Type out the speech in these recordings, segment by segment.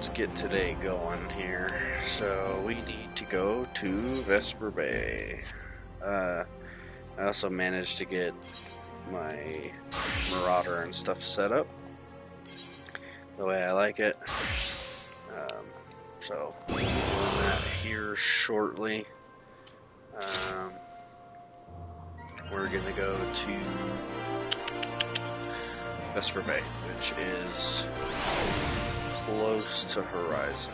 let's get today going here. So we need to go to Vesper Bay. I also managed to get my Marauder and stuff set up the way I like it. So we'll do that here shortly. We're gonna go to Vesper Bay, which is close to Horizon.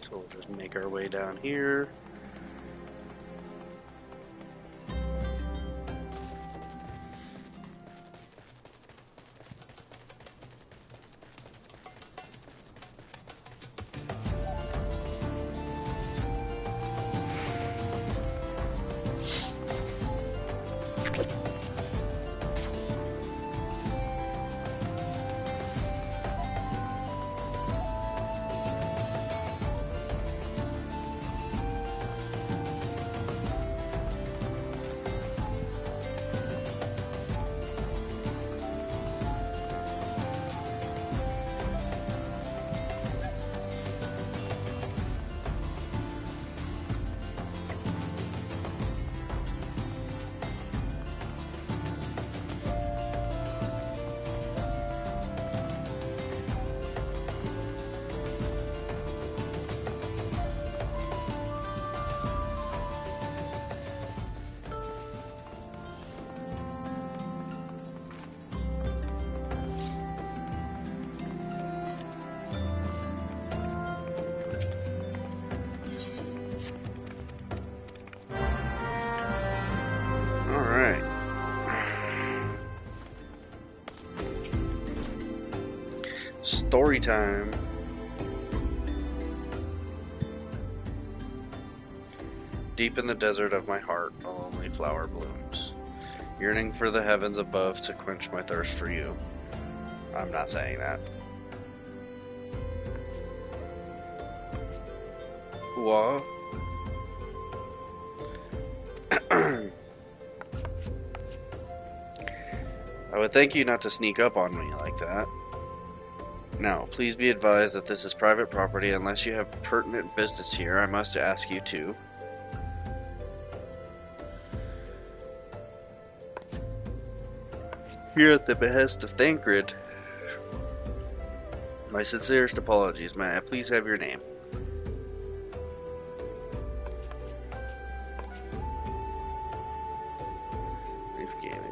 So we'll just make our way down here. Alright. Story time. Deep in the desert of my heart, a lonely flower blooms, yearning for the heavens above to quench my thirst for you. I'm not saying that. What? I would thank you not to sneak up on me like that. Now, please be advised that this is private property. Unless you have pertinent business here, I must ask you to. Here at the behest of Thancred. My sincerest apologies. May I please have your name?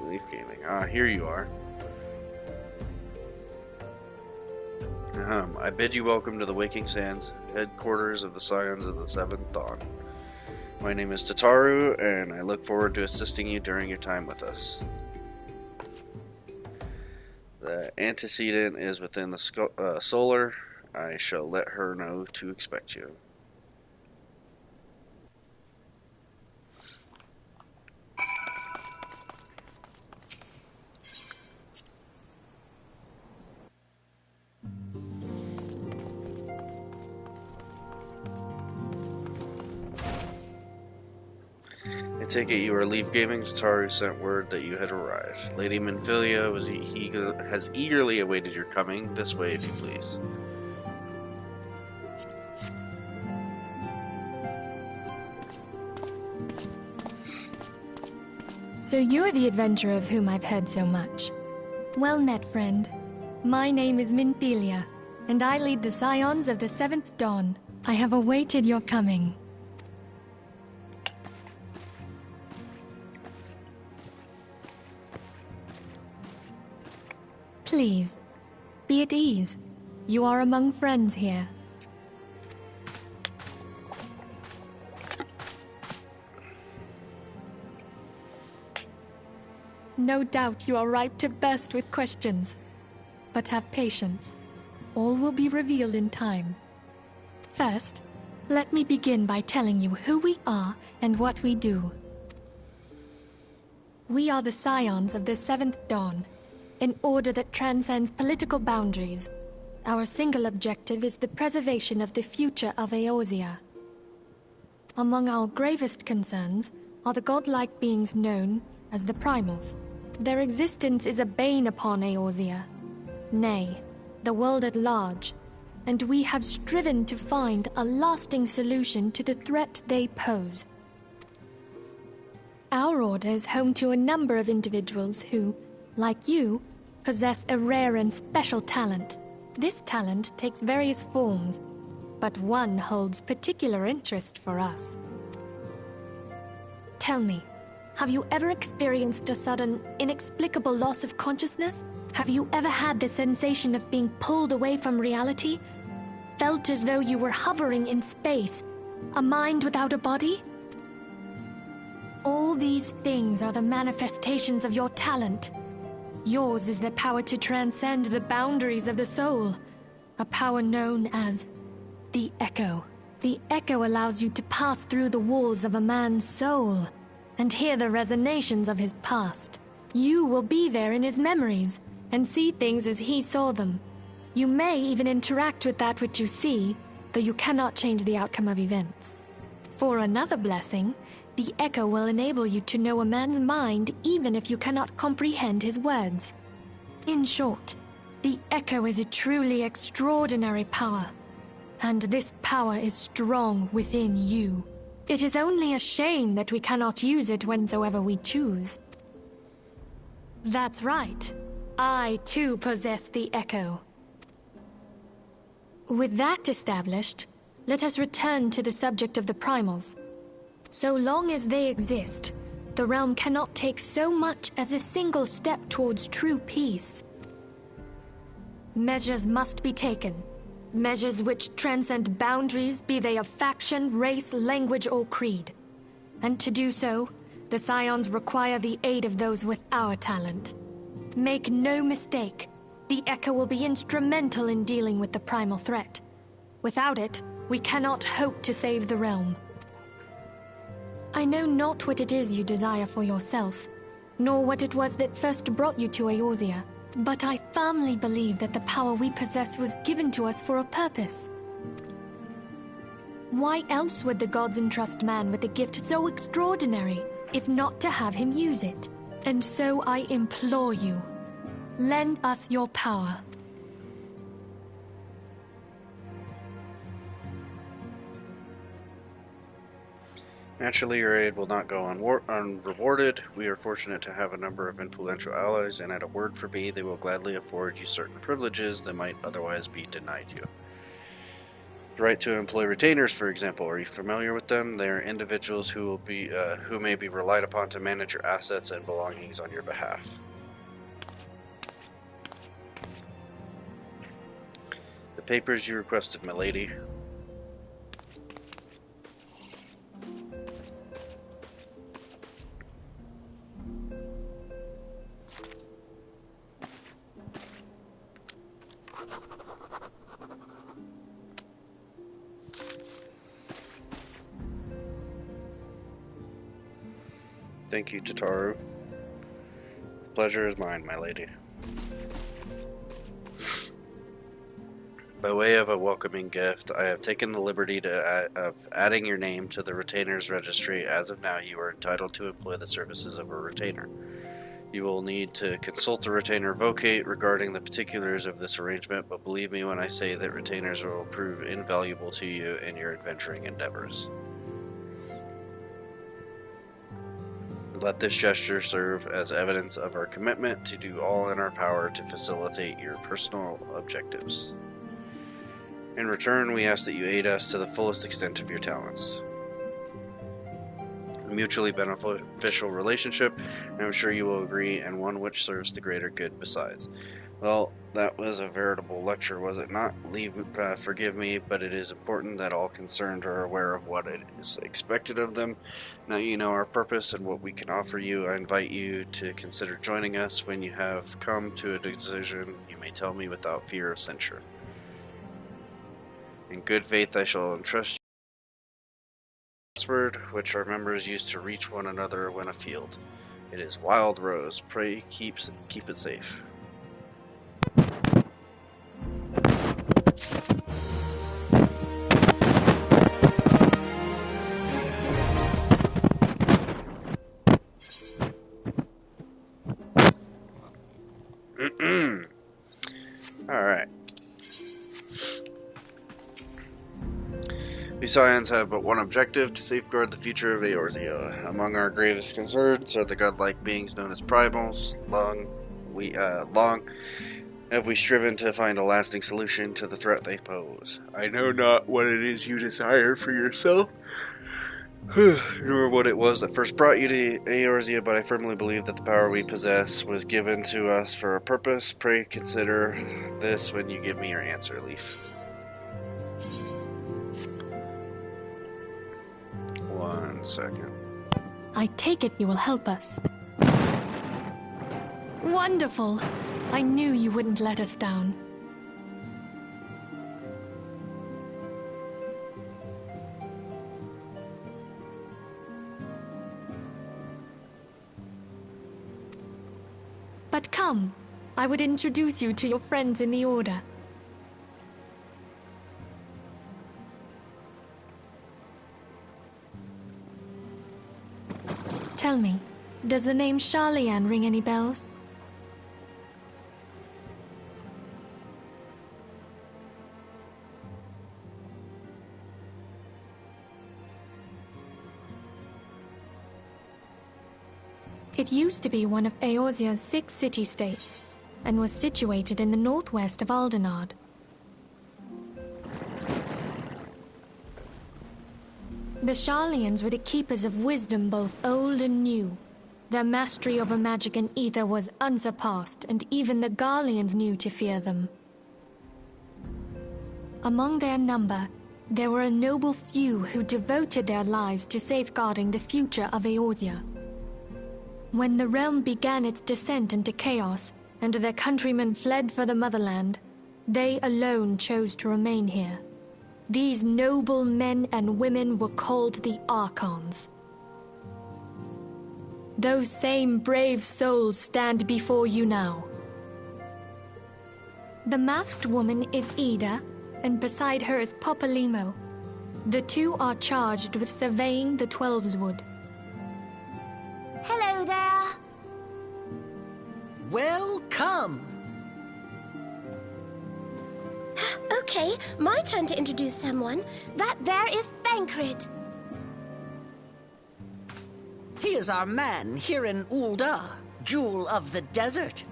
Leaf Gaming. Ah, here you are. I bid you welcome to the Waking Sands, headquarters of the Scions of the Seventh Dawn. My name is Tataru, and I look forward to assisting you during your time with us. The antecedent is within the solar. I shall let her know to expect you. I take it you are Leaf Gaming. Tataru sent word that you had arrived. Lady Minfilia has eagerly awaited your coming. This way, if you please. So you're the adventurer of whom I've heard so much. Well met, friend. My name is Minfilia, and I lead the Scions of the Seventh Dawn. I have awaited your coming. Please, be at ease. You are among friends here. No doubt you are ripe to burst with questions. But have patience. All will be revealed in time. First, let me begin by telling you who we are and what we do. We are the Scions of the Seventh Dawn, an order that transcends political boundaries. Our single objective is the preservation of the future of Eorzea. Among our gravest concerns are the godlike beings known as the Primals. Their existence is a bane upon Eorzea, nay, the world at large, and we have striven to find a lasting solution to the threat they pose. Our order is home to a number of individuals who, like you, possess a rare and special talent. This talent takes various forms, but one holds particular interest for us. Tell me, have you ever experienced a sudden, inexplicable loss of consciousness? Have you ever had the sensation of being pulled away from reality? Felt as though you were hovering in space, a mind without a body? All these things are the manifestations of your talent. Yours is the power to transcend the boundaries of the soul, a power known as the Echo. The Echo allows you to pass through the walls of a man's soul and hear the resonations of his past. You will be there in his memories and see things as he saw them. You may even interact with that which you see, though you cannot change the outcome of events. For another blessing, the Echo will enable you to know a man's mind even if you cannot comprehend his words. In short, the Echo is a truly extraordinary power, and this power is strong within you. It is only a shame that we cannot use it whensoever we choose. That's right. I too possess the Echo. With that established, let us return to the subject of the Primals. So long as they exist, the realm cannot take so much as a single step towards true peace. Measures must be taken. Measures which transcend boundaries, be they of faction, race, language, or creed. And to do so, the Scions require the aid of those with our talent. Make no mistake, the Echo will be instrumental in dealing with the primal threat. Without it, we cannot hope to save the realm. I know not what it is you desire for yourself, nor what it was that first brought you to Eorzea, but I firmly believe that the power we possess was given to us for a purpose. Why else would the gods entrust man with a gift so extraordinary, if not to have him use it? And so I implore you, lend us your power. Naturally, your aid will not go unrewarded. We are fortunate to have a number of influential allies, and at a word from me, they will gladly afford you certain privileges that might otherwise be denied you. The right to employ retainers, for example. Are you familiar with them? They are individuals who may be relied upon to manage your assets and belongings on your behalf. The papers you requested, milady. Thank you, Tataru. The pleasure is mine, my lady. By way of a welcoming gift, I have taken the liberty of adding your name to the Retainers Registry. As of now, you are entitled to employ the services of a retainer. You will need to consult a retainer vocate regarding the particulars of this arrangement, but believe me when I say that retainers will prove invaluable to you in your adventuring endeavors. Let this gesture serve as evidence of our commitment to do all in our power to facilitate your personal objectives. In return, we ask that you aid us to the fullest extent of your talents. A mutually beneficial relationship, and I'm sure you will agree, and one which serves the greater good besides. Well, that was a veritable lecture, was it not? Forgive me, but it is important that all concerned are aware of what it is expected of them. Now you know our purpose and what we can offer you. I invite you to consider joining us. When you have come to a decision, you may tell me without fear of censure. In good faith, I shall entrust you with a password, which our members use to reach one another when afield. It is Wild Rose. Pray keep it safe. We Scions have but one objective, to safeguard the future of Eorzea. Among our gravest concerns are the godlike beings known as primals. Long have we striven to find a lasting solution to the threat they pose. I know not what it is you desire for yourself, nor what it was that first brought you to Eorzea, but I firmly believe that the power we possess was given to us for a purpose. Pray consider this when you give me your answer, Leaf. 1 second. I take it you will help us. Wonderful! I knew you wouldn't let us down. But come, I would introduce you to your friends in the Order. Tell me, does the name Charlian ring any bells? It used to be one of Eorzea's 6 city-states, and was situated in the northwest of Aldenard. The Charlians were the keepers of wisdom both old and new. Their mastery over magic and ether was unsurpassed, and even the Garleans knew to fear them. Among their number, there were a noble few who devoted their lives to safeguarding the future of Eorzea. When the realm began its descent into chaos, and their countrymen fled for the motherland, they alone chose to remain here. These noble men and women were called the Archons. Those same brave souls stand before you now. The masked woman is Ida, and beside her is Popolimo. The two are charged with surveying the Twelveswood. Hello there. Welcome. Okay, my turn to introduce someone. That there is Thancred. He is our man here in Ul'dah, Jewel of the Desert.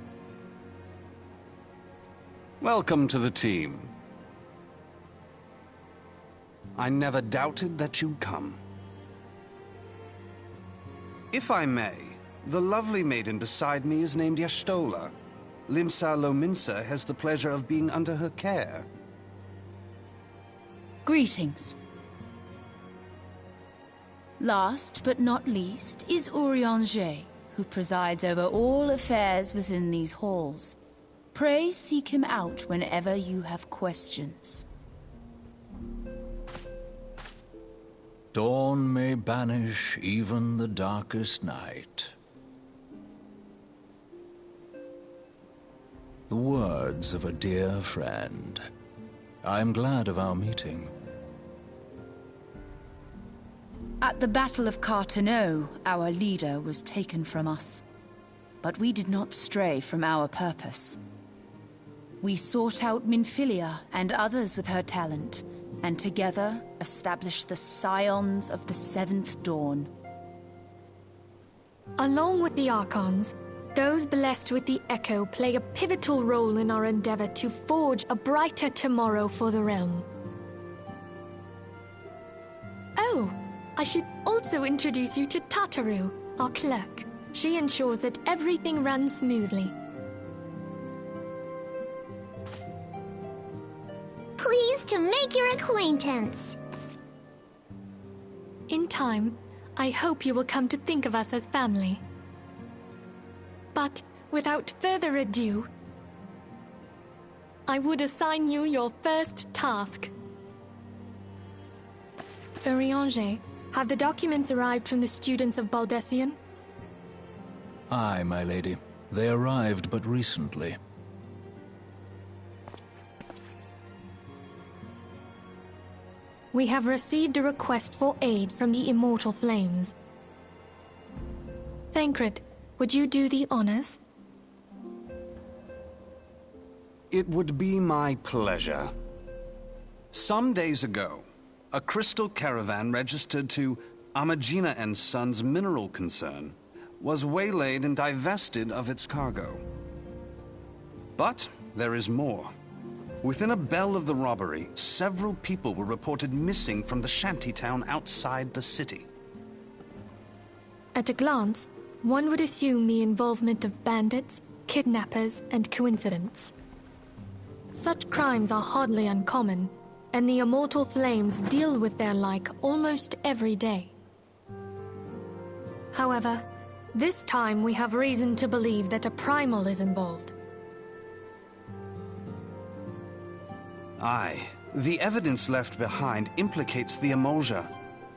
Welcome to the team. I never doubted that you'd come. If I may, the lovely maiden beside me is named Y'shtola. Limsa Lominsa has the pleasure of being under her care. Greetings. Last but not least is Urianger, who presides over all affairs within these halls. Pray seek him out whenever you have questions. Dawn may banish even the darkest night. The words of a dear friend. I am glad of our meeting. At the Battle of Carteneau, our leader was taken from us. But we did not stray from our purpose. We sought out Minfilia and others with her talent, and together established the Scions of the Seventh Dawn. Along with the Archons, those blessed with the Echo play a pivotal role in our endeavor to forge a brighter tomorrow for the realm. Oh, I should also introduce you to Tataru, our clerk. She ensures that everything runs smoothly. Pleased to make your acquaintance. In time, I hope you will come to think of us as family. But without further ado, I would assign you your first task. Urianger, have the documents arrived from the students of Baldessian? Aye, my lady. They arrived but recently. We have received a request for aid from the Immortal Flames. Thancred, would you do the honors? It would be my pleasure. Some days ago, A crystal caravan registered to Amagina and Sons Mineral Concern was waylaid and divested of its cargo. But there is more. Within a bell of the robbery, several people were reported missing from the shantytown outside the city. At a glance, one would assume the involvement of bandits, kidnappers, and coincidence. Such crimes are hardly uncommon, and the Immortal Flames deal with their like almost every day. However, this time we have reason to believe that a primal is involved. Aye, the evidence left behind implicates the Emolja,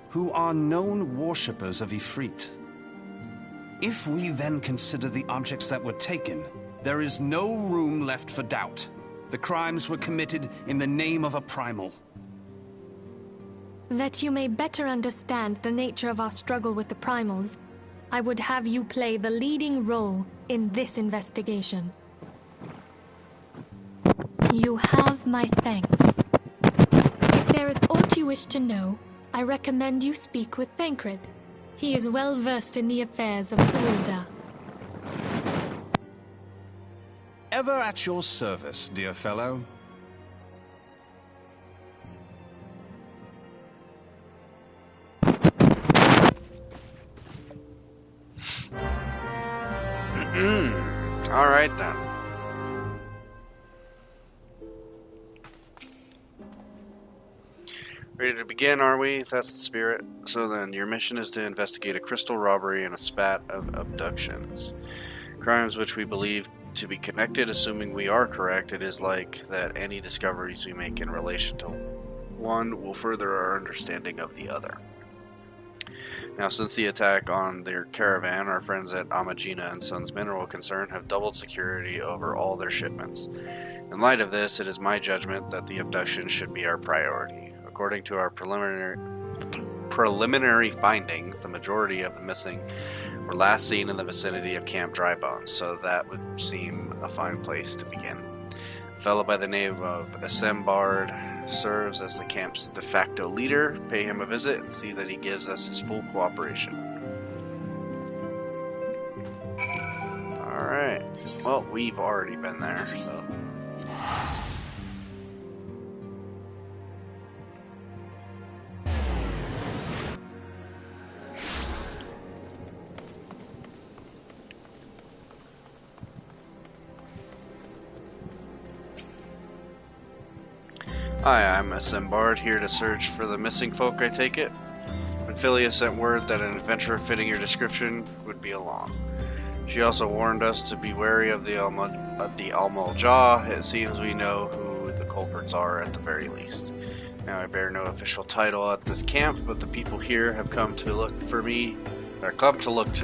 who are known worshippers of Ifrit. If we then consider the objects that were taken, there is no room left for doubt. The crimes were committed in the name of a primal. That you may better understand the nature of our struggle with the primals, I would have you play the leading role in this investigation. You have my thanks. If there is aught you wish to know, I recommend you speak with Thancred. He is well versed in the affairs of Ulda. Ever at your service, dear fellow. All right then. Ready to begin, are we? That's the spirit. So then, your mission is to investigate a crystal robbery and a spat of abductions. Crimes which we believe to be connected, assuming we are correct. It is like that any discoveries we make in relation to one will further our understanding of the other. Now, since the attack on their caravan, our friends at Amagina and Sons Mineral Concern have doubled security over all their shipments. In light of this, it is my judgment that the abduction should be our priority. According to our preliminary findings, the majority of the missing were last seen in the vicinity of Camp Drybone, so that would seem a fine place to begin. A fellow by the name of Asembard serves as the camp's de facto leader. Pay him a visit and see that he gives us his full cooperation. Alright. Well, we've already been there, so... Hi, I'm Asembard, here to search for the missing folk, I take it. Minfilia sent word that an adventurer fitting your description would be along. She also warned us to be wary of the Almal-Jah. It seems we know who the culprits are at the very least. Now, I bear no official title at this camp, but the people here have come to look to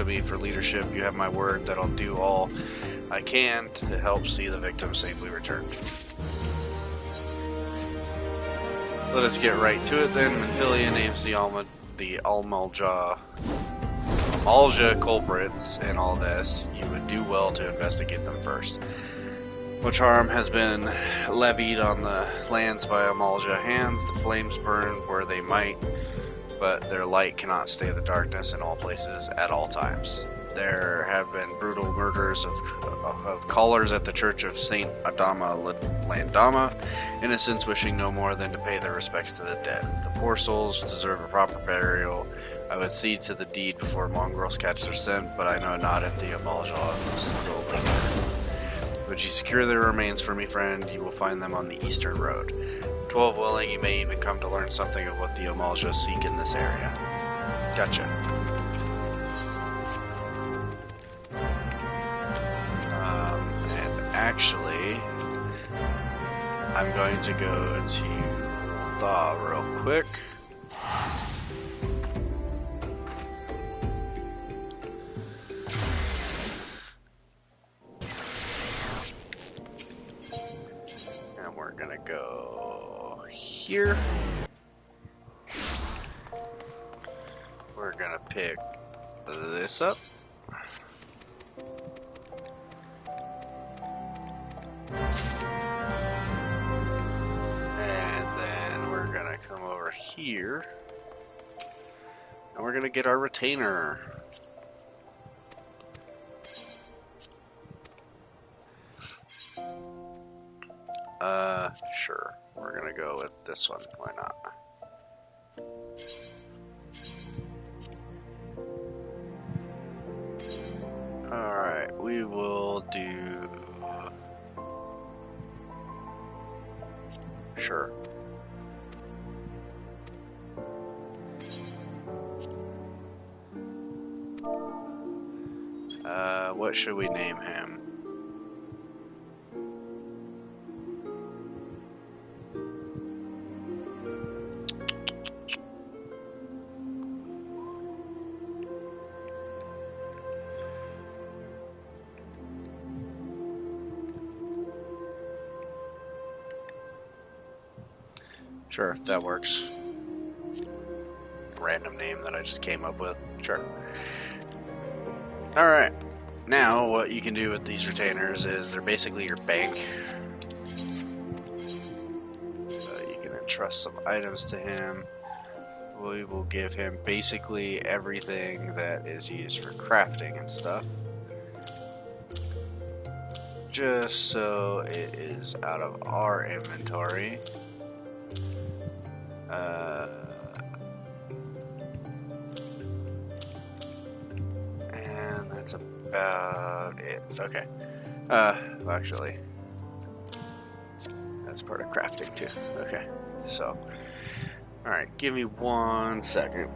me for leadership. You have my word that I'll do all I can to help see the victims safely returned. Let us get right to it then. Minfilia names the Almal-Jah culprits in all this. You would do well to investigate them first. Much harm has been levied on the lands by Almal-Jah hands. The flames burn where they might, but their light cannot stay the darkness in all places at all times. There have been brutal murders of callers at the Church of Saint Adama Landama, innocents wishing no more than to pay their respects to the dead. The poor souls deserve a proper burial. I would see to the deed before mongrels catch their scent, but I know not if the Almal-Jah still live. Would you secure their remains for me, friend? You will find them on the eastern road. 12 willing, you may even come to learn something of what the Almal-Jah seek in this area. Gotcha. Actually, I'm going to go to Thaw real quick. And we're gonna go here. We're gonna pick this up. And then we're gonna come over here. And we're gonna get our retainer. Sure. We're gonna go with this one. Why not? Alright, we will do... Sure. What should we name him? Sure, that works. Random name that I just came up with. Sure. Alright. Now, what you can do with these retainers is they're basically your bank. You can entrust some items to him. We will give him basically everything that is used for crafting and stuff. Just so it is out of our inventory. And that's about it. Okay. Actually, that's part of crafting too. Okay. So, alright, give me 1 second.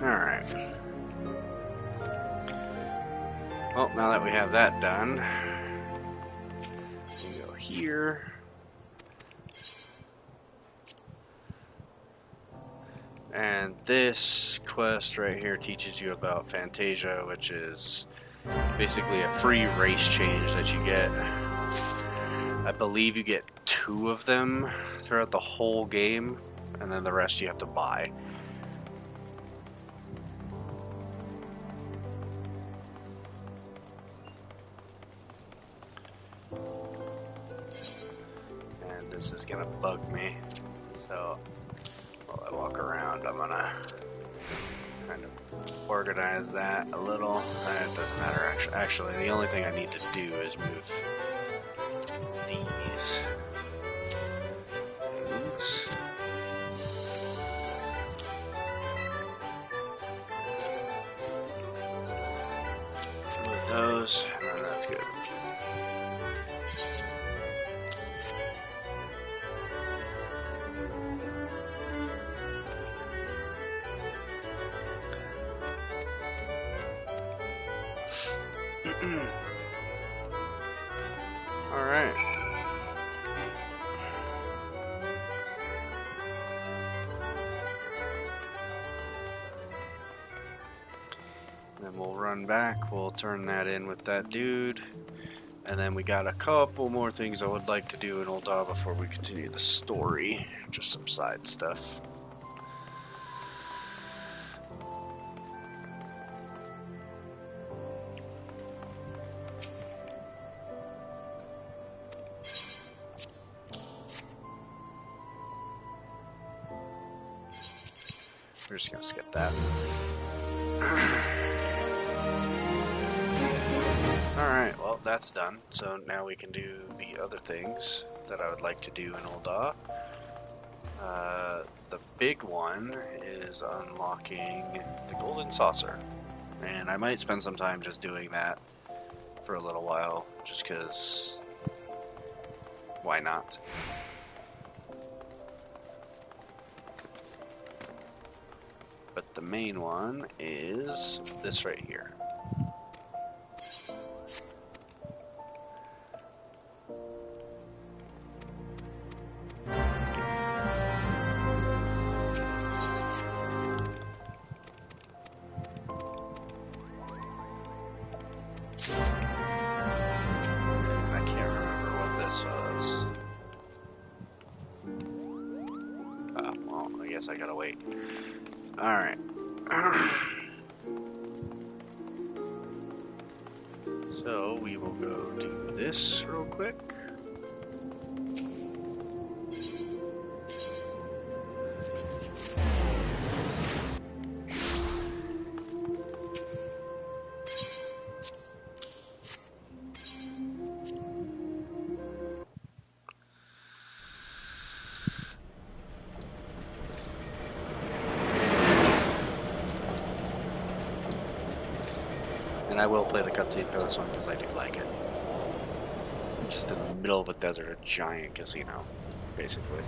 Alright. Well, now that we have that done, we go here. And this quest right here teaches you about Fantasia, which is basically a free race change that you get. I believe you get 2 of them throughout the whole game, and then the rest you have to buy. And this is gonna bug me, so while I walk around, I'm gonna kind of organize that a little. It doesn't matter, actually. The only thing I need to do is move these things. Move those, and that's good. Alright. Then we'll run back, we'll turn that in with that dude. And then we got a couple more things I would like to do in Ul'dah before we continue the story. Just some side stuff. We're just gonna skip that. Alright, well that's done. So now we can do the other things that I would like to do in Ul'dah. The big one is unlocking the golden saucer. And I might spend some time just doing that for a little while, just because why not? But the main one is this right here. I can't remember what this was. Well, I guess I gotta wait. Alright. So we will go do this real quick. And I will play the cutscene for this one because I do like it. Just in the middle of the desert, a giant casino, basically.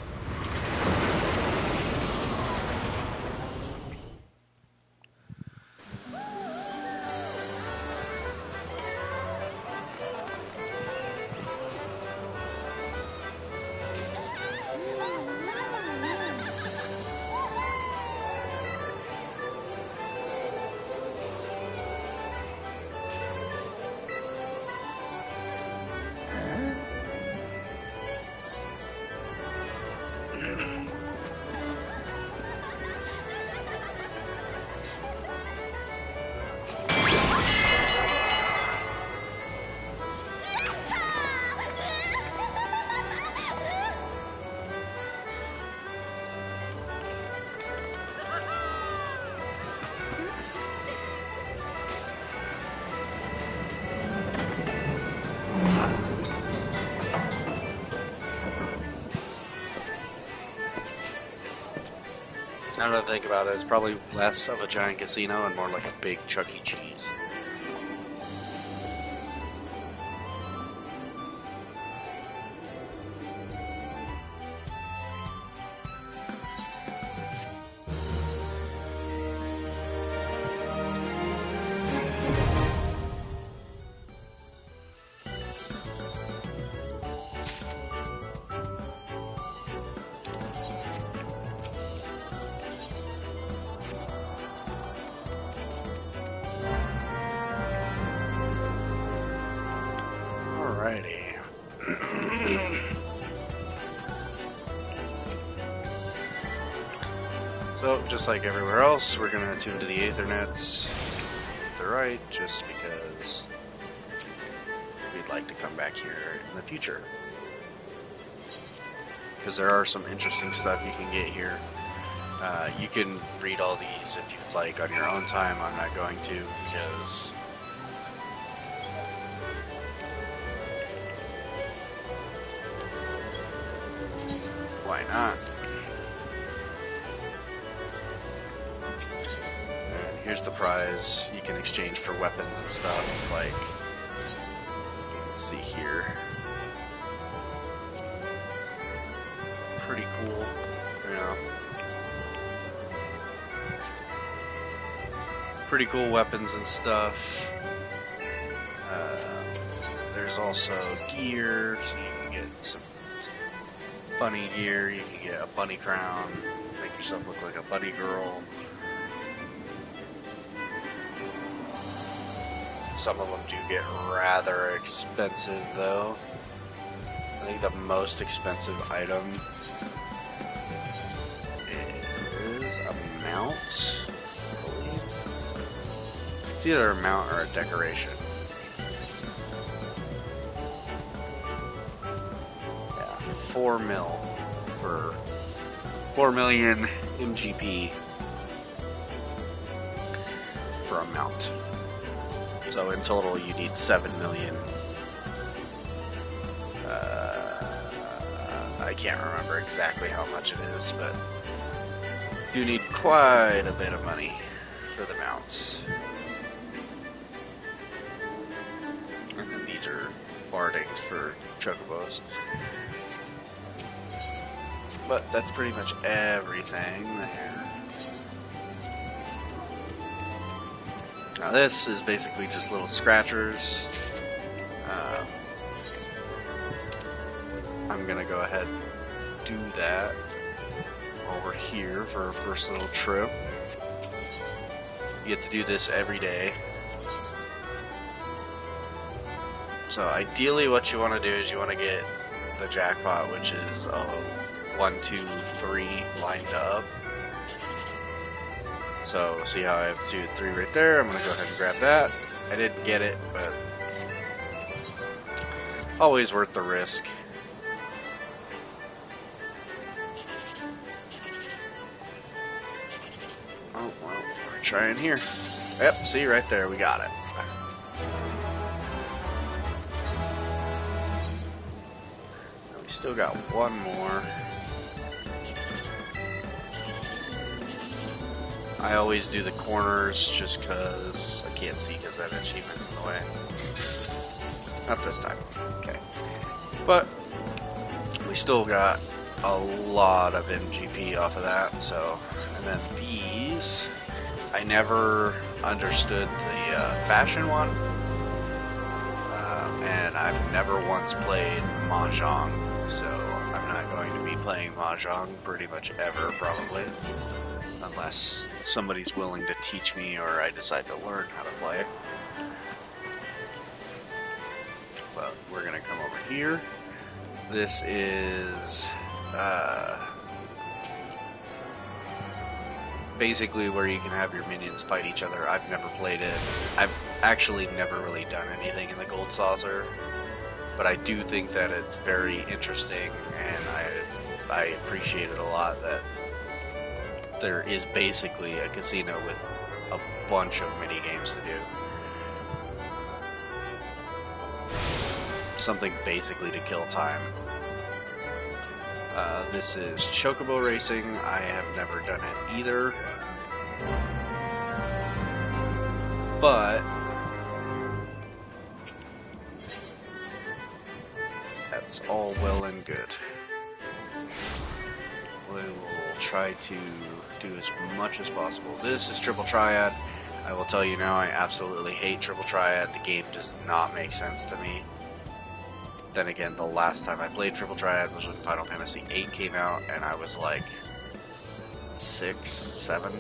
Now that I think about it, it's probably less of a giant casino and more like a big Chuck E. Cheese. Alrighty. So, just like everywhere else, we're going to tune to the Aethernets to the right, just because we'd like to come back here in the future. Because there are some interesting stuff you can get here. You can read all these if you'd like on your own time. I'm not going to, because why not? And here's the prize you can exchange for weapons and stuff, like you can see here. Pretty cool, you know. Pretty cool weapons and stuff. There's also gear, so you can get some bunny gear. You can get a bunny crown, make yourself look like a bunny girl. Some of them do get rather expensive, though. I think the most expensive item is a mount, I believe. It's either a mount or a decoration. Yeah, 4 mil for 4 million MGP for a mount. So in total, you need 7 million. I can't remember exactly how much it is, but do need quite a bit of money for the mounts. And markings for chocobos. But that's pretty much everything there. Now this is basically just little scratchers. I'm gonna go ahead and do that over here for a first little trip. You get to do this every day. So ideally what you want to do is you want to get the jackpot, which is 1, 2, 3 lined up. So see how I have 2, 3 right there? I'm going to go ahead and grab that. I didn't get it, but always worth the risk. Oh, well, we're trying here. Yep, see right there, we got it. We still got one more. I always do the corners just because I can't see because that achievement's in the way. Not this time. Okay. But we still got a lot of MGP off of that, so. And then these, I never understood the fashion one. And I've never once played Mahjong, so I'm not going to be playing Mahjong pretty much ever, probably. Unless somebody's willing to teach me or I decide to learn how to play it. But we're going to come over here. This is basically where you can have your minions fight each other. I've never played it. I've actually never really done anything in the Gold Saucer. But I do think that it's very interesting, and I appreciate it a lot that there is basically a casino with a bunch of mini games to do. Something basically to kill time. This is Chocobo Racing. I have never done it either. But that's all well and good. We will try to do as much as possible. This is Triple Triad. I will tell you now, I absolutely hate Triple Triad. The game does not make sense to me. Then again, the last time I played Triple Triad was when Final Fantasy VIII came out, and I was like 6, 7,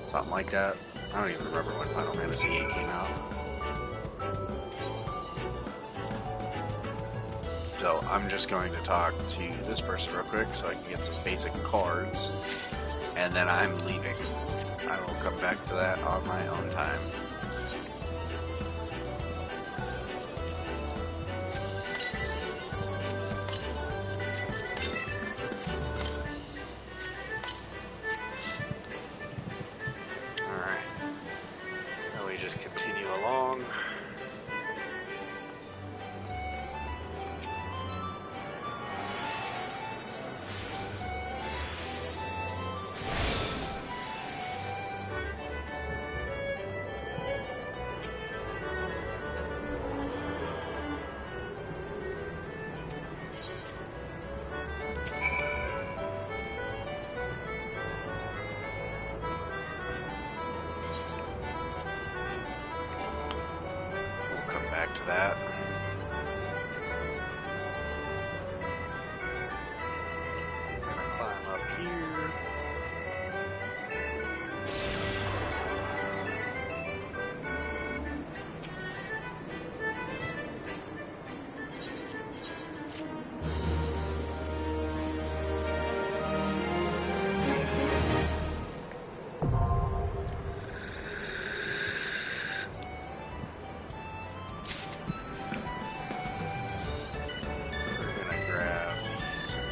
something like that. I don't even remember when Final Fantasy VIII came out. So I'm just going to talk to this person real quick so I can get some basic cards, and then I'm leaving. I will come back to that on my own time. To that. I'm gonna climb up here.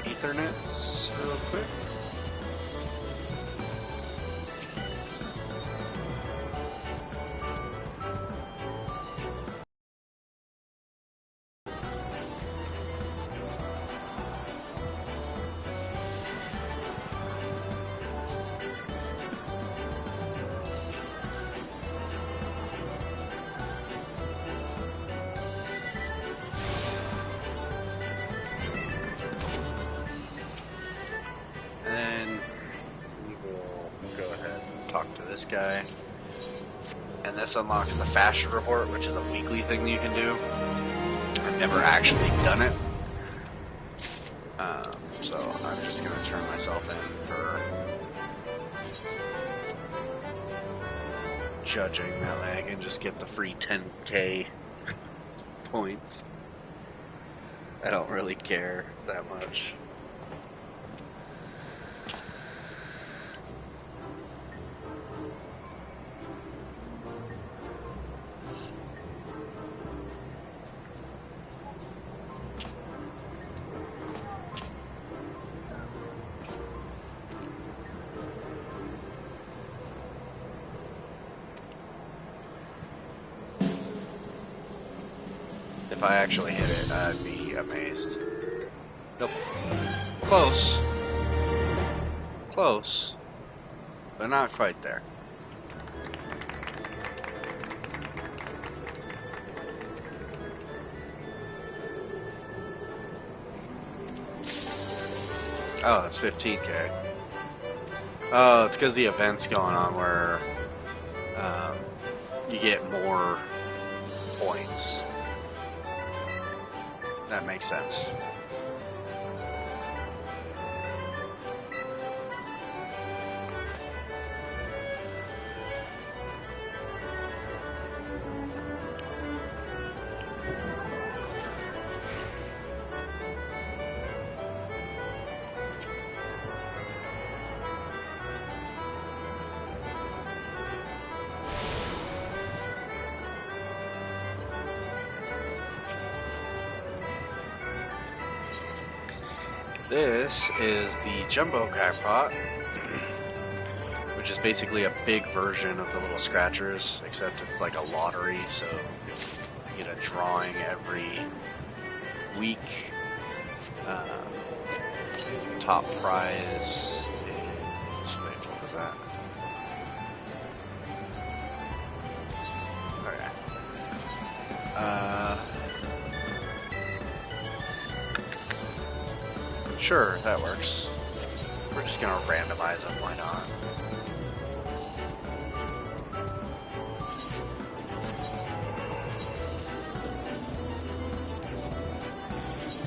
Ethernets real quick. this guy. And this unlocks the fashion report, which is a weekly thing that you can do. I've never actually done it. So I'm just going to turn myself in for judging. That way I can just get the free 10k points. I don't really care that much. If I actually hit it, I'd be amazed. Nope. Close. Close. But not quite there. Oh, it's 15k. Oh, it's because the event's going on where you get more points. That makes sense. This is the Jumbo Jackpot, which is basically a big version of the little scratchers, except it's like a lottery, so you get a drawing every week. Top prize is, wait, what was that? Sure, that works. We're just gonna randomize them, why not?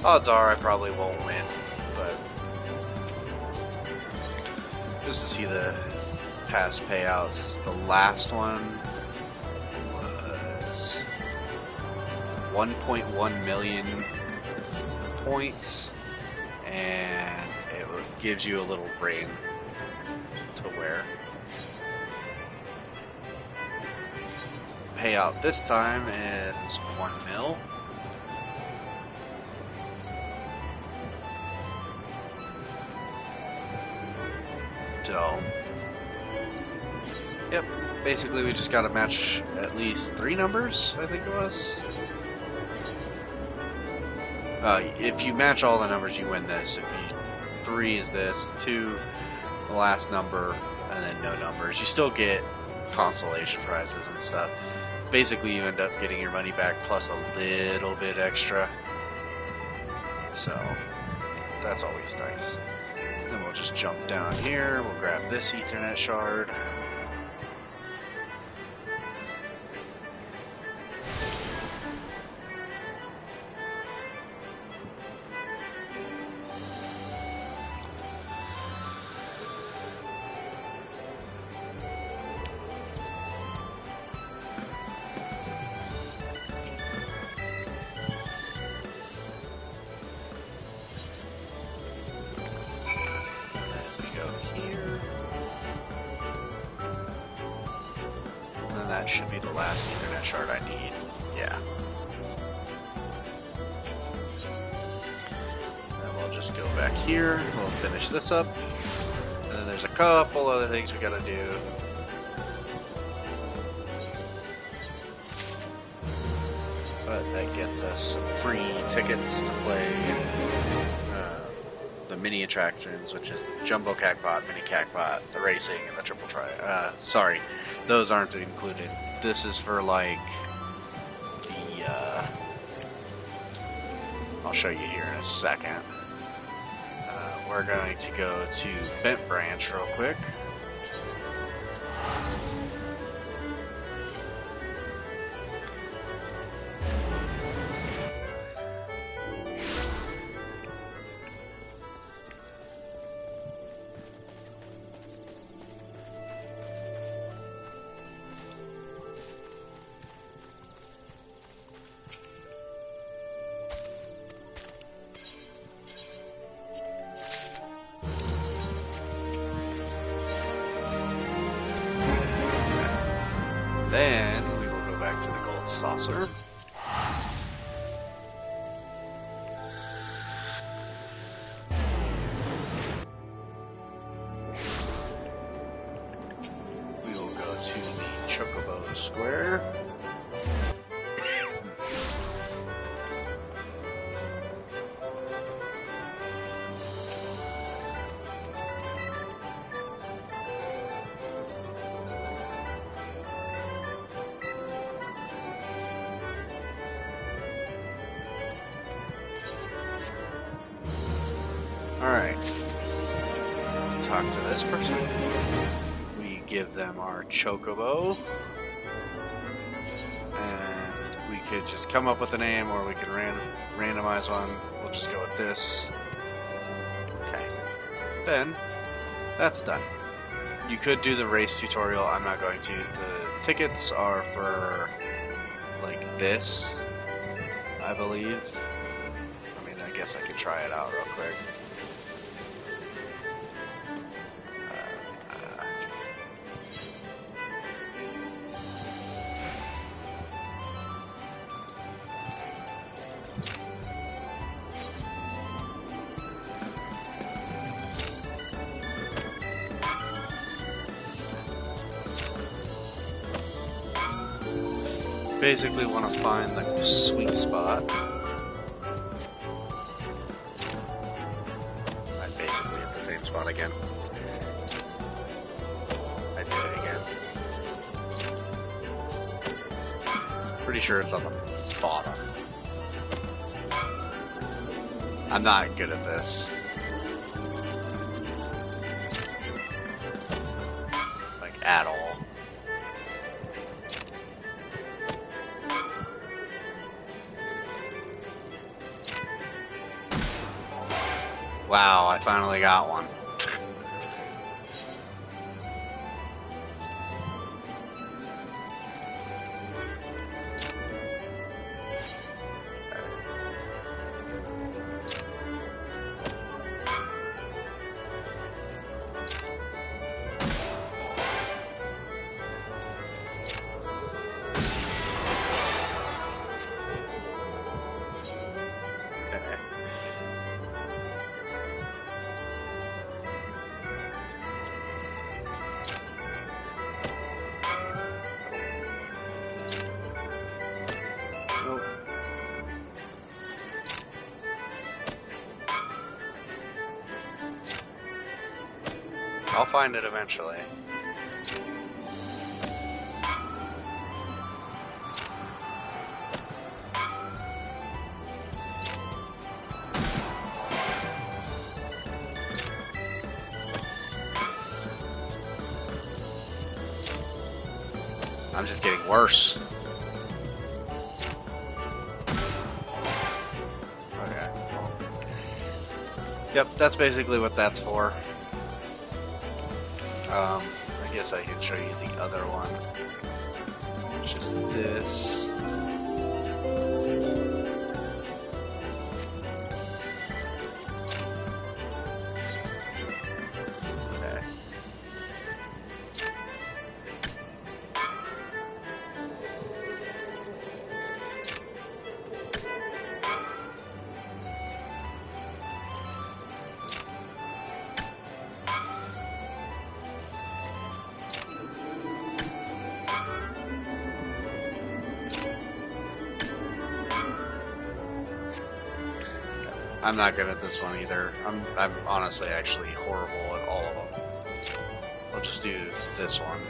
Odds are I probably won't win, but just to see the past payouts, the last one was 1.1 million points. And it gives you a little ring to wear. Payout this time is 1 mil. So, yep, basically we just gotta match at least 3 numbers, I think it was. If you match all the numbers, you win this. If you 3 is this, 2 the last number, and then no numbers. You still get consolation prizes and stuff. Basically, you end up getting your money back plus a little bit extra. So that's always nice. Then we'll just jump down here. We'll grab this Ethernet shard. That should be the last Ethernet shard I need. Yeah. And we'll just go back here. We'll finish this up. And then there's a couple other things we gotta do. But that gets us some free tickets to play the mini attractions, which is Jumbo Cacpot, Mini Cacpot, the racing, and the triple try. Sorry, those aren't included. This is for like the. I'll show you here in a second. We're going to go to Bent Branch real quick. square. Alright. Talk to this person. We give them our chocobo. And we could just come up with a name, or we can randomize one. We'll just go with this. Okay. Then, that's done. You could do the race tutorial. I'm not going to. The tickets are for, like, this, I believe. I mean, I guess I could try it out real quick. Basically want to find the sweet spot. I basically hit the same spot again. I did it again. Pretty sure it's on the bottom. I'm not good at this. Like, at all. Wow, I finally got one. I'll find it eventually. I'm just getting worse. Okay. Yep, that's basically what that's for. I guess I can show you the other one, which is this. Okay. I'm not good at this one either. I'm honestly actually horrible at all of them. I'll just do this one.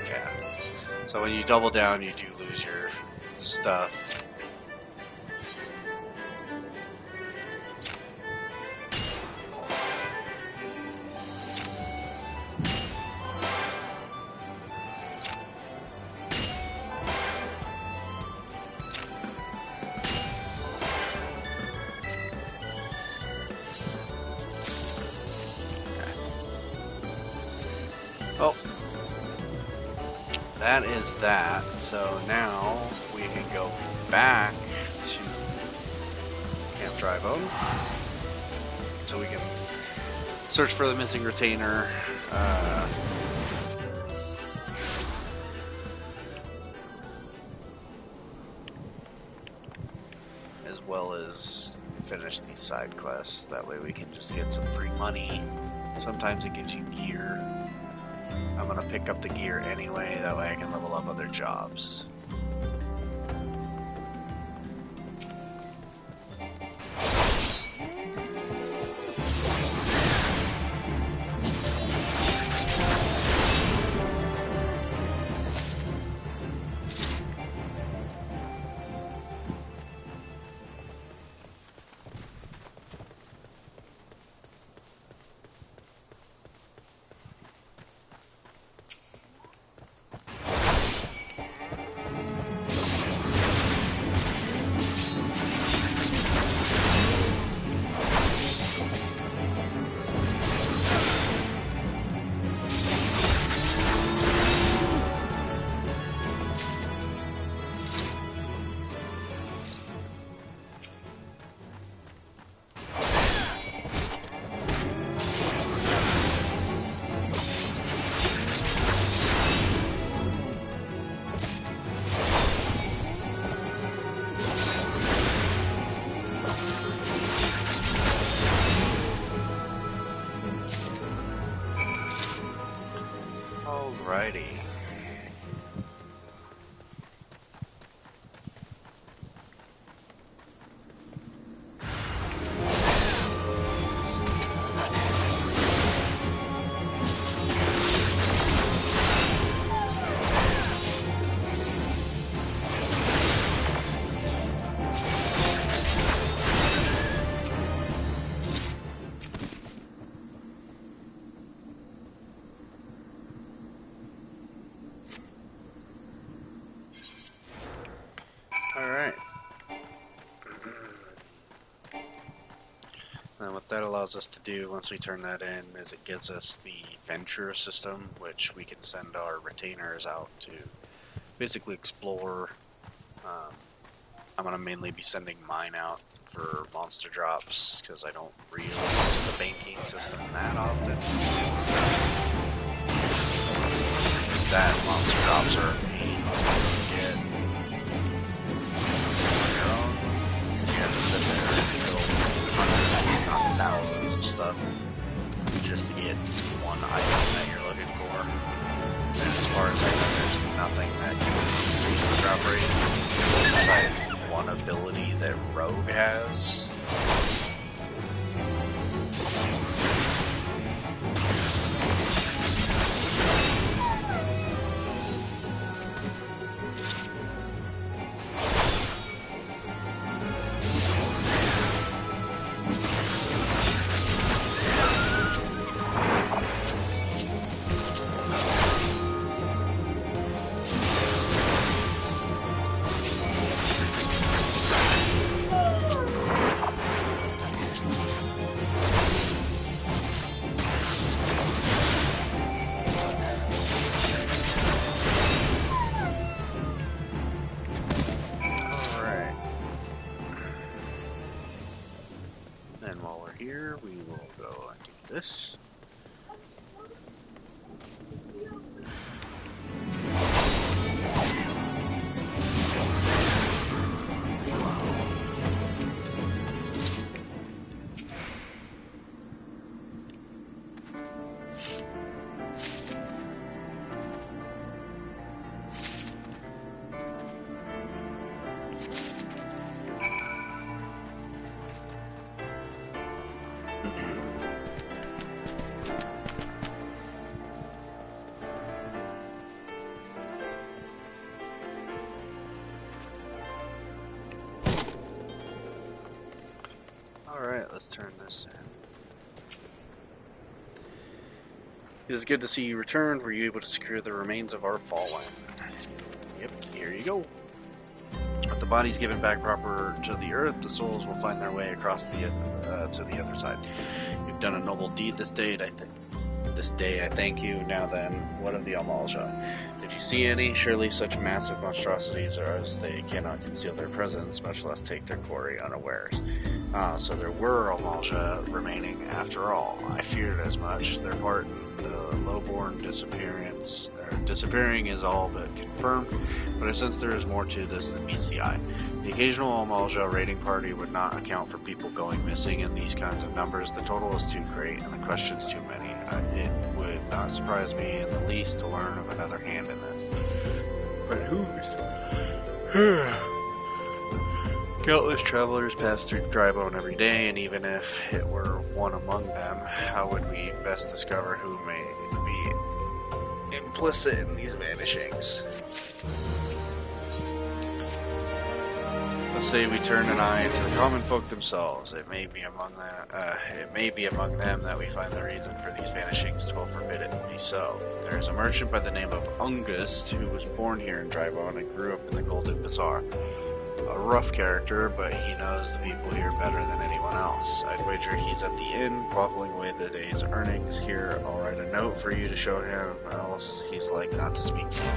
Yeah. So when you double down, you do lose your stuff. Oh, that is that. So now we can go back to Camp Drybone, so we can search for the missing retainer. as well as finish these side quests. That way we can just get some free money. Sometimes it gives you gear. I'm gonna pick up the gear anyway, that way I can level up other jobs. Alrighty. Alright. And what that allows us to do once we turn that in is it gives us the venture system, which we can send our retainers out to basically explore. I'm going to mainly be sending mine out for monster drops because I don't really use the banking system that often. That monster drops are a pain to get. You have to sit there and build hundreds, if not thousands of stuff just to get one item that you're looking for. And as far as I know, there's nothing that can increase the drop rate besides one ability that Rogue has. And while we're here, we will go and do this. Alright, let's turn this in. It is good to see you return. Were you able to secure the remains of our fallen? Yep, here you go. With the bodies given back proper to the earth, the souls will find their way across the to the other side. You've done a noble deed this day. I thank you. Now then, what of the Amalja? Did you see any? Surely such massive monstrosities are as they cannot conceal their presence, much less take their quarry unawares. Ah, so there were Amalja remaining after all. I feared as much. Their part in the lowborn disappearing is all but confirmed, but I sense there is more to this than meets the eye. The occasional Amalja raiding party would not account for people going missing in these kinds of numbers. The total is too great, and the questions too many. It would not surprise me in the least to learn of another hand in this. But whose? Countless travelers pass through Drybone every day, and even if it were one among them, how would we best discover who may be implicit in these vanishings? Let's say we turn an eye to the common folk themselves. It may be among them that we find the reason for these vanishings. 'Twill forbid it to be so. There is a merchant by the name of Ungust who was born here in Drybone and grew up in the Golden Bazaar. A rough character, but he knows the people here better than anyone else. I'd wager he's at the inn, quaffling away the day's earnings. Here, I'll write a note for you to show him, else he's like not to speak to you.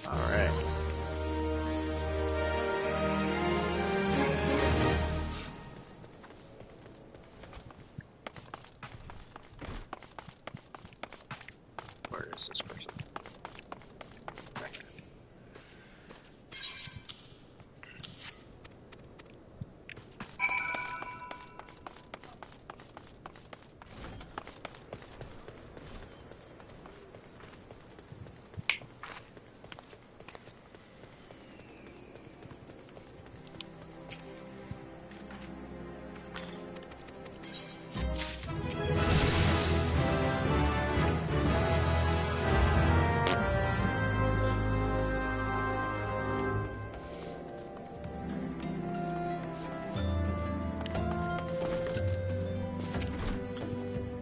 Alright. Where is this person?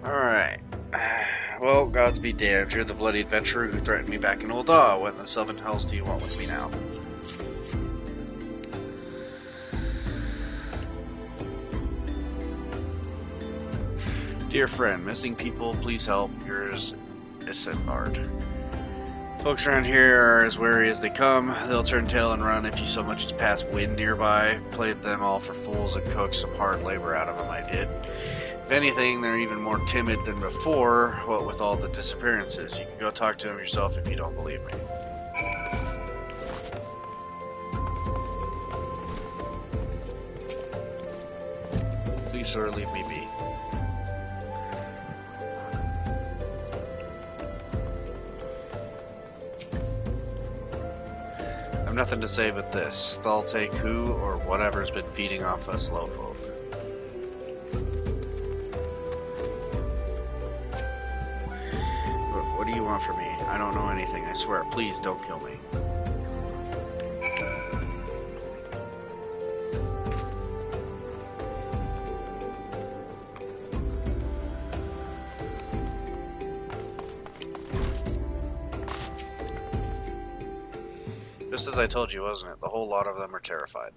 Alright. Well, gods be damned. You're the bloody adventurer who threatened me back in Ul'dah. What in the seven hells do you want with me now? Dear friend, missing people, please help. Yours, Isambard. Folks around here are as wary as they come. They'll turn tail and run if you so much as pass wind nearby. Played them all for fools and coaxed some hard labor out of them, I did. If anything, they're even more timid than before, what with all the disappearances. You can go talk to them yourself if you don't believe me. Please, sir, leave me be. I've nothing to say but this. They'll take who or whatever's been feeding off us low folk. What do you want from me? I don't know anything, I swear. Please don't kill me. Just as I told you, wasn't it? The whole lot of them are terrified.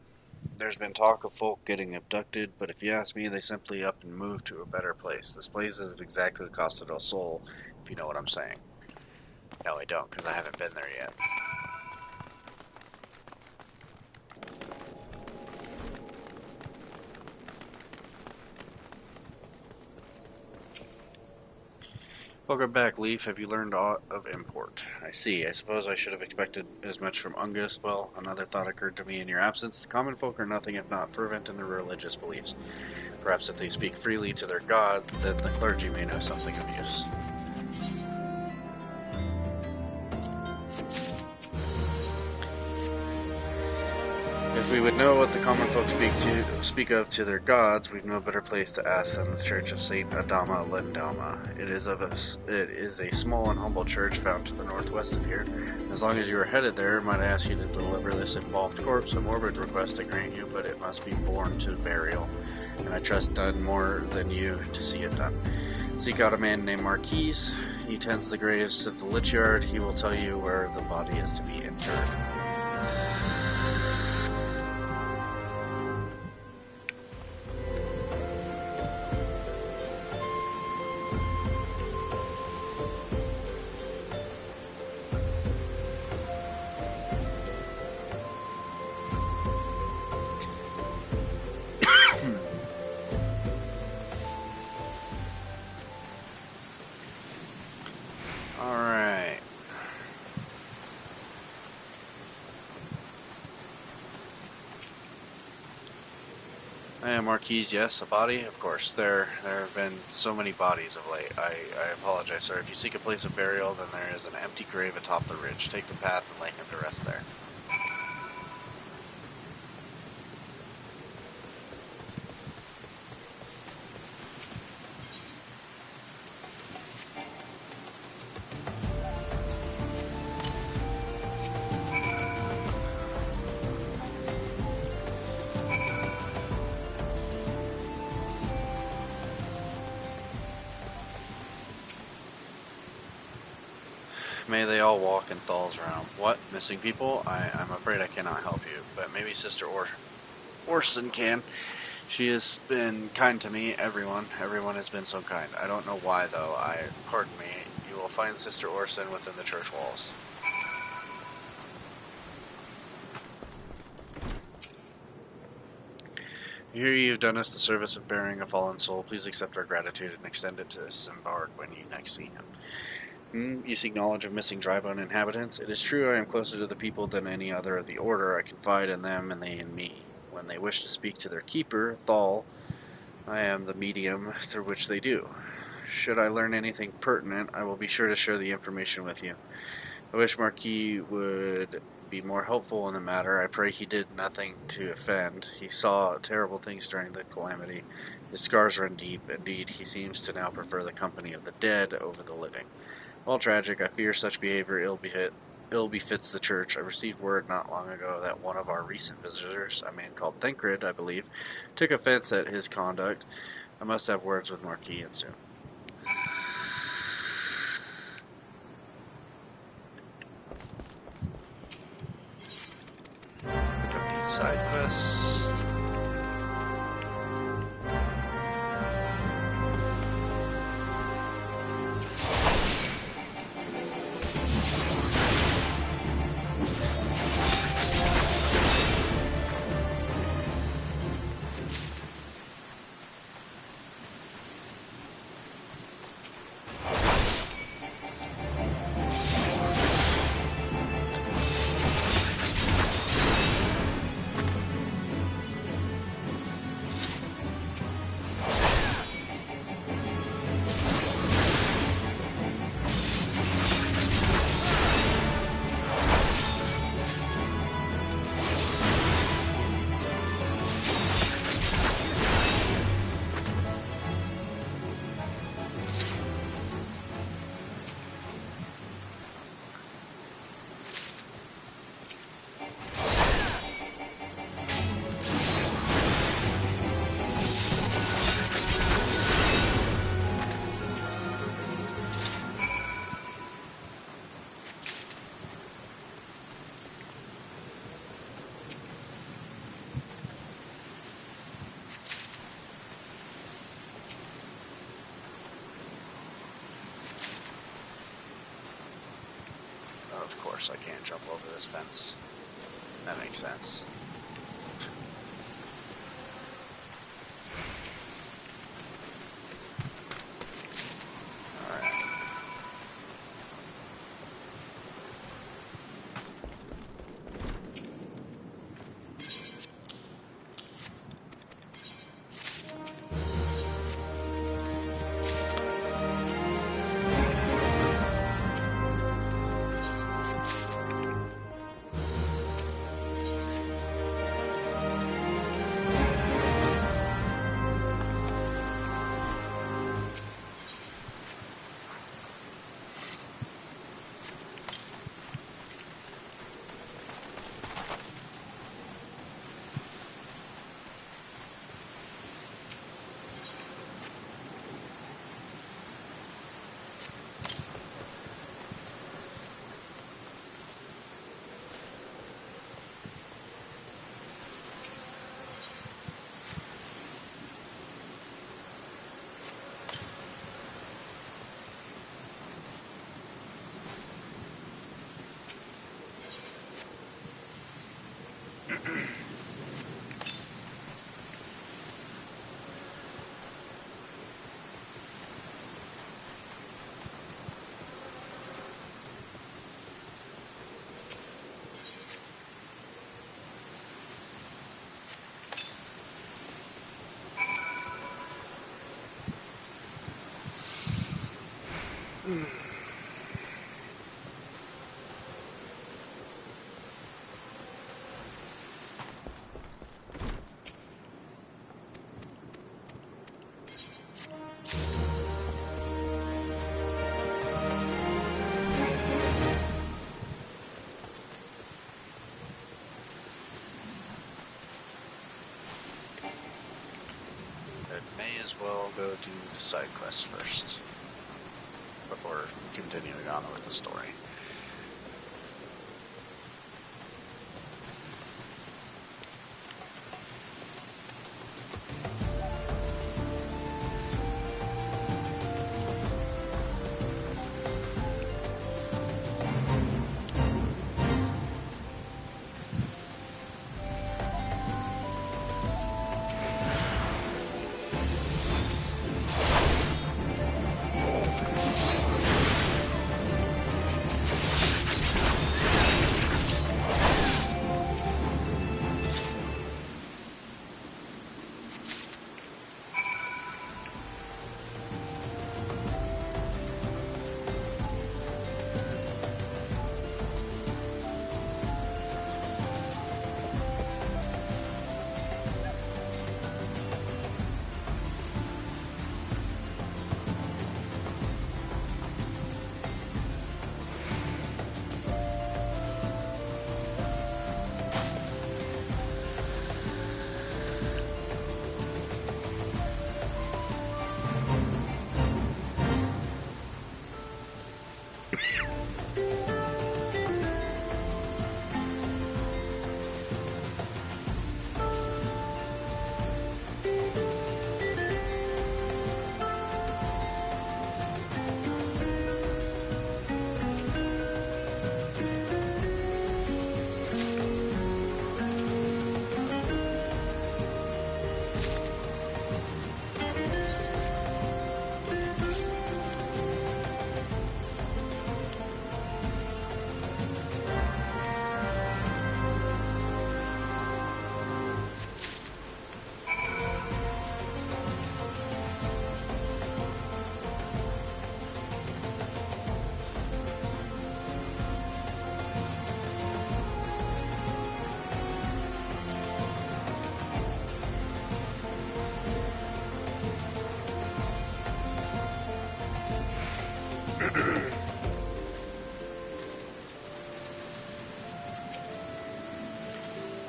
There's been talk of folk getting abducted, but if you ask me, they simply up and moved to a better place. This place isn't exactly the Costa del Sol, if you know what I'm saying. No, I don't, because I haven't been there yet. Welcome back, Leaf. Have you learned aught of import? I see. I suppose I should have expected as much from Ungust. Well, another thought occurred to me in your absence. The common folk are nothing if not fervent in their religious beliefs. Perhaps if they speak freely to their god, then the clergy may know something of use. If we would know what the common folk speak of to their gods, we've no better place to ask than the Church of Saint Adama Lendama. It is a small and humble church found to the northwest of here. As long as you are headed there, might I ask you to deliver this embalmed corpse? A morbid request I grant you, but it must be borne to burial, and I trust none more than you to see it done. Seek out a man named Marquise. He tends the graves at the Lich Yard. He will tell you where the body is to be interred. Marquise, yes, a body? Of course. There have been so many bodies of late. I apologize, sir. If you seek a place of burial, then there is an empty grave atop the ridge. Take the path and lay him to rest there. May they all walk in Thal's realm. What? Missing people? I'm afraid I cannot help you, but maybe Sister Orson can. She has been kind to me, everyone has been so kind. I don't know why, though. Pardon me. You will find Sister Orson within the church walls. Here you have done us the service of burying a fallen soul. Please accept our gratitude and extend it to Simbark when you next see him. You seek knowledge of missing Drybone inhabitants? It is true I am closer to the people than any other of the Order. I confide in them and they in me. When they wish to speak to their keeper, Thal, I am the medium through which they do. Should I learn anything pertinent, I will be sure to share the information with you. I wish Marquis would be more helpful in the matter. I pray he did nothing to offend. He saw terrible things during the calamity. His scars run deep. Indeed, he seems to now prefer the company of the dead over the living. While tragic, I fear such behavior ill befits the church. I received word not long ago that one of our recent visitors, a man called Thancred, I believe, took offense at his conduct. I must have words with Marquis and soon. Pick up these side quests. Of course I can't jump over this fence. That makes sense. Alright. May as well go do the side quest first before continuing on with the story.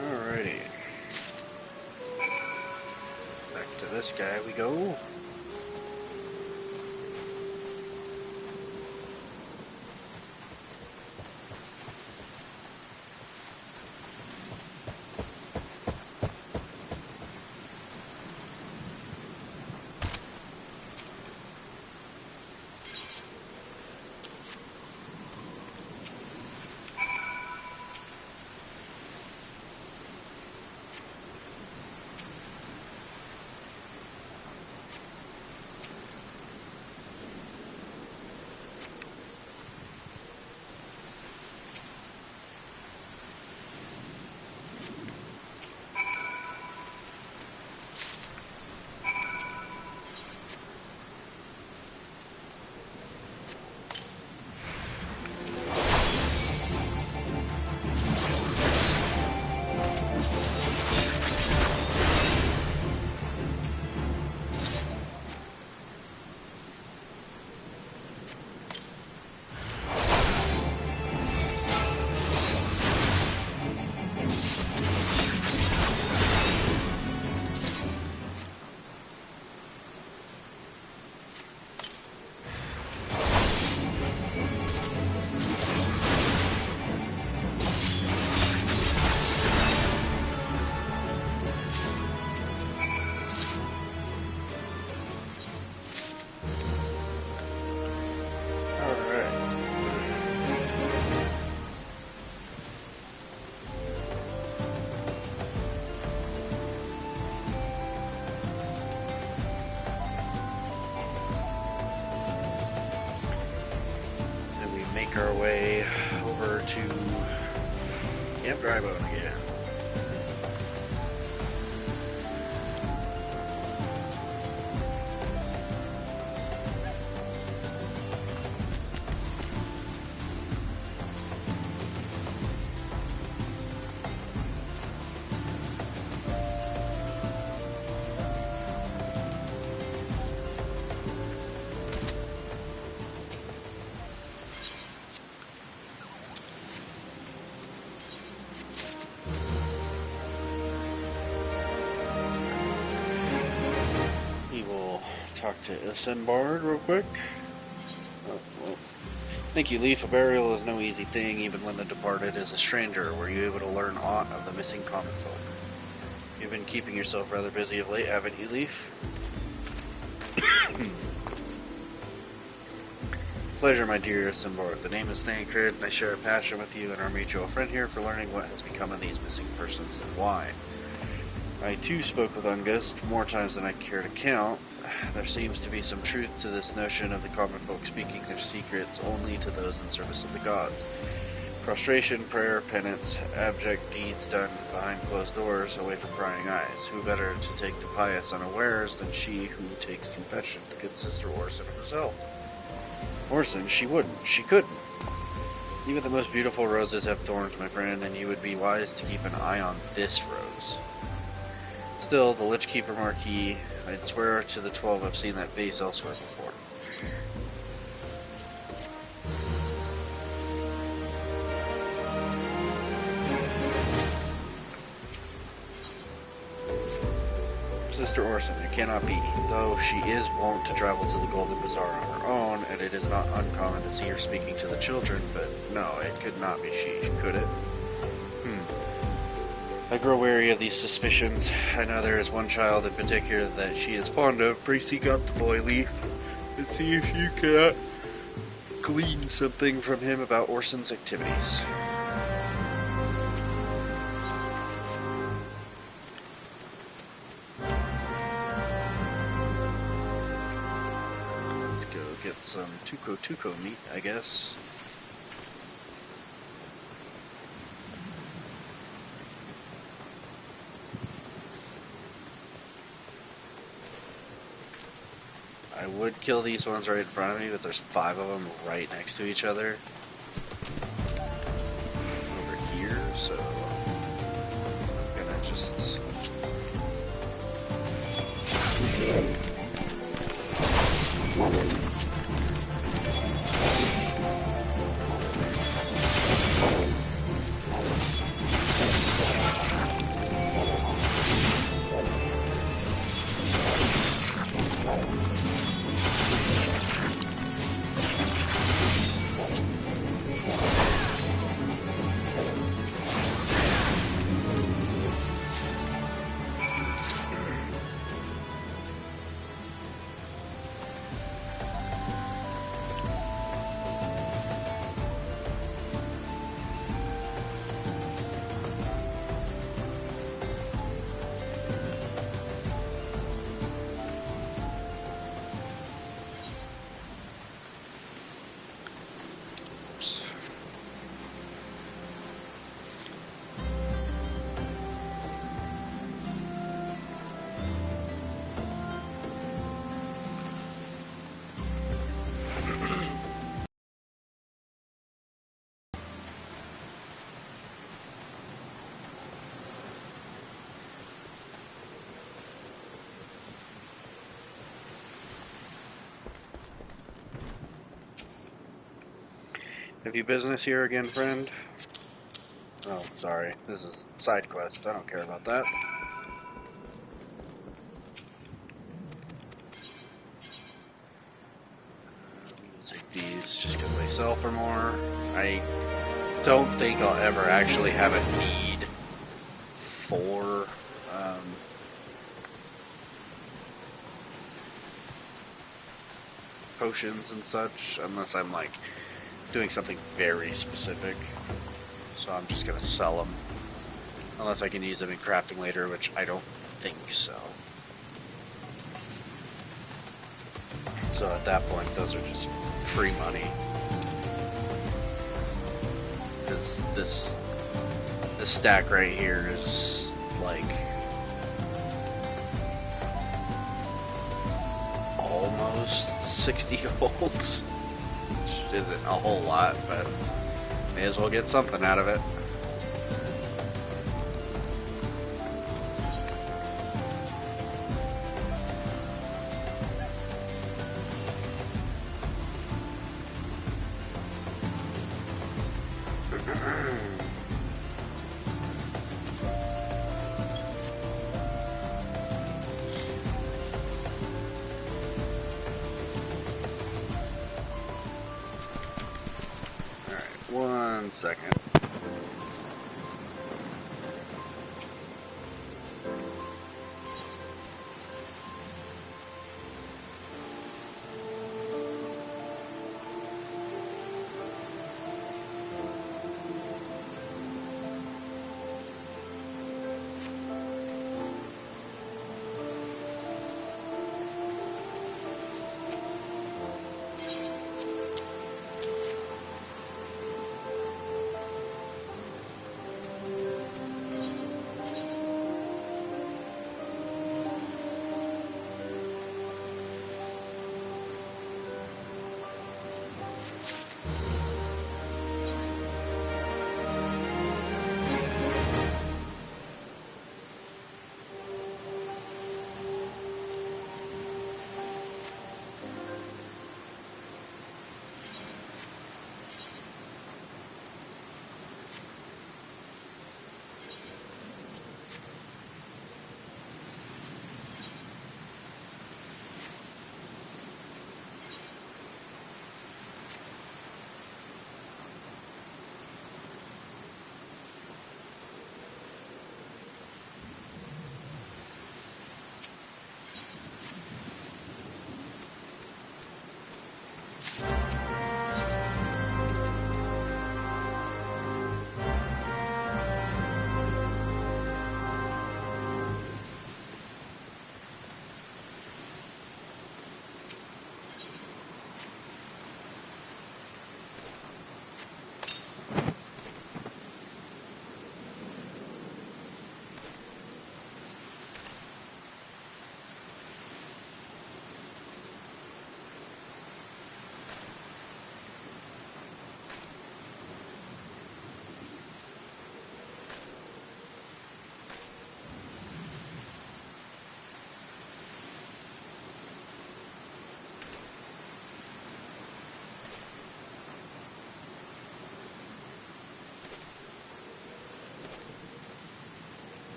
Alrighty. Back to this guy we go. Make our way over to Camp Drybone again. talk to Isambard real quick. Oh, well. Thank you, Leaf. A burial is no easy thing, even when the departed is a stranger. Were you able to learn aught of the missing common folk? You've been keeping yourself rather busy of late, haven't you, Leaf? Pleasure, my dear Isambard. The name is Thancred, and I share a passion with you and our mutual friend here for learning what has become of these missing persons and why. I too spoke with Ungust more times than I care to count. There seems to be some truth to this notion of the common folk speaking their secrets only to those in service of the gods. Prostration, prayer, penance, abject deeds done behind closed doors, away from prying eyes. Who better to take the pious unawares than she who takes confession, the good sister Orson herself? Orson, she wouldn't, she couldn't. Even the most beautiful roses have thorns, my friend, and you would be wise to keep an eye on this rose. Still, the Lich Keeper Marquis, I'd swear to the 12 I've seen that face elsewhere before. Sister Orson, it cannot be, though she is wont to travel to the Golden Bazaar on her own, and it is not uncommon to see her speaking to the children, but no, it could not be she, could it? I grow wary of these suspicions. I know there is one child in particular that she is fond of. Pray seek out the boy, Leaf, and see if you cannot glean something from him about Orson's activities. Let's go get some Tuco meat, I guess. I would kill these ones right in front of me, but there's 5 of them right next to each other over here, so I'm gonna just... Have you business here again, friend? Oh, sorry. This is side quest. I don't care about that. I'll take these just because they sell for more. I don't think I'll ever actually have a need for potions and such, unless I'm like doing something very specific. So I'm just gonna sell them, unless I can use them in crafting later, which I don't think so. So at that point, those are just free money. Because this stack right here is like almost 60 golds, which isn't a whole lot, but may as well get something out of it. 1 second.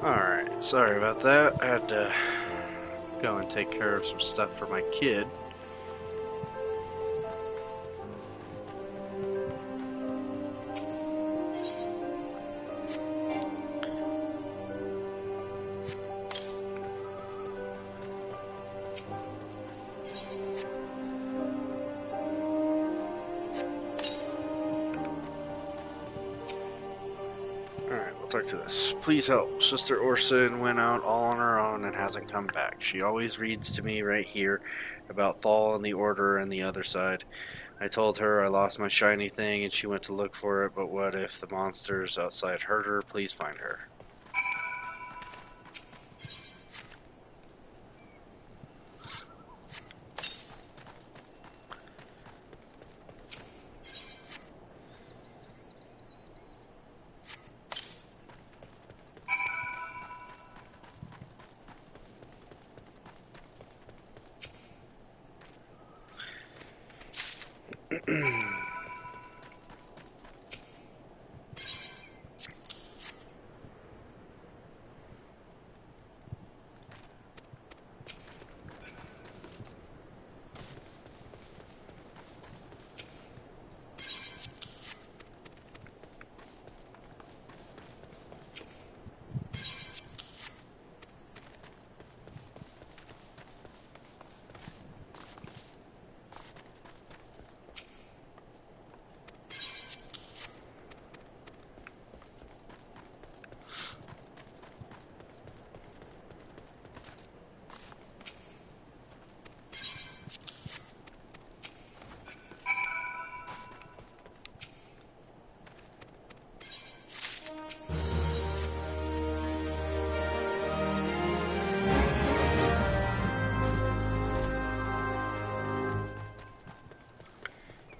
Alright, sorry about that. I had to go and take care of some stuff for my kid. Alright, we'll talk to this. Please help. Sister Orson went out all on her own and hasn't come back. She always reads to me right here about Thal and the Order and the other side. I told her I lost my shiny thing and she went to look for it, but what if the monsters outside hurt her? Please find her.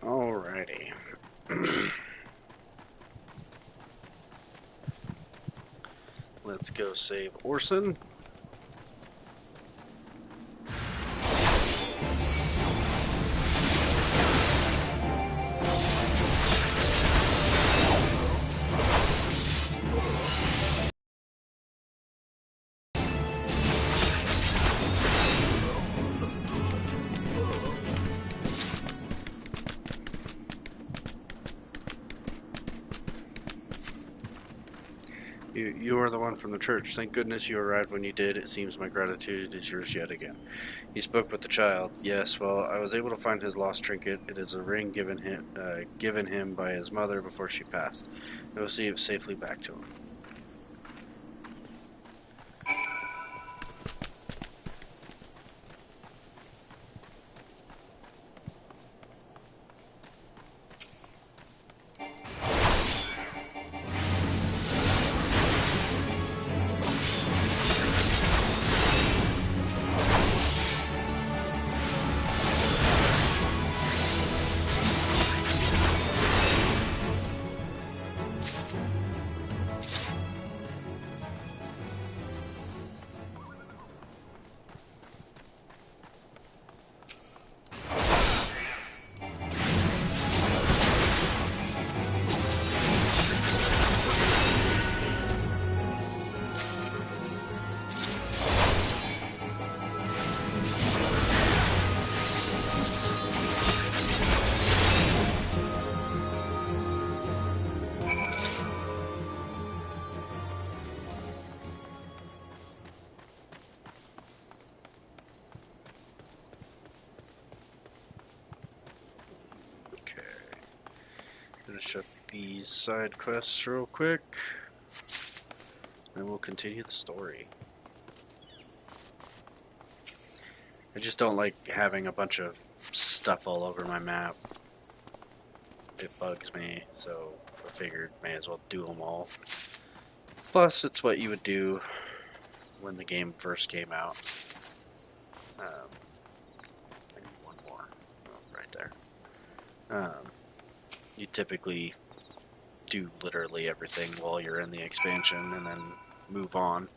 Alrighty. Let's go save Orson. You are the one from the church. Thank goodness you arrived when you did. It seems my gratitude is yours yet again. He spoke with the child. Yes, well, I was able to find his lost trinket. It is a ring given him by his mother before she passed. I will see it safely back to him. Finish up these side quests real quick, and we'll continue the story. I just don't like having a bunch of stuff all over my map. It bugs me, so I figured may as well do them all. Plus, it's what you would do when the game first came out. Maybe one more. Oh, right there. You typically do literally everything while you're in the expansion and then move on.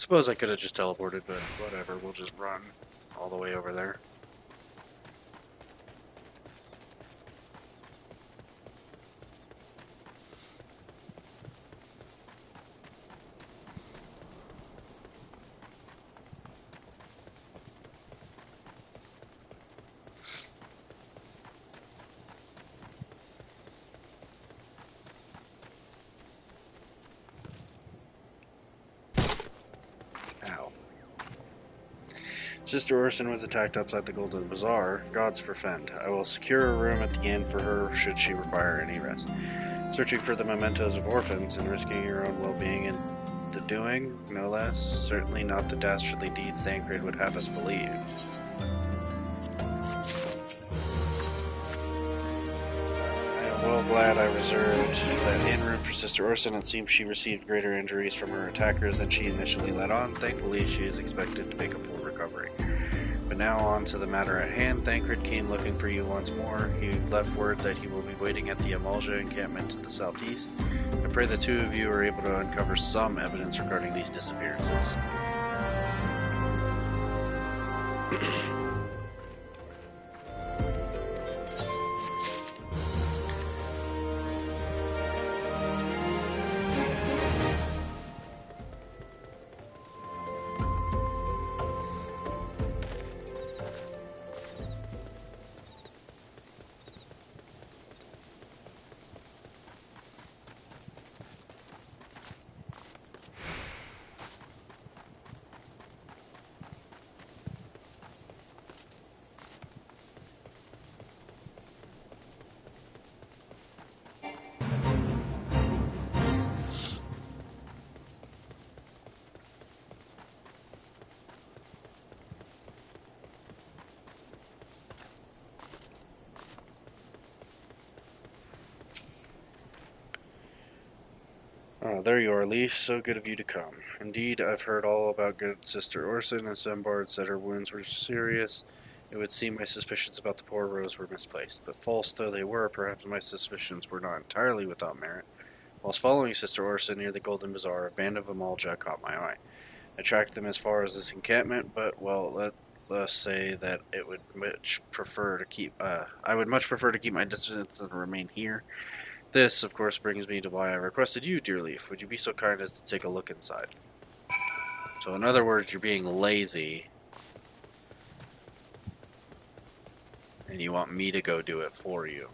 suppose I could have just teleported, but whatever, we'll just run all the way over there. Ow. Sister Orson was attacked outside the Golden Bazaar. Gods forfend. I will secure a room at the inn for her should she require any rest. Searching for the mementos of orphans and risking your own well-being in the doing, no less. Certainly not the dastardly deeds Thancred would have us believe. I am well glad I reserved that inn room for Sister Orson. It seems she received greater injuries from her attackers than she initially let on. Thankfully, she is expected to make a full recovery. But now on to the matter at hand. Thancred came looking for you once more. He left word that he will be waiting at the Amalja encampment to the southeast. I pray the two of you are able to uncover some evidence regarding these disappearances. Oh, there you are, Leaf. So good of you to come. Indeed, I've heard all about good Sister Orson, and some bards said her wounds were serious. It would seem my suspicions about the poor Rose were misplaced, but false though they were, perhaps my suspicions were not entirely without merit. Whilst following Sister Orson near the Golden Bazaar, a band of Amalja caught my eye. I tracked them as far as this encampment, but, well, let us say that it would much prefer to keep, I would much prefer to keep my distance and remain here. This, of course, brings me to why I requested you, dear Leaf. Would you be so kind as to take a look inside? So, in other words, you're being lazy, and you want me to go do it for you.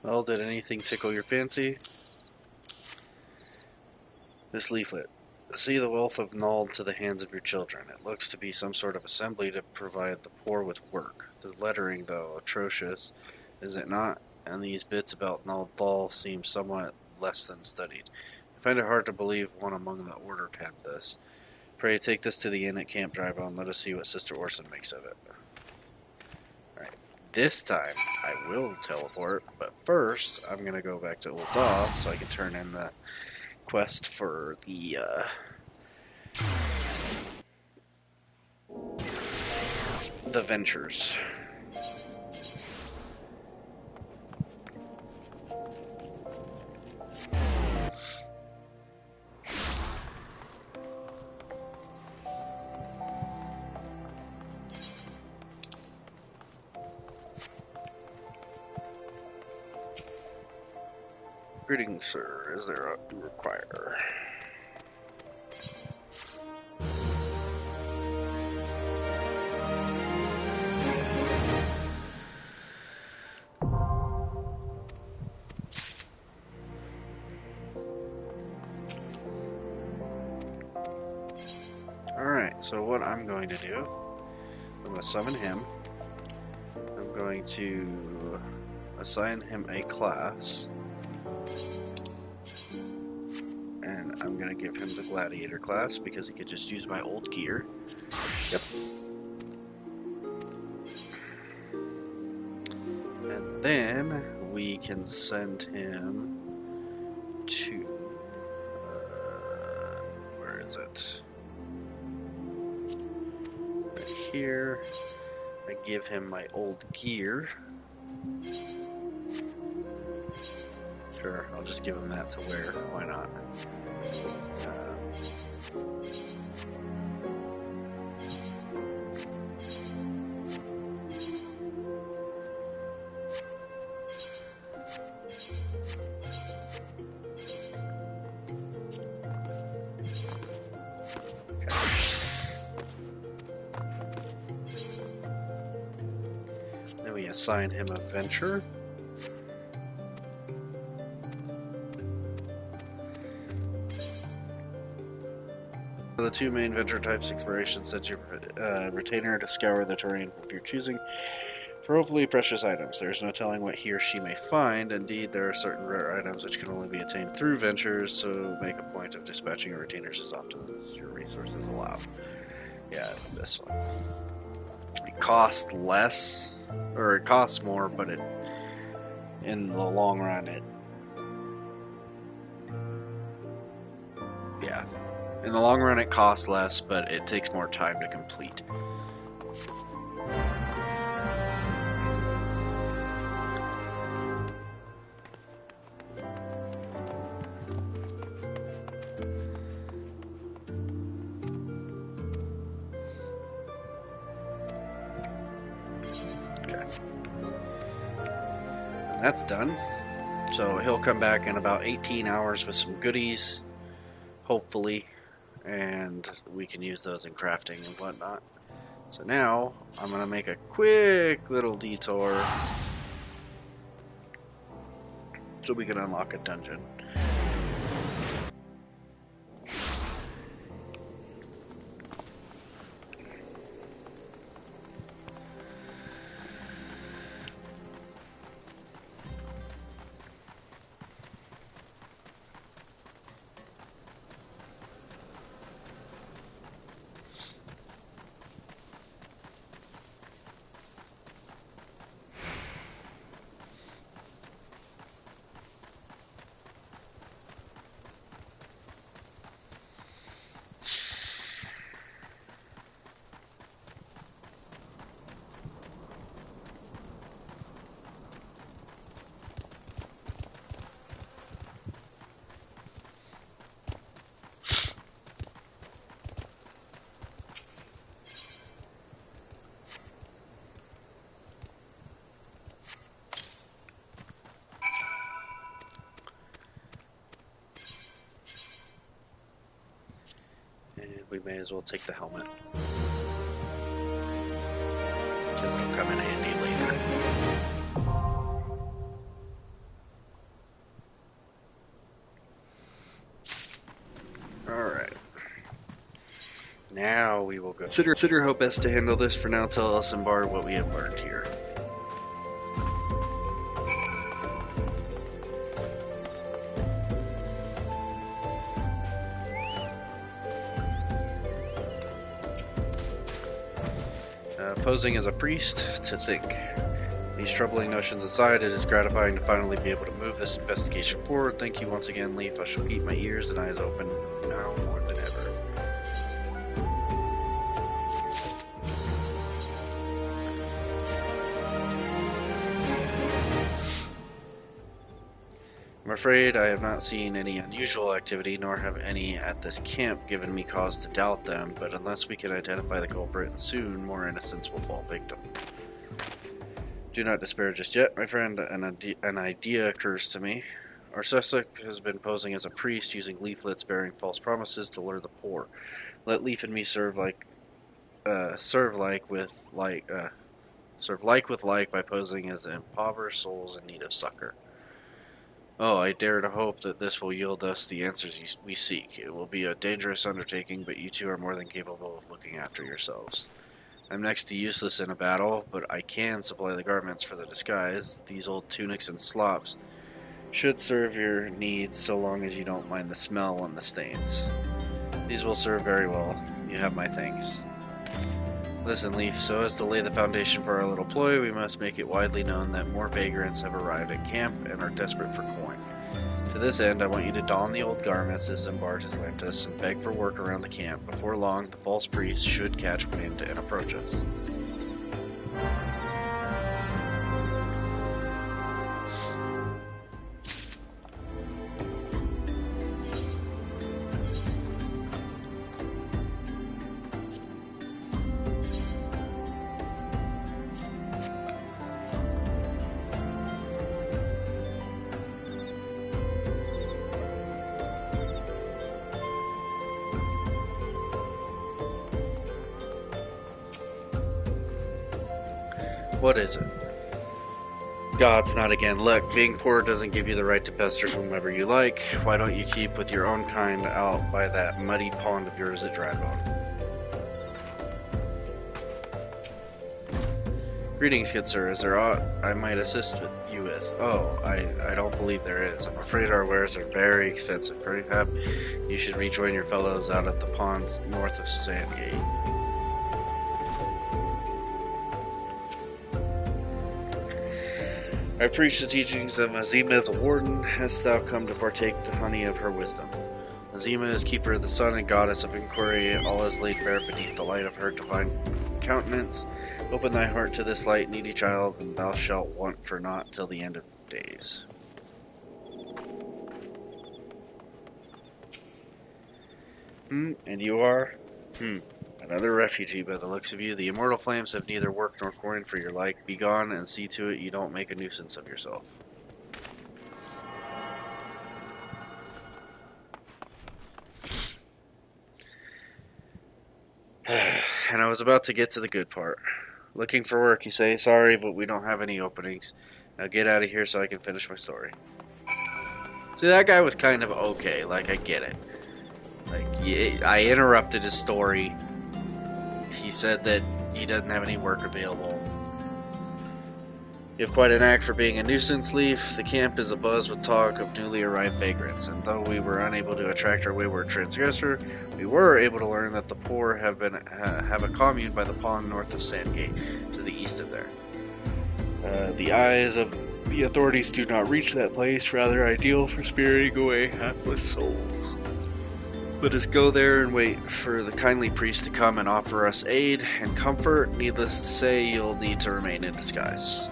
Well, did anything tickle your fancy? This leaflet. See the wealth of Nald to the hands of your children. It looks to be some sort of assembly to provide the poor with work. The lettering, though, atrocious, is it not? And these bits about Nald Thal seem somewhat less than studied. I find it hard to believe one among the order penned this. Pray take this to the inn at Camp Drive and let us see what Sister Orson makes of it. Alright, this time I will teleport, but first I'm going to go back to Ul'dah so I can turn in the quest for the ventures. Greetings, sir. Is there a require? Alright, so what I'm going to do, I'm going to summon him. I'm going to assign him a class. And I'm going to give him the gladiator class because he could just use my old gear. Yep. And then we can send him to... where is it? Right here. I give him my old gear. Sure, I'll just give him that to wear. Why not? Then we assign him a venture. For the two main venture types, exploration sets your retainer to scour the terrain of your choosing for hopefully precious items. There is no telling what he or she may find. Indeed, there are certain rare items which can only be attained through ventures, so make a point of dispatching your retainers as often as your resources allow. Yeah, it's this one. It costs less, or it costs more, but it, in the long run, yeah. In the long run, it costs less, but it takes more time to complete. Okay. And that's done. So he'll come back in about 18 hours with some goodies, hopefully, and we can use those in crafting and whatnot. So now I'm going to make a quick little detour so we can unlock a dungeon. And we may as well take the helmet, because it'll come in handy later. Alright. Now we will go. Consider how best to handle this. For now, tell us and Bard what we have learned here. Posing as a priest, to think. These troubling notions aside, it is gratifying to finally be able to move this investigation forward. Thank you once again, Leaf. I shall keep my ears and eyes open now more than ever. I'm afraid I have not seen any unusual activity, nor have any at this camp given me cause to doubt them, but unless we can identify the culprit soon, more innocents will fall victim. Do not despair just yet, my friend. An idea occurs to me. Our suspect has been posing as a priest, using leaflets bearing false promises to lure the poor. Let Leaf and me serve like with like by posing as impoverished souls in need of succor. Oh, I dare to hope that this will yield us the answers we seek. It will be a dangerous undertaking, but you two are more than capable of looking after yourselves. I'm next to useless in a battle, but I can supply the garments for the disguise. These old tunics and slops Should serve your needs so long as you don't mind the smell and the stains. These will serve very well. You have my thanks. Listen, Leaf, so as to lay the foundation for our little ploy, we must make it widely known that more vagrants have arrived at camp and are desperate for coin. To this end, I want you to don the old garments as Zimbar Atlantis and beg for work around the camp. Before long, the false priest should catch wind and approach us. What is it? Gods, not again. Look, being poor doesn't give you the right to pester whomever you like. Why don't you keep with your own kind out by that muddy pond of yours at Drybone? Greetings, good sir. Is there aught I might assist with you with? Oh, I don't believe there is. I'm afraid our wares are very expensive. Perhaps you should rejoin your fellows out at the ponds north of Sandgate. I preach the teachings of Azima the Warden. Hast thou come to partake the honey of her wisdom? Azima is keeper of the sun and goddess of inquiry. All is laid bare beneath the light of her divine countenance. Open thy heart to this light, needy child, and thou shalt want for naught till the end of days. And you are? Another refugee by the looks of you. The immortal flames have neither work nor coin for your like. Be gone and see to it you don't make a nuisance of yourself. And I was about to get to the good part. Looking for work, you say? Sorry, but we don't have any openings. Now get out of here so I can finish my story. See, that guy was kind of okay. Like, I get it. Like, I interrupted his story. He said that he doesn't have any work available. You have quite an act for being a nuisance, Leaf. The camp is abuzz with talk of newly arrived vagrants, and though we were unable to attract our wayward transgressor, we were able to learn that the poor have a commune by the pond north of Sandgate, to the east of there. The eyes of the authorities do not reach that place, rather ideal for spiriting away hapless souls. Let us go there and wait for the kindly priest to come and offer us aid and comfort. Needless to say, you'll need to remain in disguise.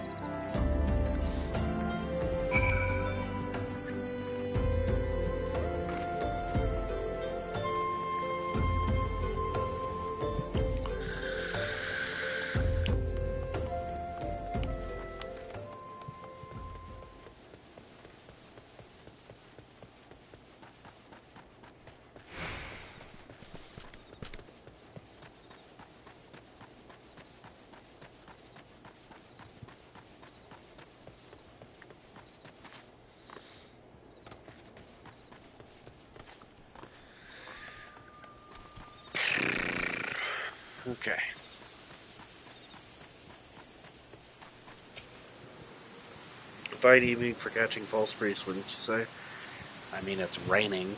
Okay. A fine evening for catching false priests, wouldn't you say? I mean, it's raining.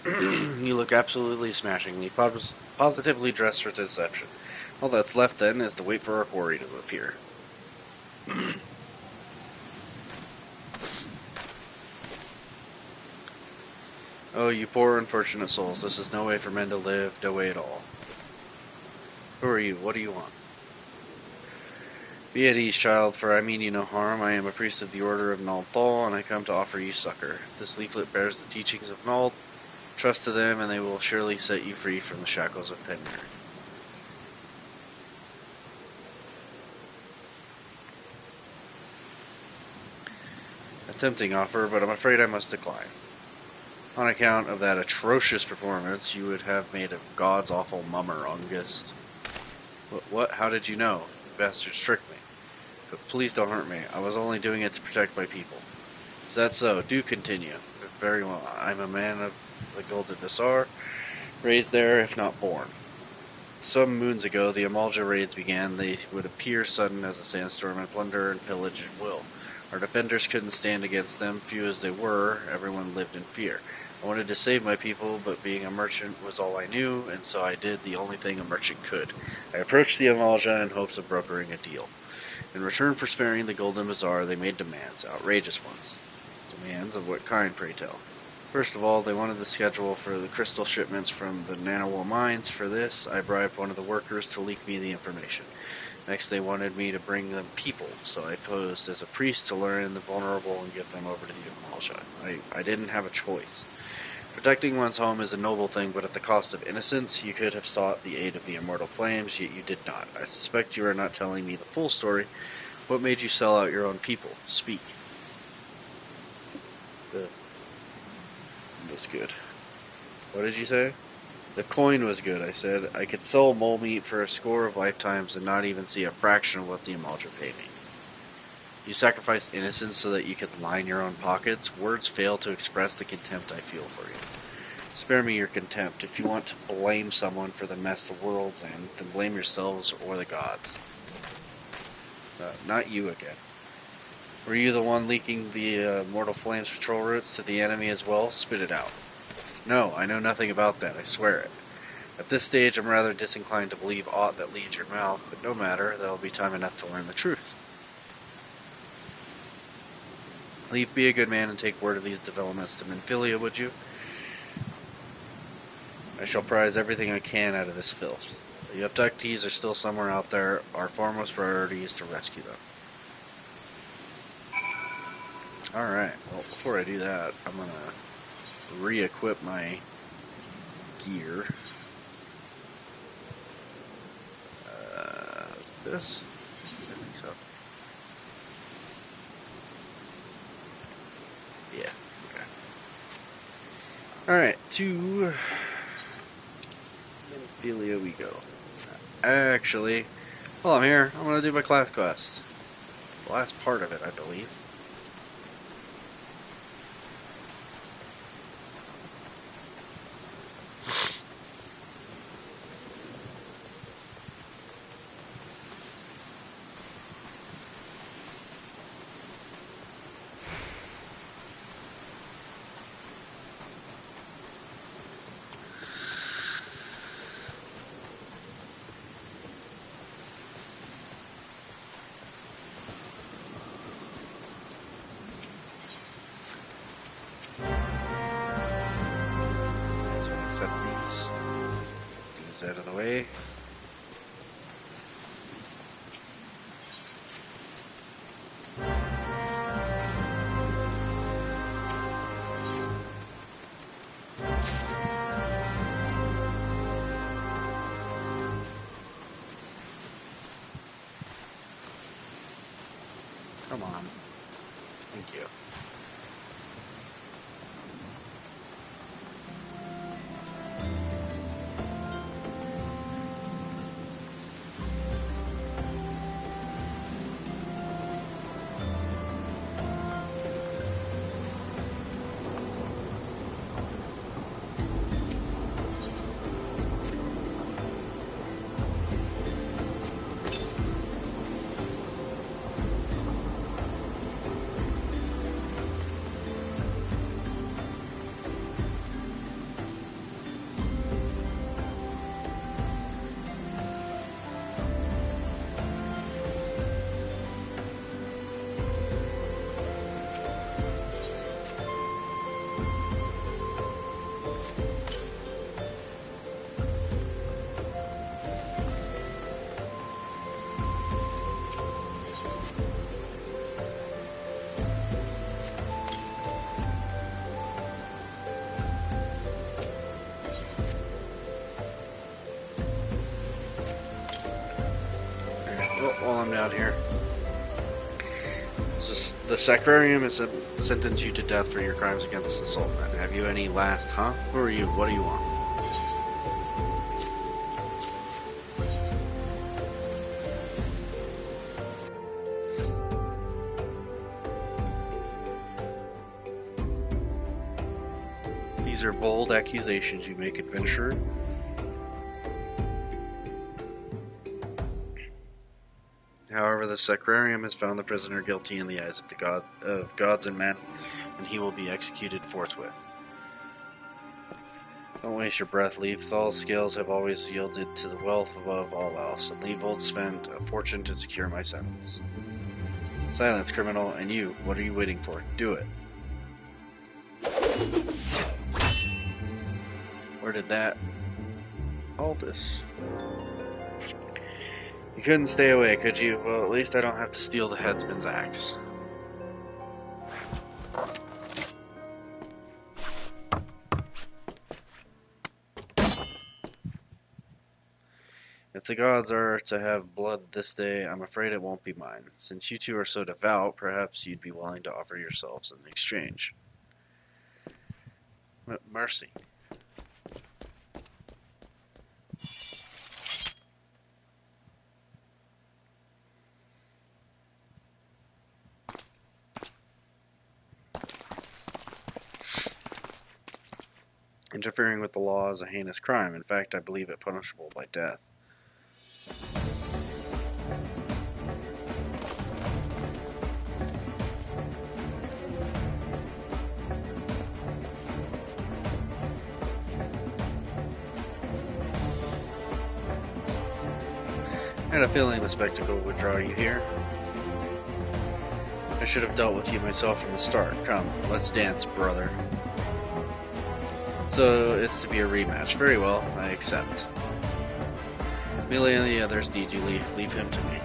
You look absolutely smashingly, positively dressed for deception. All that's left, then, is to wait for our quarry to appear. Oh, you poor unfortunate souls, this is no way for men to live, no way at all. Who are you? What do you want? Be at ease, child, for I mean you no harm. I am a priest of the Order of Nald Thal, and I come to offer you succor. This leaflet bears the teachings of Nald. Trust to them, and they will surely set you free from the shackles of penury. A tempting offer, but I'm afraid I must decline. On account of that atrocious performance, you would have made a god's awful mummer, Ungist. What? How did you know? You bastards tricked me. But please don't hurt me. I was only doing it to protect my people. Is that so? Do continue. Very well. I'm a man of the Golden Desar, raised there, if not born. Some moons ago, the Amalja raids began. They would appear sudden as a sandstorm and plunder and pillage at will. Our defenders couldn't stand against them, few as they were, everyone lived in fear. I wanted to save my people, but being a merchant was all I knew, and so I did the only thing a merchant could. I approached the Amalja in hopes of brokering a deal. In return for sparing the Golden Bazaar, they made demands, outrageous ones. Demands of what kind, pray tell? First of all, they wanted the schedule for the crystal shipments from the Nanowo mines. For this, I bribed one of the workers to leak me the information. Next, they wanted me to bring them people, so I posed as a priest to lure in the vulnerable and give them over to the Amalja. I didn't have a choice. Protecting one's home is a noble thing, but at the cost of innocence. You could have sought the aid of the immortal flames, yet you did not. I suspect you are not telling me the full story. What made you sell out your own people? Speak. Was good. What did you say? The coin was good, I said. I could sell mole meat for a score of lifetimes and not even see a fraction of what the Amalja paid me. You sacrificed innocence so that you could line your own pockets. Words fail to express the contempt I feel for you. Spare me your contempt. If you want to blame someone for the mess the world's in, then blame yourselves or the gods. Not you again. Were you the one leaking the Mortal Flames patrol routes to the enemy as well? Spit it out. No, I know nothing about that, I swear it. At this stage, I'm rather disinclined to believe aught that leaves your mouth, but no matter, there'll be time enough to learn the truth. Leave be a good man and take word of these developments to Minfilia, would you? I shall prize everything I can out of this filth. The abductees are still somewhere out there. Our foremost priority is to rescue them. Alright, well, before I do that, I'm gonna re-equip my gear. This? I think so. Yeah, okay. Alright, to Minfilia we go. Actually, while I'm here, I'm gonna do my class quest. The last part of it, I believe. Set these out of the way. Come on. Thank you. While I'm down here, the Sacrarium has sentenced you to death for your crimes against the Sultan. Have you any last, huh? Who are you? What do you want? These are bold accusations you make, adventurer. However, the Sacrarium has found the prisoner guilty in the eyes of gods and men, and he will be executed forthwith. Don't waste your breath, Leafthal's scales have always yielded to the wealth above all else, and Leavold spent a fortune to secure my sentence. Silence, criminal, and you, what are you waiting for? Do it. Where did that... Aldous. You couldn't stay away, could you? Well, at least I don't have to steal the headsman's axe. If the gods are to have blood this day, I'm afraid it won't be mine. Since you two are so devout, perhaps you'd be willing to offer yourselves in exchange. Mercy. Interfering with the law is a heinous crime. In fact, I believe it punishable by death. I had a feeling the spectacle would draw you here. I should have dealt with you myself from the start. Come, let's dance, brother. So, it's to be a rematch. Very well, I accept. Melee and the others need you, Leaf. Leave him to me.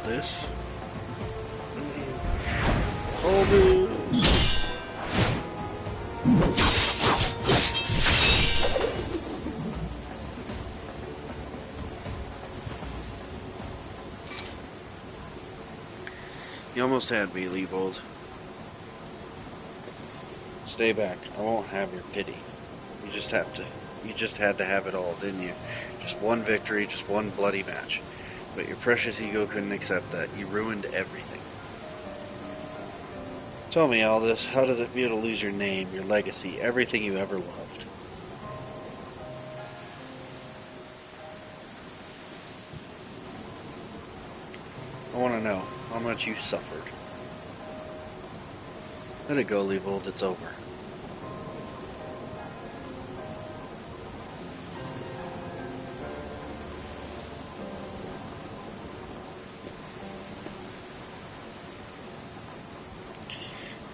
This. Almost. You almost had me, Leavold. Stay back. I won't have your pity. You just have to. You just had to have it all, didn't you? Just one victory, just one bloody match. But your precious ego couldn't accept that. You ruined everything. Tell me, Aldous, how does it feel to lose your name, your legacy, everything you ever loved? I want to know how much you suffered. Let it go, Leovold. It's over.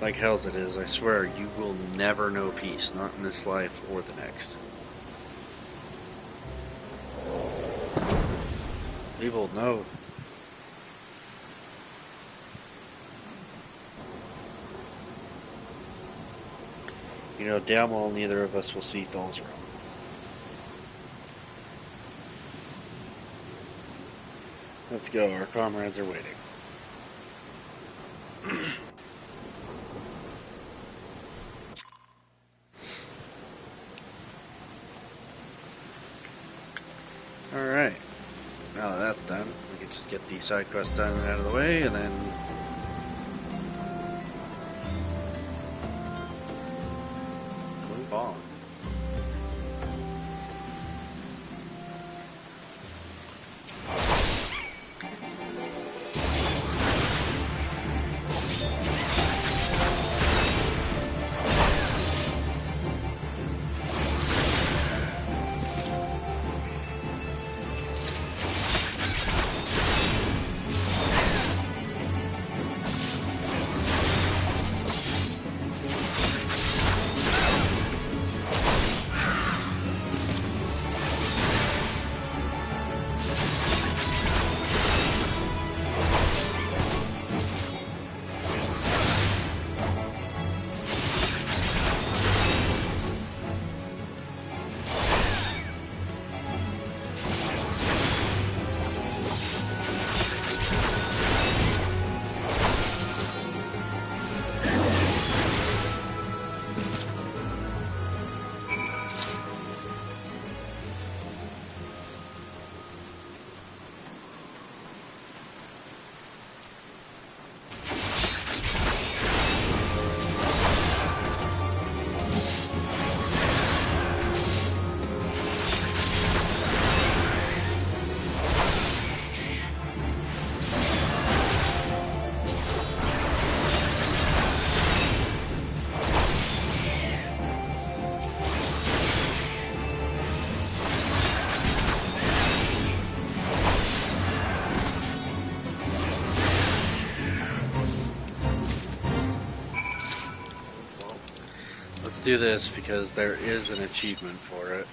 Like hell's it is, I swear you will never know peace, not in this life or the next. Leovold, no. You know damn well neither of us will see Thal's realm. Let's go, our comrades are waiting. Alright, now that that's done, we can just get the side quest done and out of the way, and then move on. Let's do this because there is an achievement for it.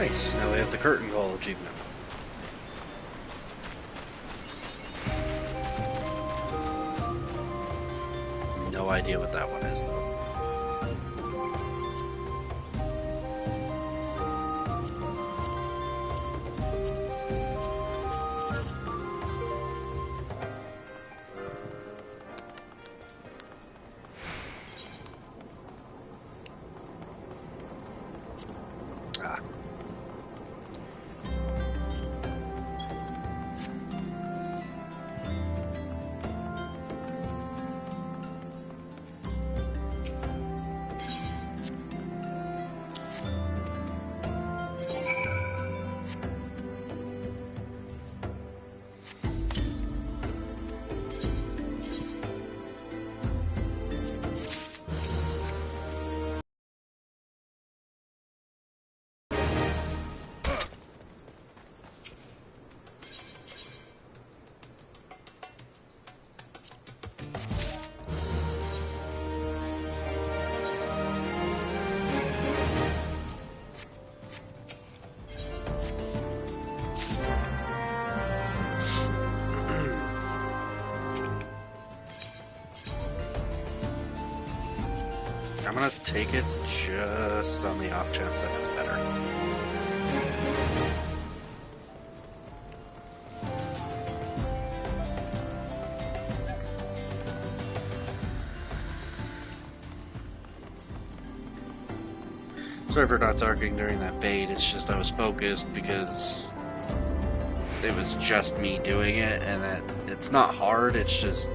Nice. Now we have the curtain call achievement. No idea what that one is, though. Ah. I'm gonna take it just on the off chance that it's better. Sorry for not talking during that fade, it's just I was focused because it was just me doing it, and it's not hard, it's just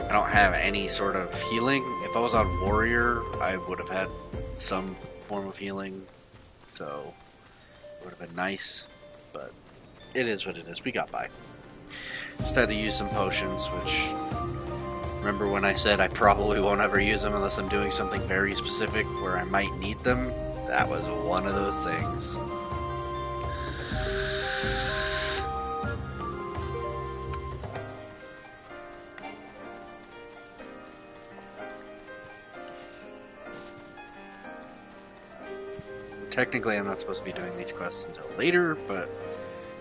I don't have any sort of healing. If I was on Warrior, I would have had some form of healing, so it would have been nice, but it is what it is. We got by. Just had to use some potions, which, remember when I said I probably won't ever use them unless I'm doing something very specific where I might need them? That was one of those things. Technically, I'm not supposed to be doing these quests until later, but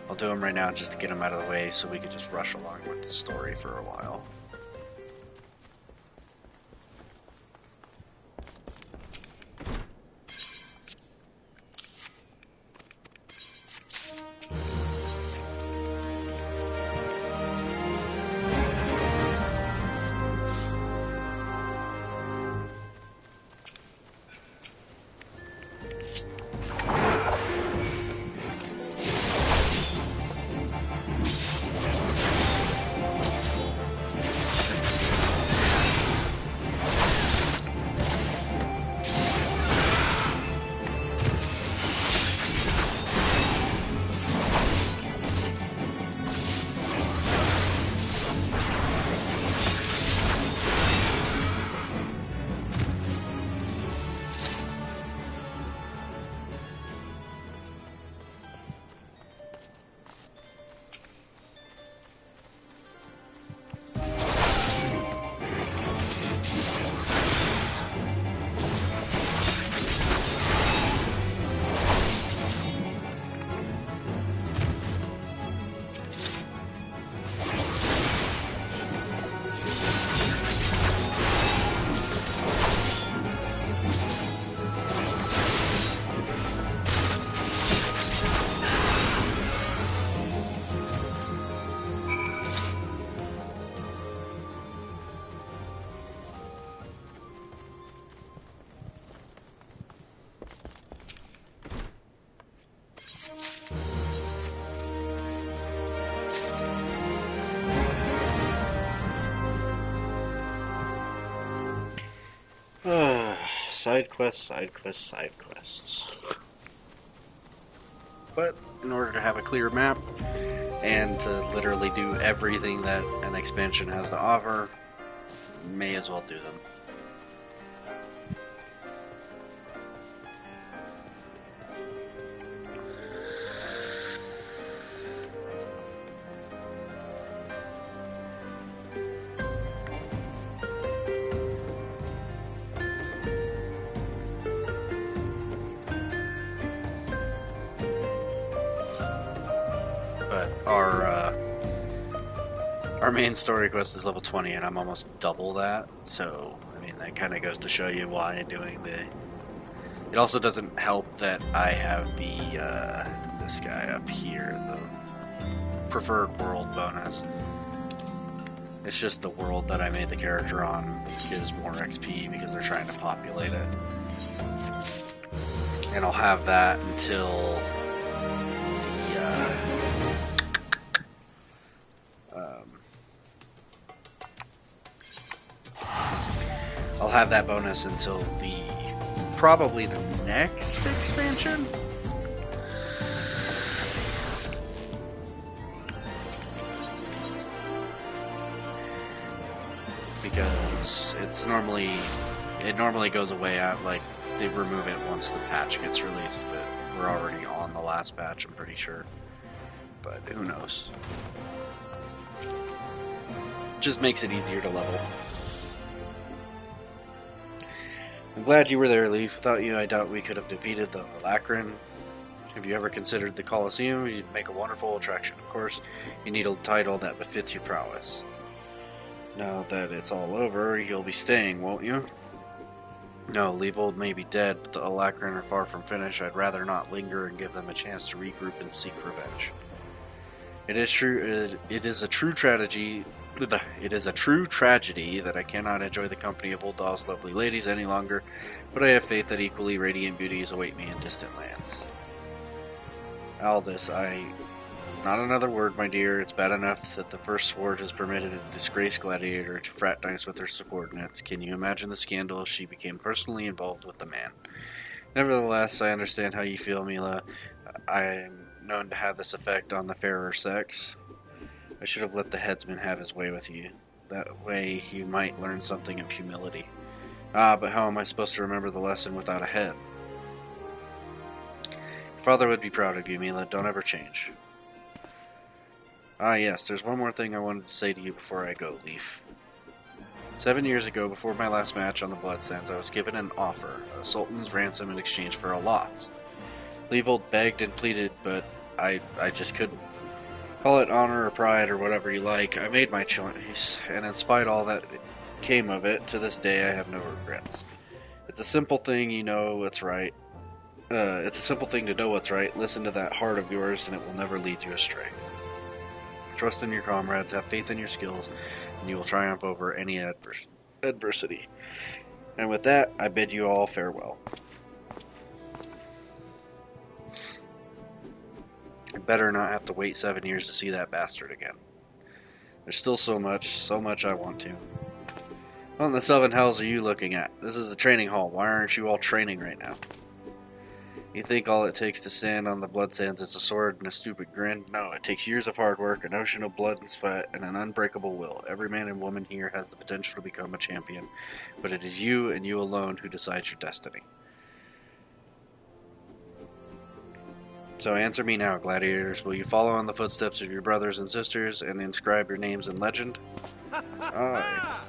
I'll do them right now just to get them out of the way so we can just rush along with the story for a while. Side quests, side quests, side quests. But in order to have a clear map and to literally do everything that an expansion has to offer, may as well do them. but our main story quest is level 20, and I'm almost double that. So I mean, that kind of goes to show you why doing the. It also doesn't help that I have the this guy up here, the preferred world bonus. It's just the world that I made the character on gives more XP because they're trying to populate it. And I'll have that until I'll have that bonus until probably the next expansion. Because it normally goes away at, like, they remove it once the patch gets released, but we're already on the last patch, I'm pretty sure. But who knows? Just makes it easier to level. I'm glad you were there, Leaf. Without you, I doubt we could have defeated the Lacrin. Have you ever considered the Colosseum? You'd make a wonderful attraction. Of course, you need a title that befits your prowess. Now that it's all over, you'll be staying, won't you? No, Leavold may be dead, but the Alacrin are far from finished. I'd rather not linger and give them a chance to regroup and seek revenge. It is true. It is a true tragedy. It is a true tragedy that I cannot enjoy the company of Ul'dah's lovely ladies any longer, but I have faith that equally radiant beauties await me in distant lands. Aldous, not another word, my dear. It's bad enough that the First Sword has permitted a disgraced gladiator to fraternize with her subordinates. Can you imagine the scandal if she became personally involved with the man? Nevertheless, I understand how you feel, Mila. I am known to have this effect on the fairer sex. I should have let the headsman have his way with you. That way you might learn something of humility. Ah, but how am I supposed to remember the lesson without a head? Your father would be proud of you, Mila. Don't ever change. Ah, yes, there's one more thing I wanted to say to you before I go, Leaf. 7 years ago, before my last match on the Bloodsands, I was given an offer, a sultan's ransom in exchange for a lot. Leavold begged and pleaded, but I just couldn't. Call it honor or pride or whatever you like. I made my choice, and in spite of all that came of it, to this day I have no regrets. It's a simple thing, you know what's right. It's a simple thing to know what's right. Listen to that heart of yours, and it will never lead you astray. Trust in your comrades, have faith in your skills, and you will triumph over any adversity. And with that, I bid you all farewell. I better not have to wait 7 years to see that bastard again. There's still so much I want to. What in the seven hells are you looking at? This is a training hall. Why aren't you all training right now? You think all it takes to stand on the Bloodsands is a sword and a stupid grin? No, it takes years of hard work, an ocean of blood and sweat, and an unbreakable will. Every man and woman here has the potential to become a champion, but it is you and you alone who decides your destiny. So answer me now, gladiators. Will you follow in the footsteps of your brothers and sisters and inscribe your names in legend? Aye.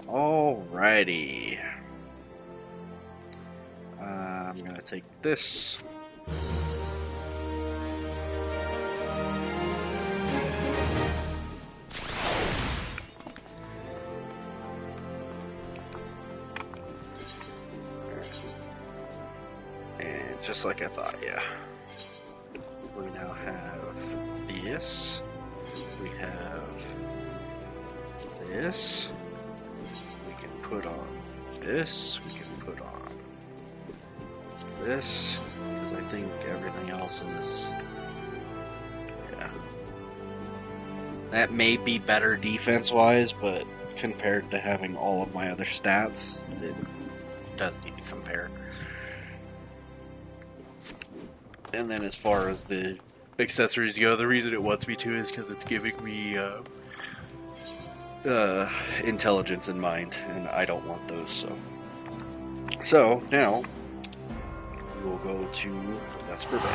Alrighty. I'm gonna take this. And just like I thought, yeah. We now have this. We have this. We can put on this. We can put on this, because I think everything else is, yeah. That may be better defense-wise, but compared to having all of my other stats, it does need to compare. And then as far as the accessories go, the reason it wants me to is because it's giving me intelligence in mind, and I don't want those, so now we'll go to Vesper Bay.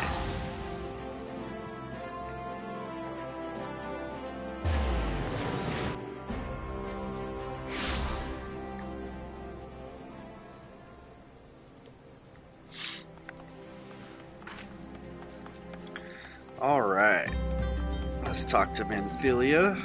Alright. Let's talk to Minfilia.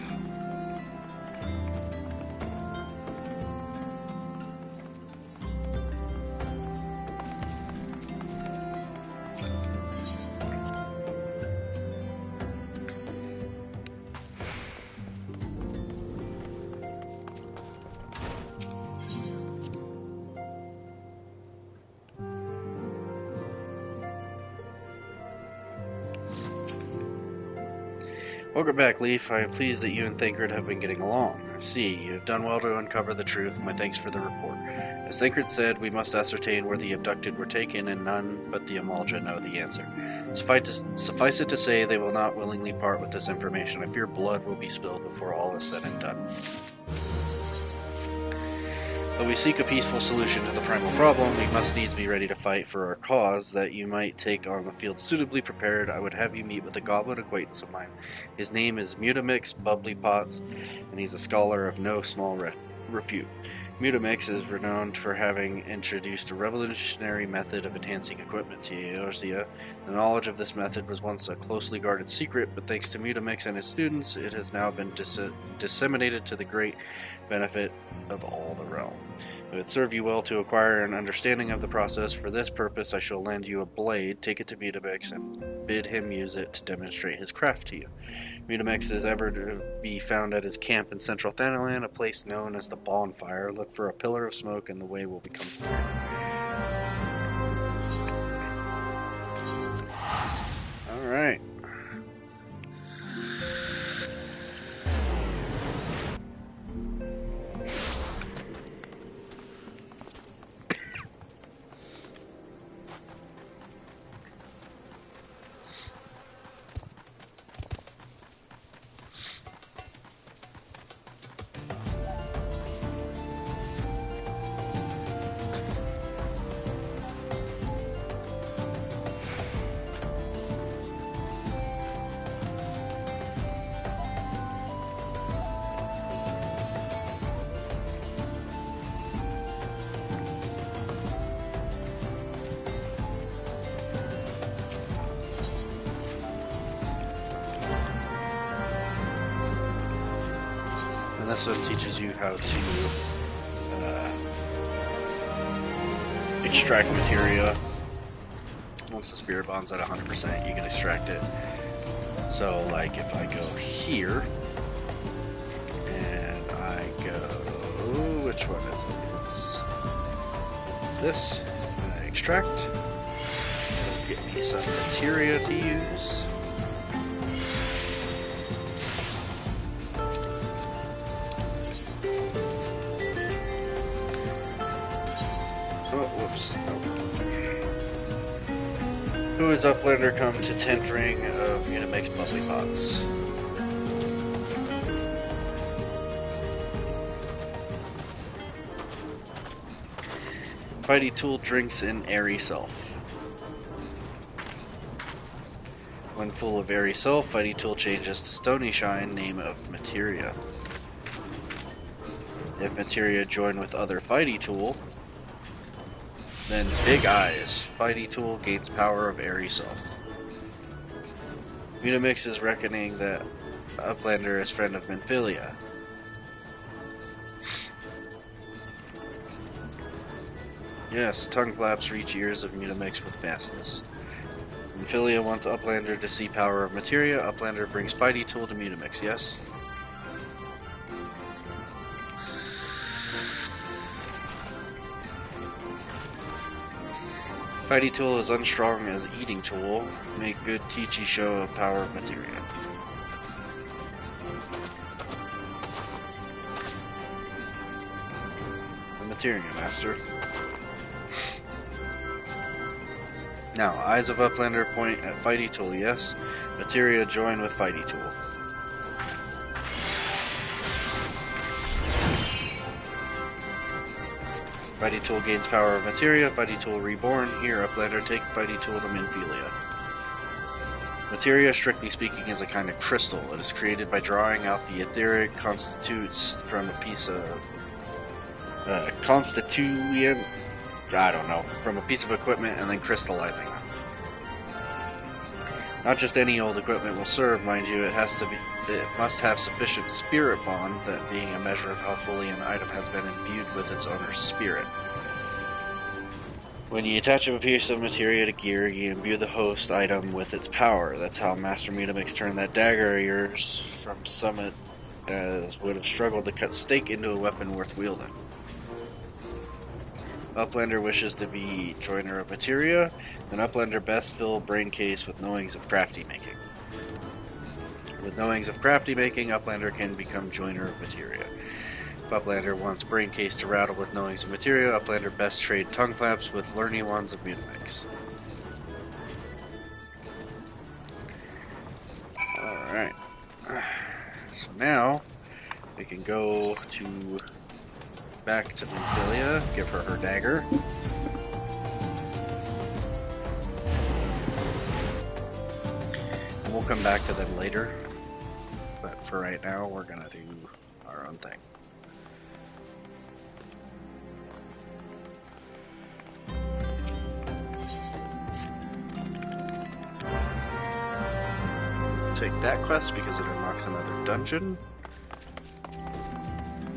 Welcome back, Leaf. I am pleased that you and Thancred have been getting along. I see, you have done well to uncover the truth. My thanks for the report. As Thancred said, we must ascertain where the abducted were taken, and none but the Amalja know the answer. Suffice it to say, they will not willingly part with this information. I fear blood will be spilled before all is said and done. Though we seek a peaceful solution to the primal problem, we must needs be ready to fight for our cause. That you might take on the field suitably prepared, I would have you meet with a goblin acquaintance of mine. His name is Mutamix Bubbly Pots, and he's a scholar of no small repute. Mutamix is renowned for having introduced a revolutionary method of enhancing equipment to Eorzea. The knowledge of this method was once a closely guarded secret, but thanks to Mutamix and his students, it has now been disseminated to the great benefit of all the realm. It would serve you well to acquire an understanding of the process. For this purpose, I shall lend you a blade. Take it to Mutamix and bid him use it to demonstrate his craft to you. Mutamix is ever to be found at his camp in central Thanalan, a place known as the Bonfire. Look for a pillar of smoke and the way will become clear. Alright. This one teaches you how to extract materia. Once the spirit bond's at 100%, you can extract it. So, like, if I go here, and I go, which one is it? It's this, and I extract. It'll get me some materia to use. Who is Uplander come to 10th ring of Mutamix Bubbly Pots? Fighty Tool drinks in airy self. When full of airy self, Fighty Tool changes to Stony Shine, name of materia. If materia join with other Fighty Tool, then Big Eyes. Fighty Tool gains power of airy self. Mutamix is reckoning that Uplander is friend of Minfilia. Yes, tongue flaps reach ears of Mutamix with fastness. Minfilia wants Uplander to see power of materia. Uplander brings Fighty Tool to Mutamix, yes? Fighty Tool is unstrong as Eating Tool. Make good teachy show of power of materia. The Materia Master. Now, Eyes of Uplander point at Fighty Tool, yes. Materia join with Fighty Tool. Fighty Tool gains power of materia. Fighty Tool reborn. Here, Uplander, take Fighty Tool to Minfilia. Materia, strictly speaking, is a kind of crystal. It is created by drawing out the etheric constituents from a piece of constituent. I don't know, from a piece of equipment and then crystallizing them. Not just any old equipment will serve, mind you. It must have sufficient spirit bond, that being a measure of how fully an item has been imbued with its owner's spirit. When you attach a piece of materia to gear, you imbue the host item with its power. That's how Master Metamix turned that dagger of yours from Summit, as would have struggled to cut steak into a weapon worth wielding. Uplander wishes to be joiner of materia, then Uplander best fill brain case with knowings of crafty making. With knowings of crafty making, Uplander can become joiner of materia. If Uplander wants brain case to rattle with knowings of materia, Uplander best trade tongue flaps with learning ones of Mutamix. Alright. So now we can go back to Minfilia, give her dagger. And we'll come back to them later. But for right now, we're gonna do our own thing. Take that quest because it unlocks another dungeon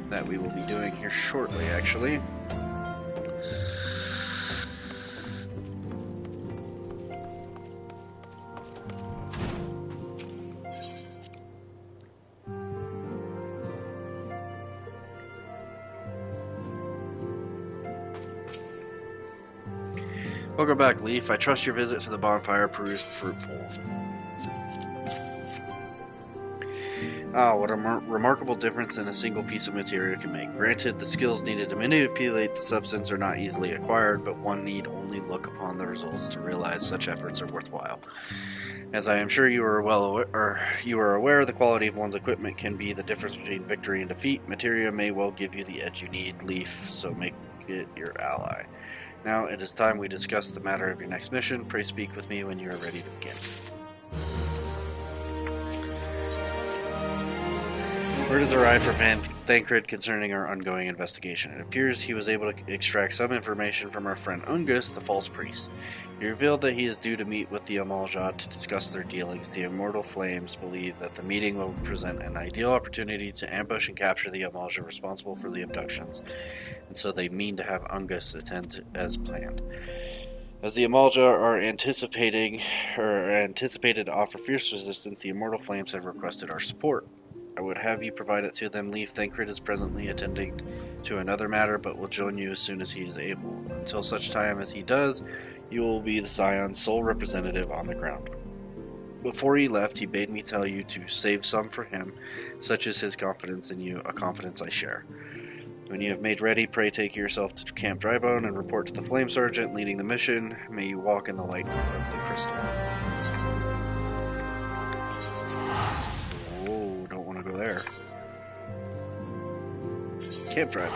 that we will be doing here shortly, actually. Welcome back, Leaf. I trust your visit to the bonfire proved fruitful. Ah, what a remarkable difference in a single piece of material can make. Granted, the skills needed to manipulate the substance are not easily acquired, but one need only look upon the results to realize such efforts are worthwhile. As I am sure you are aware, the quality of one's equipment can be the difference between victory and defeat. Materia may well give you the edge you need, Leaf, so make it your ally. Now it is time we discuss the matter of your next mission. Pray speak with me when you are ready to begin. Word has arrived from Thancred concerning our ongoing investigation. It appears he was able to extract some information from our friend Ungus, the false priest. He revealed that he is due to meet with the Amalja to discuss their dealings. The Immortal Flames believe that the meeting will present an ideal opportunity to ambush and capture the Amalja responsible for the abductions, and so they mean to have Ungus attend as planned. As the Amalja are anticipated to offer fierce resistance, the Immortal Flames have requested our support. I would have you provide it to them. Leaf Thancred is presently attending to another matter, but will join you as soon as he is able. Until such time as he does, you will be the Scion's sole representative on the ground. Before he left, he bade me tell you to save some for him. Such is his confidence in you, a confidence I share. When you have made ready, pray take yourself to Camp Drybone and report to the Flame Sergeant leading the mission. May you walk in the light of the crystal. Oh, don't want to go there. Camp Drybone.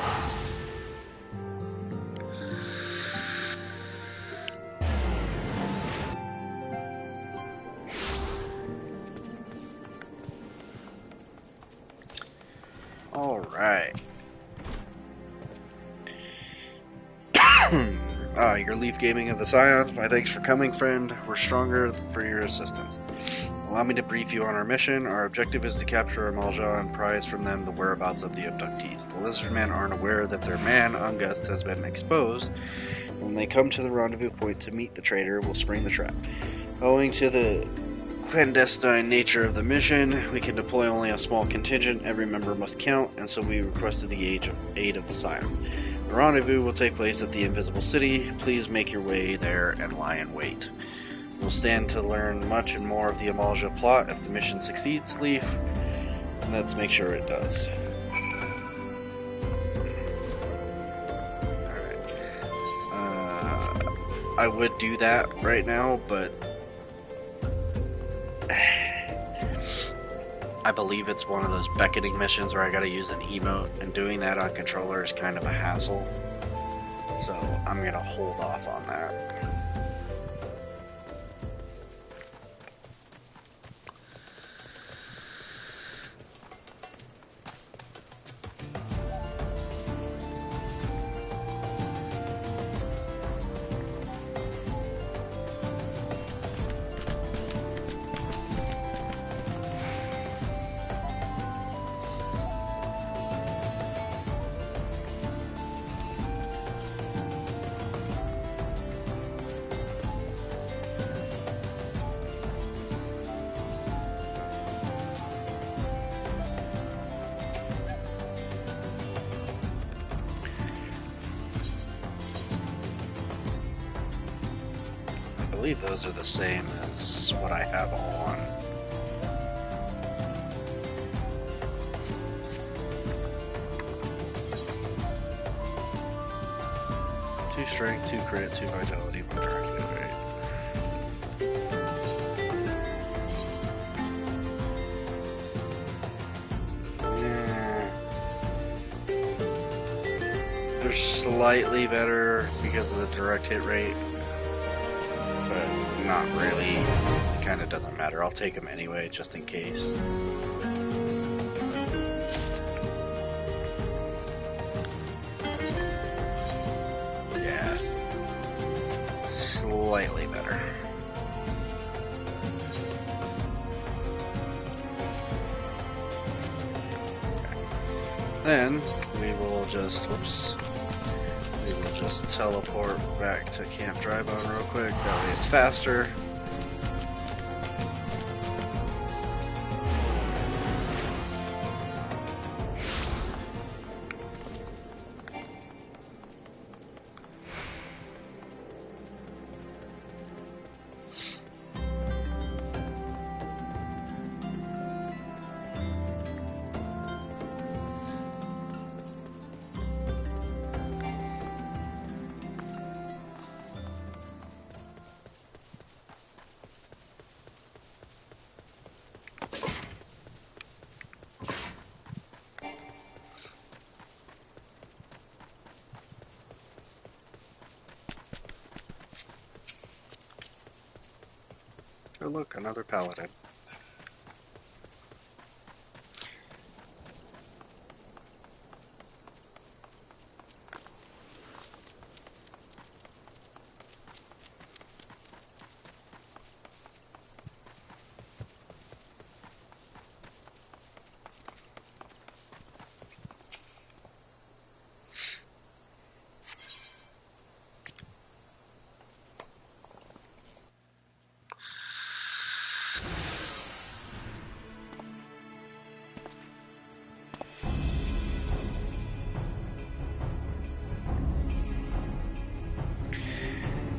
All right. Your Leaf Gaming of the Scions, my thanks for coming, friend. We're stronger for your assistance. Allow me to brief you on our mission. Our objective is to capture Amalja and prize from them the whereabouts of the abductees. The Lizardmen aren't aware that their man, Ungust, has been exposed. When they come to the rendezvous point to meet the traitor, we'll spring the trap. Owing to the clandestine nature of the mission, we can deploy only a small contingent. Every member must count, and so we requested the aid of the Scions. The rendezvous will take place at the Invisible City. Please make your way there and lie in wait. We'll stand to learn much and more of the Amalja plot if the mission succeeds, Leaf. Let's make sure it does. Alright. I would do that right now, but I believe it's one of those beckoning missions where I gotta use an emote, and doing that on controller is kind of a hassle. So I'm gonna hold off on that. believe those are the same as what I have on. Two strength, 2 crit, 2 vitality, 1 direct hit rate. They're slightly better because of the direct hit rate, but not really. Kind of doesn't matter. I'll take them anyway, just in case. Yeah, slightly better. Then we will just, whoops, we will just teleport back to Camp Drybone real quick. That way it's faster. Oh look, another paladin.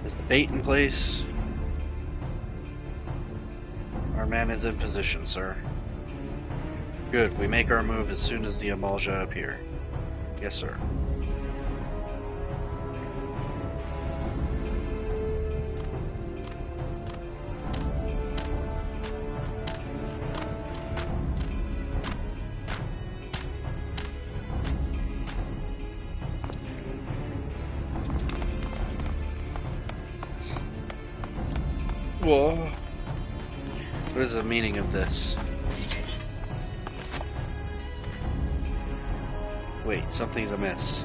Is the bait in place? Our man is in position, sir. Good, we make our move as soon as the Amalja appear. Yes, sir. Whoa. What is the meaning of this? Wait, something's amiss.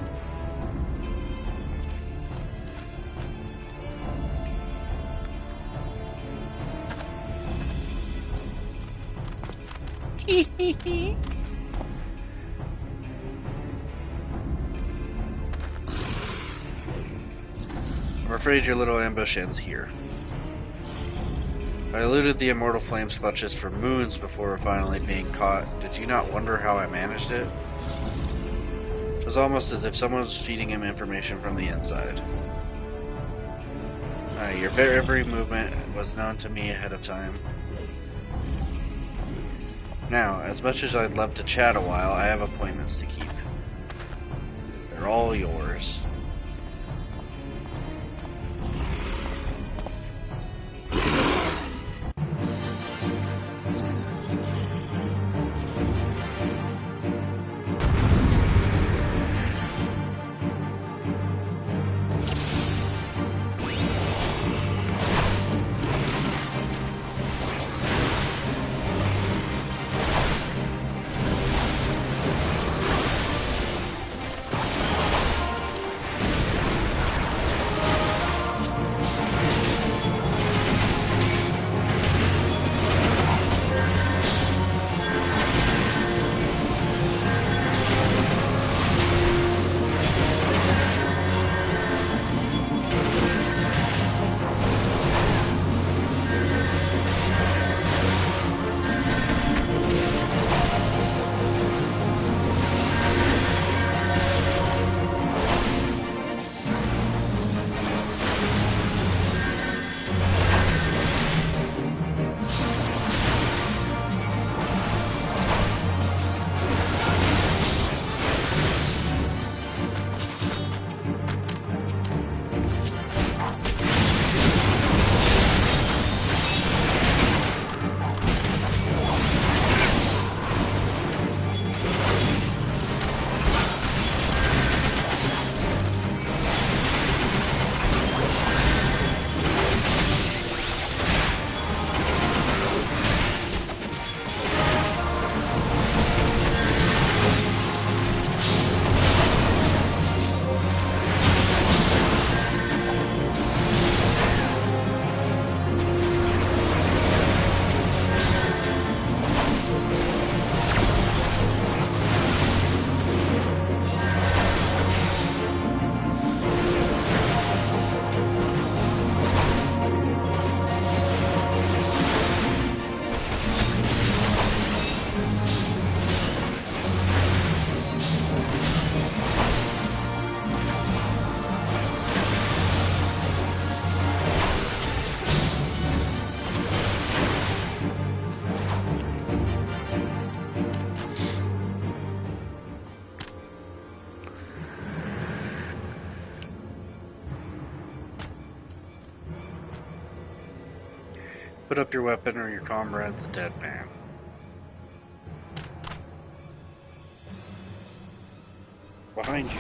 I'm afraid your little ambush ends here. I eluded the Immortal Flame's clutches for moons before finally being caught. Did you not wonder how I managed it? It was almost as if someone was feeding him information from the inside. Your every movement was known to me ahead of time. Now, as much as I'd love to chat a while, I have appointments to keep. They're all yours. Put up your weapon or your comrade's a dead man. Behind you.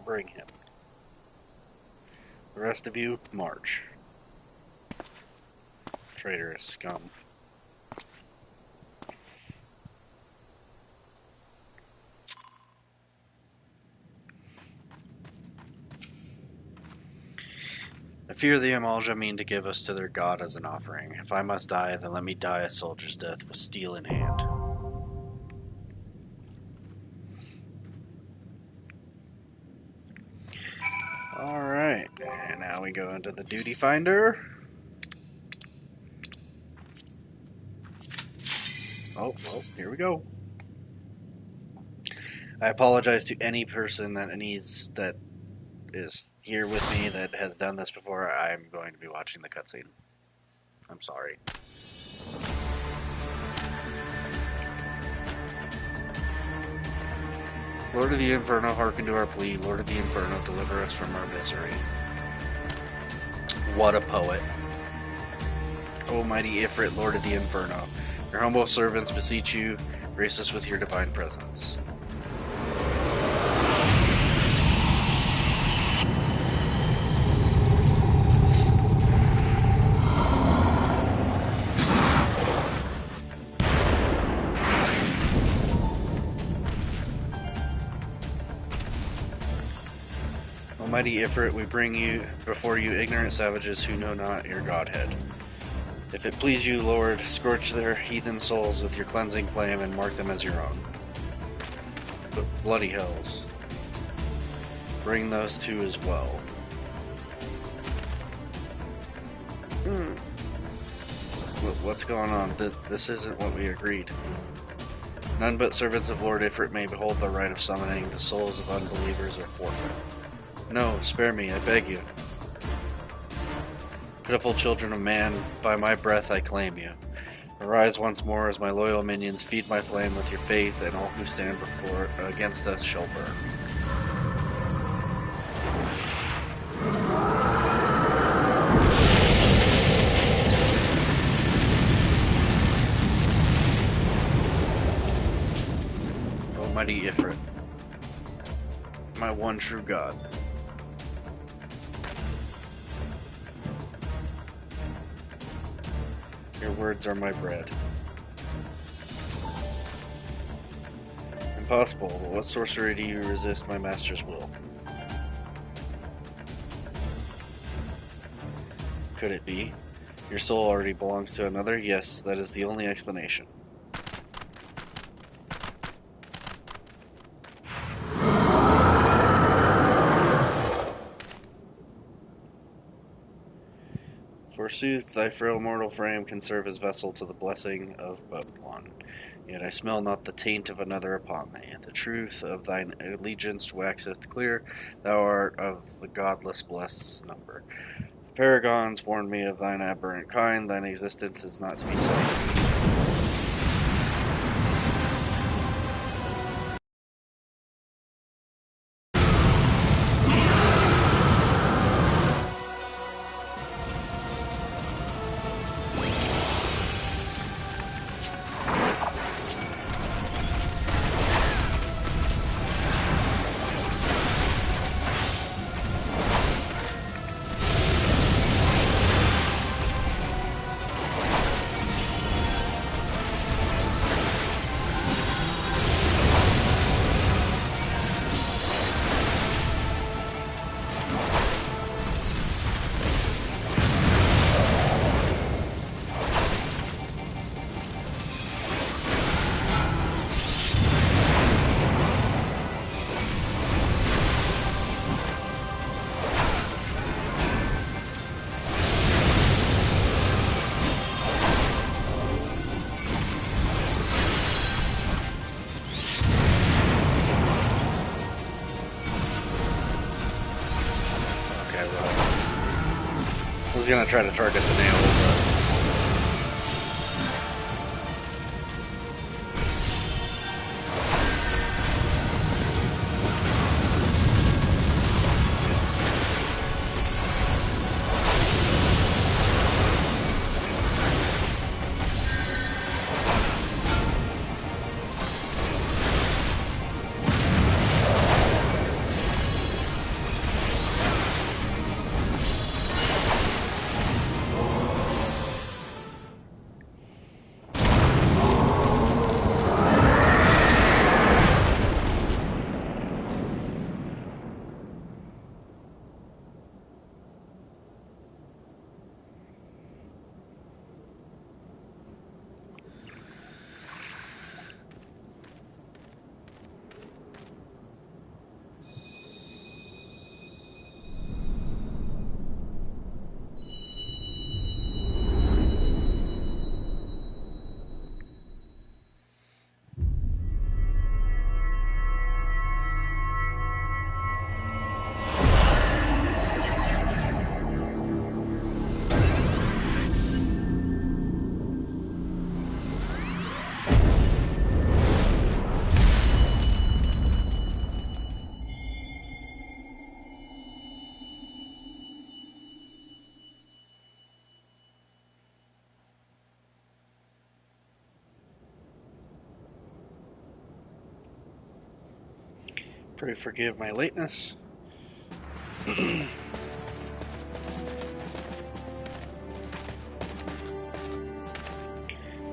Bring him. The rest of you, march. Traitorous scum. I fear the Amalja mean to give us to their god as an offering. If I must die, then let me die a soldier's death with steel in hand. Alright, and now we go into the duty finder. Oh, well, here we go. I apologize to any person that is here with me that has done this before. I'm going to be watching the cutscene. I'm sorry. Lord of the Inferno, hearken to our plea. Lord of the Inferno, deliver us from our misery. What a poet. O mighty Ifrit, Lord of the Inferno, your humble servants beseech you, grace us with your divine presence. Almighty Ifrit, we bring you before you ignorant savages who know not your godhead. If it please you, Lord, scorch their heathen souls with your cleansing flame and mark them as your own. But bloody hells, bring those two as well. What's going on? This isn't what we agreed. None but servants of Lord Ifrit may behold the right of summoning the souls of unbelievers or forfeit. No, spare me, I beg you. Pitiful children of man, by my breath I claim you. Arise once more as my loyal minions, feed my flame with your faith, and all who stand before against us shall burn. Almighty Ifrit, my one true God. Your words are my bread. Impossible, but what sorcery do you resist my master's will? Could it be? Your soul already belongs to another? Yes, that is the only explanation. Forsooth, thy frail mortal frame can serve as vessel to the blessing of but one. Yet I smell not the taint of another upon thee. The truth of thine allegiance waxeth clear. Thou art of the godless blessed number. The paragons warned me of thine aberrant kind. Thine existence is not to be saved. I was gonna try to target the nail, but Pray forgive my lateness. I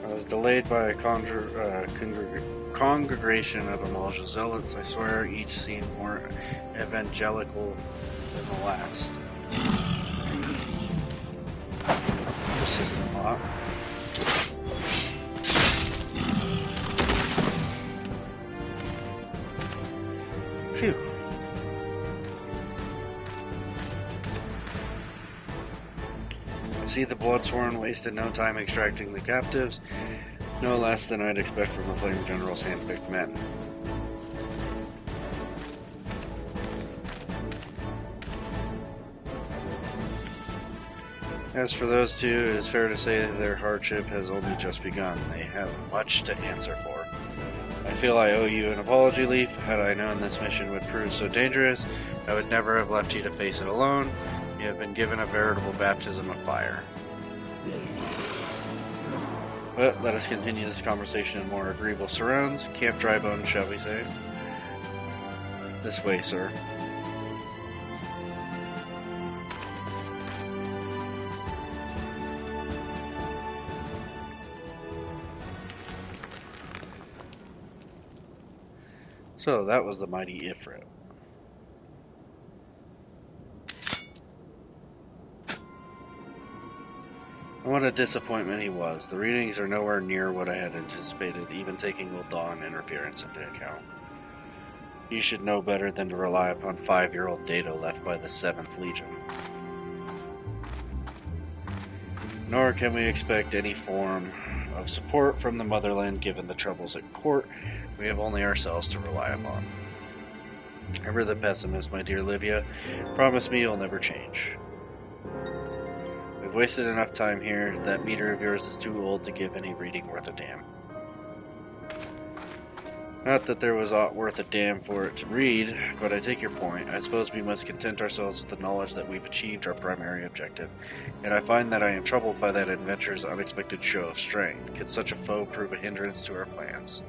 was delayed by a congregation of Amalja zealots. I swear each seemed more evangelical than the last. Persistent lot. Phew. I see the Bloodsworn wasted no time extracting the captives, no less than I'd expect from the Flame General's handpicked men. As for those two, it is fair to say that their hardship has only just begun. They have much to answer for. I feel I owe you an apology, Leaf. Had I known this mission would prove so dangerous, I would never have left you to face it alone. You have been given a veritable baptism of fire. But let us continue this conversation in more agreeable surrounds. Camp Drybones, shall we say? This way, sir. So that was the mighty Ifrit. And what a disappointment he was. The readings are nowhere near what I had anticipated, even taking Uldan interference into account. You should know better than to rely upon 5-year-old data left by the 7th Legion. Nor can we expect any form of support from the motherland given the troubles at court. We have only ourselves to rely upon. Ever the pessimist, my dear Livia. Promise me you'll never change. We've wasted enough time here. That meter of yours is too old to give any reading worth a damn. Not that there was aught worth a damn for it to read, but I take your point. I suppose we must content ourselves with the knowledge that we've achieved our primary objective. And I find that I am troubled by that adventure's unexpected show of strength. Could such a foe prove a hindrance to our plans?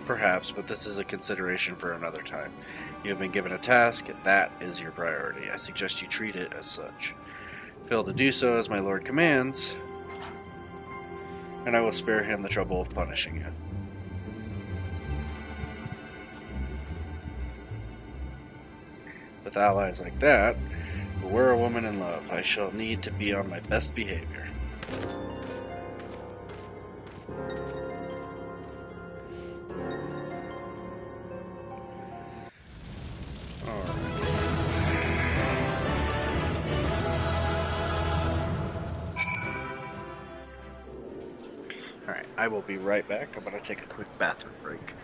Perhaps, but this is a consideration for another time. You have been given a task, that is your priority. I suggest you treat it as such. Fail to do so as my lord commands, and I will spare him the trouble of punishing you. With allies like that, who were a woman in love, I shall need to be on my best behavior. Alright, I will be right back. I'm going to take a quick bathroom break.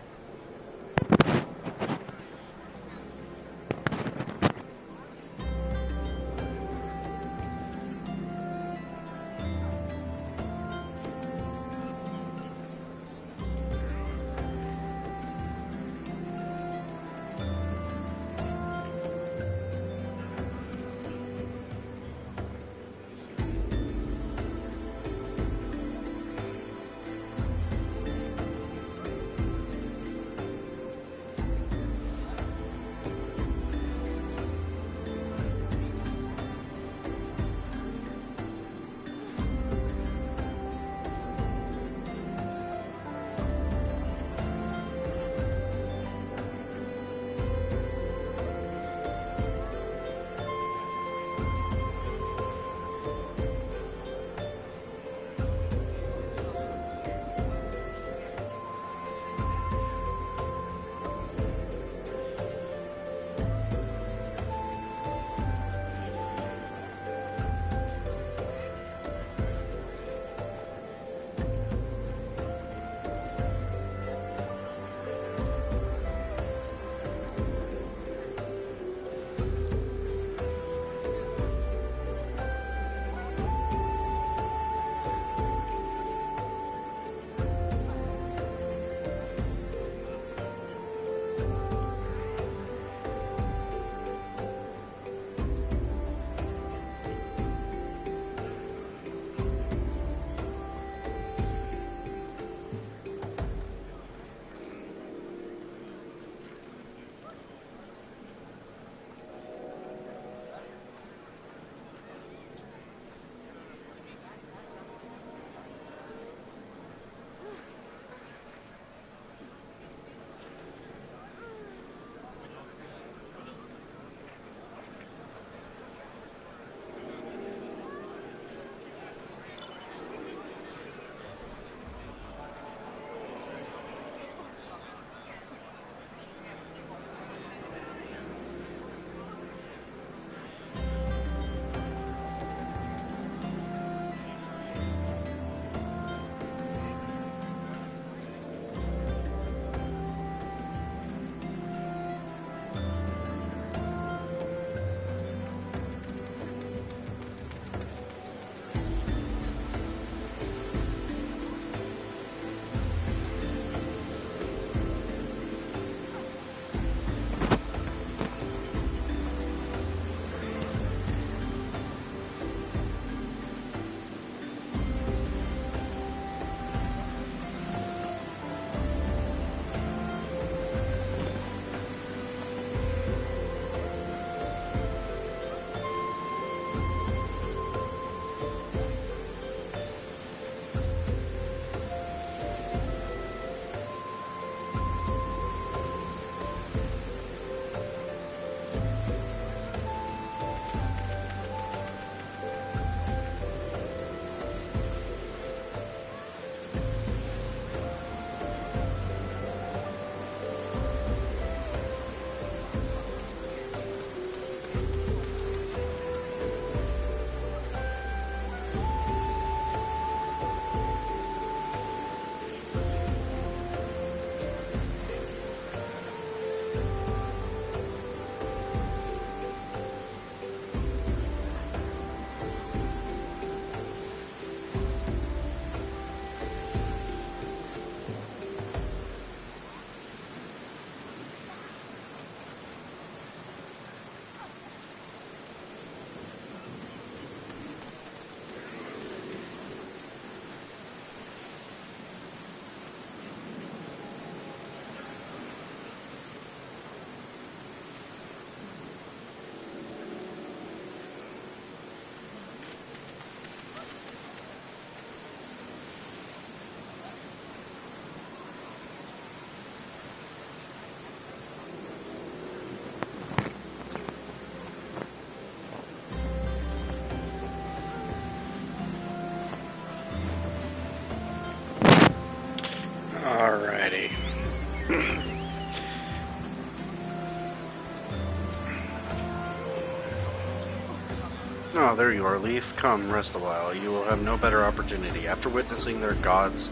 Oh, there you are, Leaf. Come, rest a while. You will have no better opportunity. After witnessing their gods'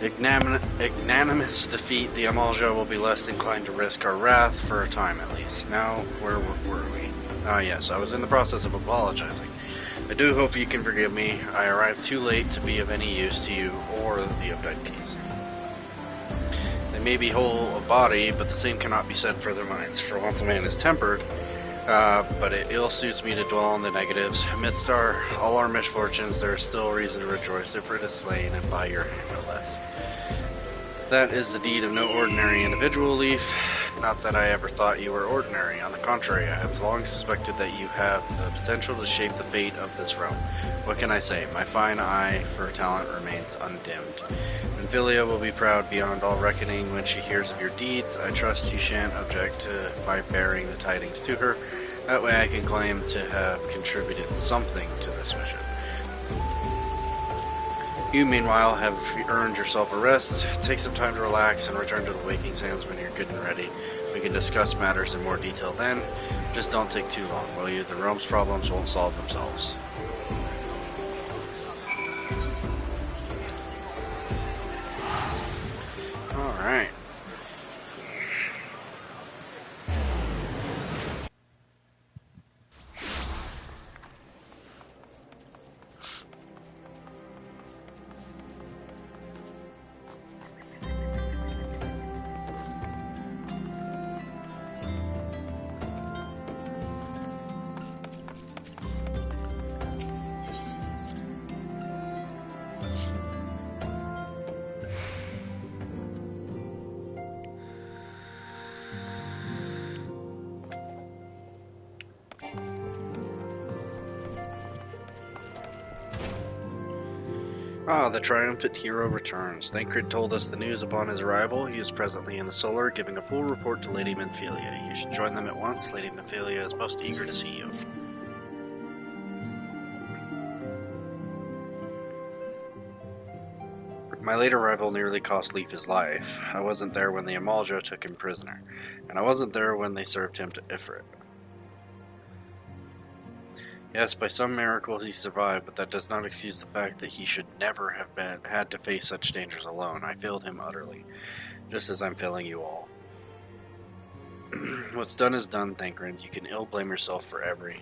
Ignanimous defeat, the Amalja will be less inclined to risk our wrath, for a time at least. Now, where were we? Ah, yes, I was in the process of apologizing. I do hope you can forgive me. I arrived too late to be of any use to you or the abductees. They may be whole of body, but the same cannot be said for their minds. For once a man is tempered, but it ill suits me to dwell on the negatives. Amidst all our misfortunes, there is still reason to rejoice if it is slain, and by your hand no less. That is the deed of no ordinary individual, Leaf. Not that I ever thought you were ordinary. On the contrary, I have long suspected that you have the potential to shape the fate of this realm. What can I say? My fine eye for talent remains undimmed. Minfilia will be proud beyond all reckoning when she hears of your deeds. I trust you shan't object to my bearing the tidings to her. That way I can claim to have contributed something to this mission. You, meanwhile, have earned yourself a rest. Take some time to relax and return to the Waking Sands when you're good and ready. We can discuss matters in more detail then. Just don't take too long, will you? The realm's problems won't solve themselves. Alright. Ah, the triumphant hero returns. Thancred told us the news upon his arrival. He is presently in the Solar, giving a full report to Lady Minfilia. You should join them at once. Lady Minfilia is most eager to see you. My late arrival nearly cost Leaf his life. I wasn't there when the Amalja took him prisoner, and I wasn't there when they served him to Ifrit. Yes, by some miracle he survived, but that does not excuse the fact that he should never have had to face such dangers alone. I failed him utterly, just as I'm failing you all. What's done is done, Thancred. You can ill blame yourself for every...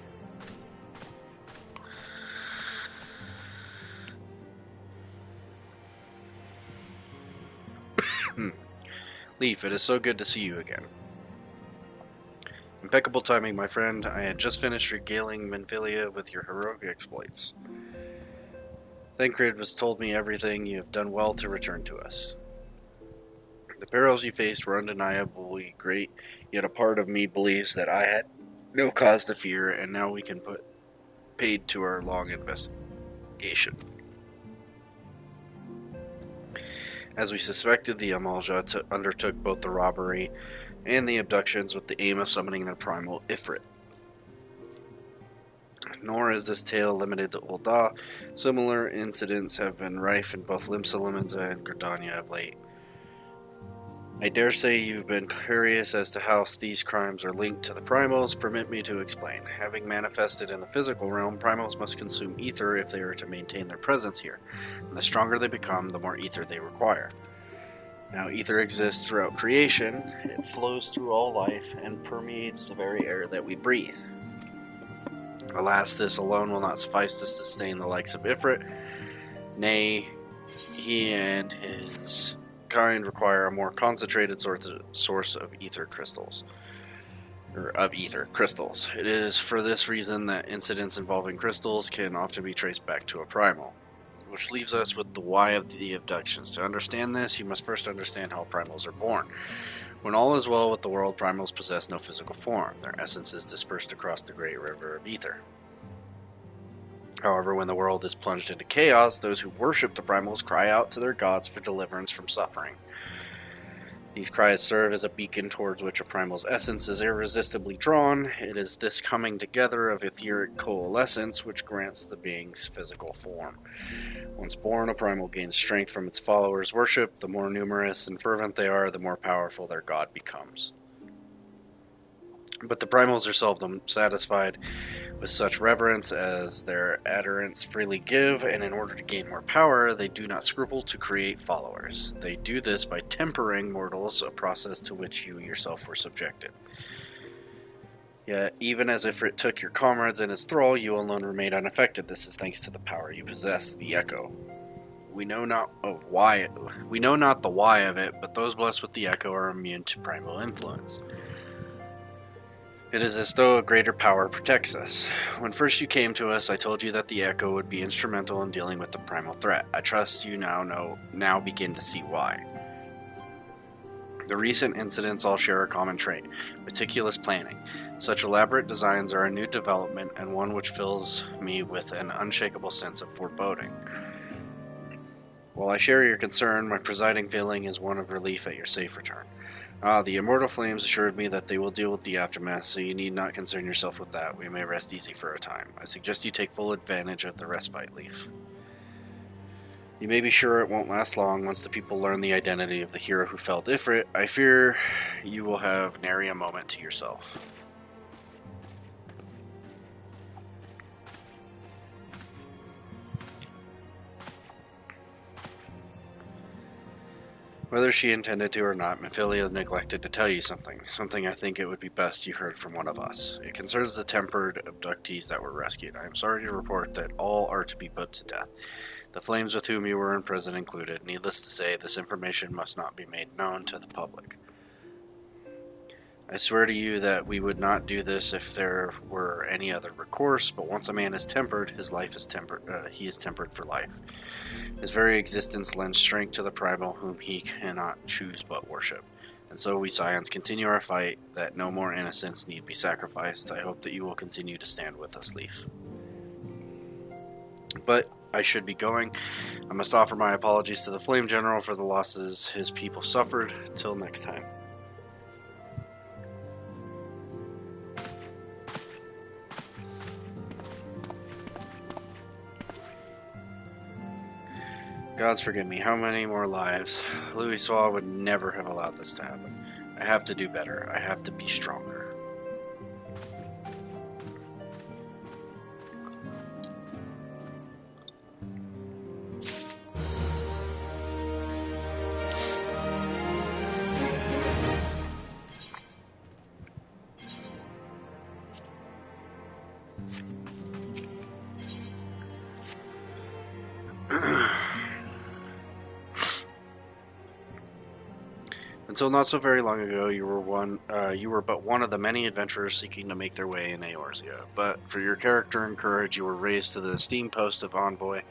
Leaf, it is so good to see you again. Impeccable timing, my friend. I had just finished regaling Minfilia with your heroic exploits. Thancred has told me everything. You have done well to return to us. The perils you faced were undeniably great, yet a part of me believes that I had no cause to fear, and now we can put paid to our long investigation. As we suspected, the Amalja undertook both the robbery and the abductions with the aim of summoning their primal Ifrit. Nor is this tale limited to Ul'dah. Similar incidents have been rife in both Limsa and Gridania of late. I dare say you've been curious as to how these crimes are linked to the primals. Permit me to explain. Having manifested in the physical realm, primals must consume ether if they are to maintain their presence here. And the stronger they become, the more ether they require. Now, ether exists throughout creation. It flows through all life and permeates the very air that we breathe. Alas, this alone will not suffice to sustain the likes of Ifrit. Nay, he and his kind require a more concentrated source of ether crystals. It is for this reason that incidents involving crystals can often be traced back to a primal. Which leaves us with the why of the abductions. To understand this, you must first understand how primals are born. When all is well with the world, primals possess no physical form. Their essence is dispersed across the great river of ether. However, when the world is plunged into chaos, those who worship the primals cry out to their gods for deliverance from suffering. These cries serve as a beacon towards which a primal's essence is irresistibly drawn. It is this coming together of etheric coalescence which grants the being's physical form. Once born, a primal gains strength from its followers' worship. The more numerous and fervent they are, the more powerful their god becomes. But the primals are seldom satisfied with such reverence as their adherents freely give, and in order to gain more power, they do not scruple to create followers. They do this by tempering mortals, a process to which you yourself were subjected. Yet, even as Ifrit took your comrades in his thrall, you alone remained unaffected. This is thanks to the power you possess, the Echo. We know not the why of it, but those blessed with the Echo are immune to primal influence. It is as though a greater power protects us. When first you came to us, I told you that the Echo would be instrumental in dealing with the primal threat. I trust you now begin to see why. The recent incidents all share a common trait: meticulous planning. Such elaborate designs are a new development, and one which fills me with an unshakable sense of foreboding. While I share your concern, my presiding feeling is one of relief at your safe return. The immortal flames assured me that they will deal with the aftermath, so you need not concern yourself with that. We may rest easy for a time. I suggest you take full advantage of the respite leaf. You may be sure it won't last long. Once the people learn the identity of the hero who felled Ifrit, I fear you will have nary a moment to yourself. Whether she intended to or not, Minfilia neglected to tell you something I think it would be best you heard from one of us. It concerns the tempered abductees that were rescued. I am sorry to report that all are to be put to death, the flames with whom you were in prison included. Needless to say, this information must not be made known to the public. I swear to you that we would not do this if there were any other recourse, but once a man is tempered, his life is tempered. He is tempered for life. His very existence lends strength to the primal whom he cannot choose but worship. And so we Scions continue our fight, that no more innocents need be sacrificed. I hope that you will continue to stand with us, Leaf. But I should be going. I must offer my apologies to the Flame General for the losses his people suffered. Till next time. Gods forgive me, how many more lives? Louisoix would never have allowed this to happen. I have to do better. I have to be stronger. Until not so very long ago, you were but one of the many adventurers seeking to make their way in Eorzea. But for your character and courage, you were raised to the esteemed post of envoy.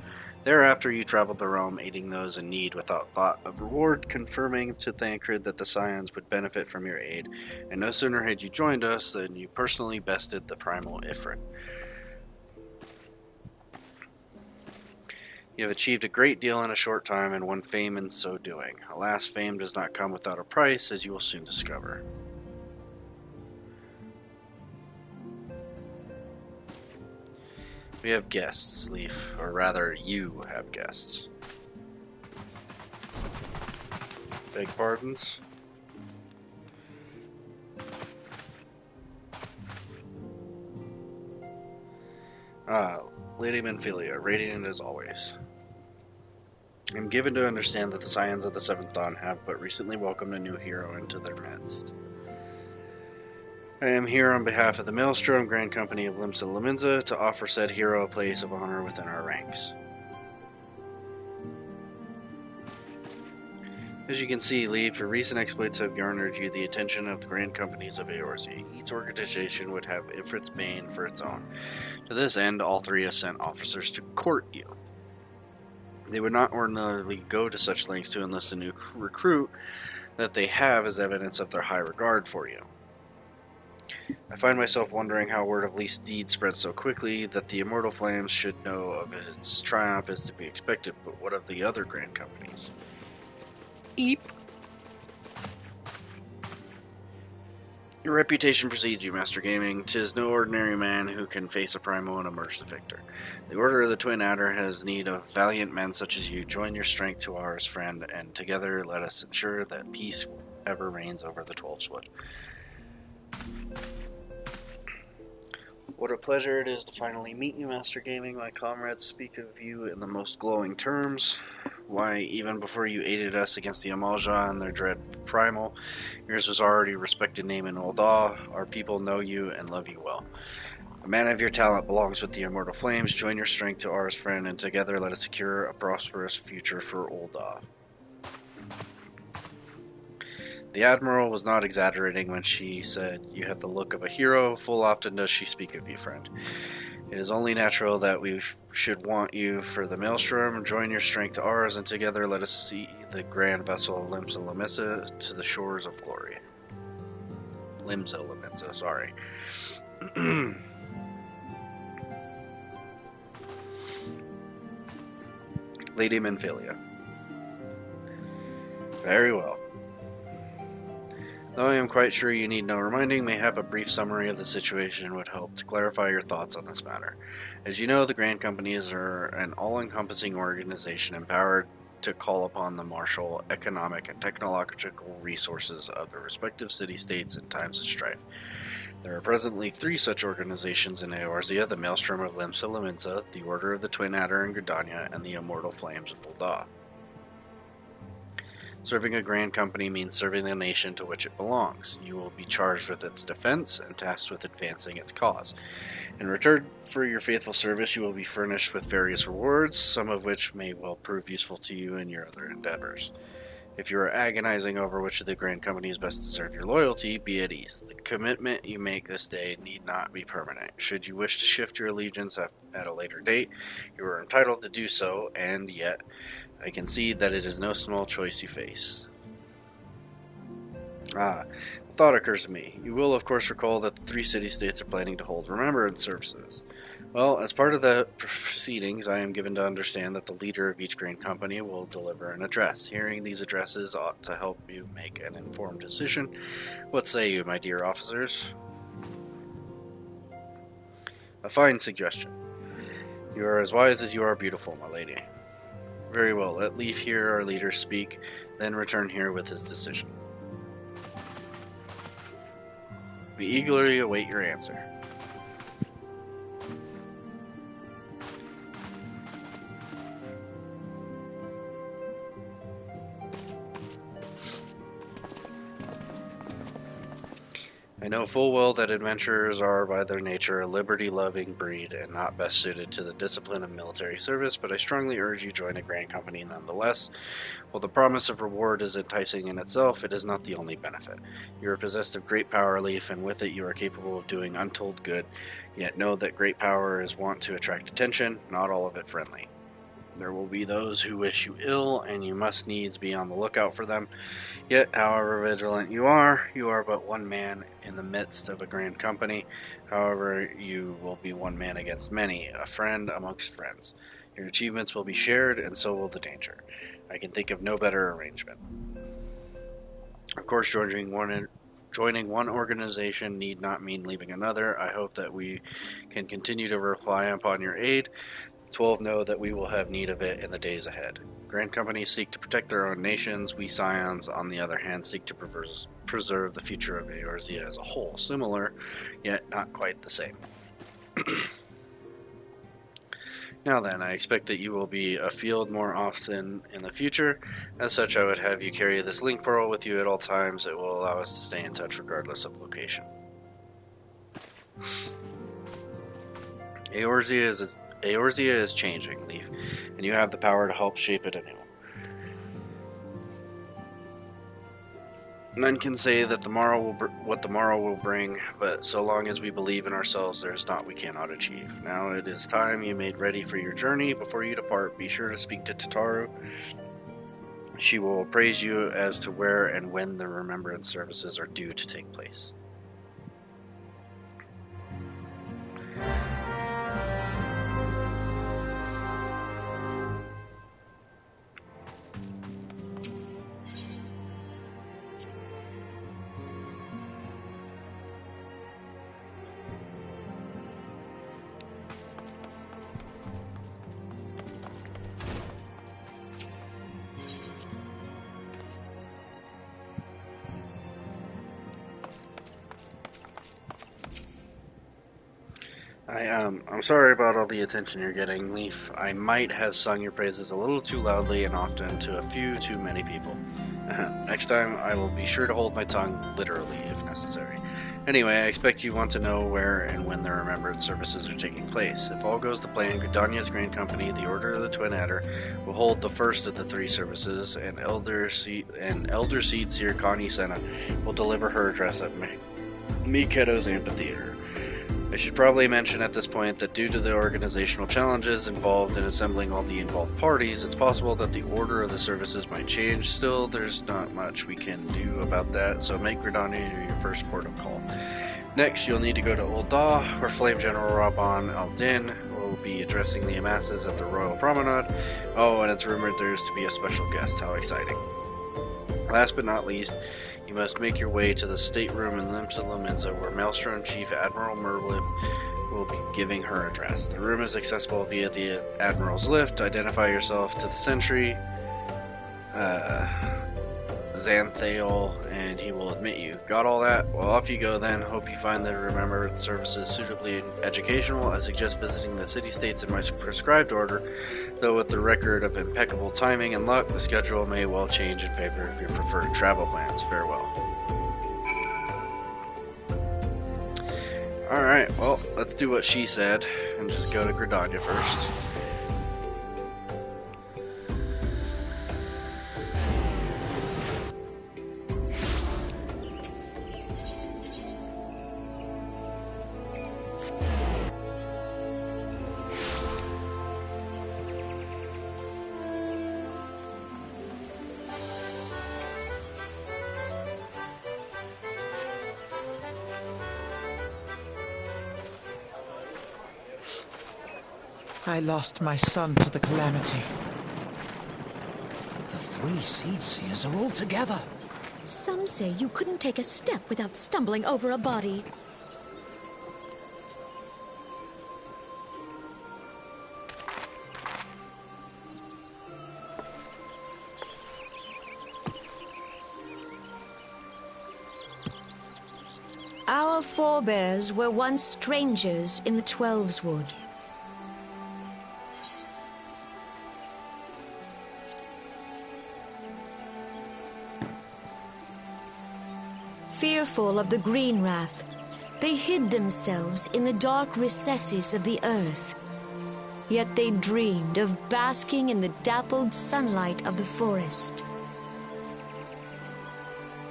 Thereafter, you traveled the realm, aiding those in need without thought of reward, confirming to Thancred that the Scions would benefit from your aid. And no sooner had you joined us than you personally bested the primal Ifrit. You have achieved a great deal in a short time and won fame in so doing. Alas, fame does not come without a price, as you will soon discover. We have guests, Leaf, or rather, you have guests. Beg pardons? Lady Minfilia, radiant as always. I am given to understand that the Scions of the Seventh Dawn have but recently welcomed a new hero into their midst. I am here on behalf of the Maelstrom Grand Company of Limsa Laminza to offer said hero a place of honor within our ranks. As you can see, Leaf, your recent exploits have garnered you the attention of the Grand Companies of Eorzea. Each organization would have Ifrit's bane for its own. To this end, all three have sent officers to court you. They would not ordinarily go to such lengths to enlist a new recruit. That they have as evidence of their high regard for you. I find myself wondering how word of Leaf's deed spread so quickly. That the Immortal Flames should know of its triumph is to be expected, but what of the other Grand Companies? Eep. Your reputation precedes you, Master Gaming. 'Tis no ordinary man who can face a primal and emerge the victor. The Order of the Twin Adder has need of valiant men such as you. Join your strength to ours, friend, and together let us ensure that peace ever reigns over the 12's Wood. What a pleasure it is to finally meet you, Master Gaming. My comrades speak of you in the most glowing terms. Why, even before you aided us against the Amalja and their dread primal, yours was already a respected name in Ul'dah. Our people know you and love you well. A man of your talent belongs with the Immortal Flames. Join your strength to ours, friend, and together let us secure a prosperous future for Ul'dah. The Admiral was not exaggerating when she said, "You have the look of a hero. Full often does she speak of you, friend. It is only natural that we should want you for the Maelstrom. Join your strength to ours, and together let us see the grand vessel of Limsa Lamissa to the shores of glory." Limsa Lamissa, sorry. Lady Minfilia. Very well. Though I am quite sure you need no reminding, mayhap a brief summary of the situation would help to clarify your thoughts on this matter. As you know, the Grand Companies are an all-encompassing organization empowered to call upon the martial, economic, and technological resources of the respective city-states in times of strife. There are presently 3 such organizations in Eorzea: the Maelstrom of Limsa Lominsa, the Order of the Twin Adder in Gridania, and the Immortal Flames of Ul'dah. Serving a Grand Company means serving the nation to which it belongs. You will be charged with its defense and tasked with advancing its cause. In return for your faithful service, you will be furnished with various rewards, some of which may well prove useful to you in your other endeavors. If you are agonizing over which of the Grand Companies best deserve your loyalty, be at ease. The commitment you make this day need not be permanent. Should you wish to shift your allegiance at a later date, you are entitled to do so, and yet I concede that it is no small choice you face. A thought occurs to me. You will, of course, recall that the 3 city-states are planning to hold remembrance services. Well, as part of the proceedings, I am given to understand that the leader of each Grand Company will deliver an address. Hearing these addresses ought to help you make an informed decision. What say you, my dear officers? A fine suggestion. You are as wise as you are beautiful, my lady. Very well, let Leaf hear our leader speak, then return here with his decision. We eagerly await your answer. I know full well that adventurers are, by their nature, a liberty-loving breed and not best suited to the discipline of military service, but I strongly urge you join a Grand Company nonetheless. While the promise of reward is enticing in itself, it is not the only benefit. You are possessed of great power, Leaf, and with it you are capable of doing untold good, yet know that great power is wont to attract attention, not all of it friendly. There will be those who wish you ill, and you must needs be on the lookout for them. Yet, however vigilant you are but one man in the midst of a Grand Company. However, you will be one man against many, a friend amongst friends. Your achievements will be shared, and so will the danger. I can think of no better arrangement. Of course, joining one organization need not mean leaving another. I hope that we can continue to rely upon your aid. 12 know that we will have need of it in the days ahead. Grand companies seek to protect their own nations. We Scions, on the other hand, seek to preserve the future of Eorzea as a whole. Similar, yet not quite the same. Now then, I expect that you will be afield more often in the future. As such, I would have you carry this link pearl with you at all times. It will allow us to stay in touch regardless of location. Eorzea is changing, Leaf, and you have the power to help shape it anew. None can say that what tomorrow will bring, but so long as we believe in ourselves, there is naught we cannot achieve. Now it is time you made ready for your journey. Before you depart, be sure to speak to Tataru. She will appraise you as to where and when the remembrance services are due to take place. I'm sorry about all the attention you're getting, Leaf. I might have sung your praises a little too loudly and often to a few too many people. Next time, I will be sure to hold my tongue, literally, if necessary. Anyway, I expect you want to know where and when the remembered services are taking place. If all goes to plan, Gridania's Grain Company, the Order of the Twin Adder, will hold the first of the 3 services, and Elder Seed Seer Connie Senna will deliver her address at Miketo's Amphitheater. I should probably mention at this point that due to the organizational challenges involved in assembling all the involved parties, it's possible that the order of the services might change. Still, there's not much we can do about that, so make Gridania your first port of call. Next, you'll need to go to Ul'dah, where Flame General Rabban al-Din will be addressing the masses at the Royal Promenade. Oh, and it's rumored there's to be a special guest. How exciting. Last but not least, you must make your way to the stateroom in Limsa Lominsa, where Maelstrom Chief Admiral Merlin will be giving her address. The room is accessible via the Admiral's lift. Identify yourself to the sentry, Xanthael, and he will admit you. Got all that? Well, off you go then. Hope you find the remembered services suitably educational. I suggest visiting the city-states in my prescribed order, though with the record of impeccable timing and luck, the schedule may well change in favor of your preferred travel plans. Farewell. Alright, well, let's do what she said, and just go to Gridania first. I lost my son to the calamity. The 3 Seed Seers are all together. Some say you couldn't take a step without stumbling over a body. Our forebears were once strangers in the Twelveswood. Fearful of the Green Wrath, they hid themselves in the dark recesses of the earth. Yet they dreamed of basking in the dappled sunlight of the forest.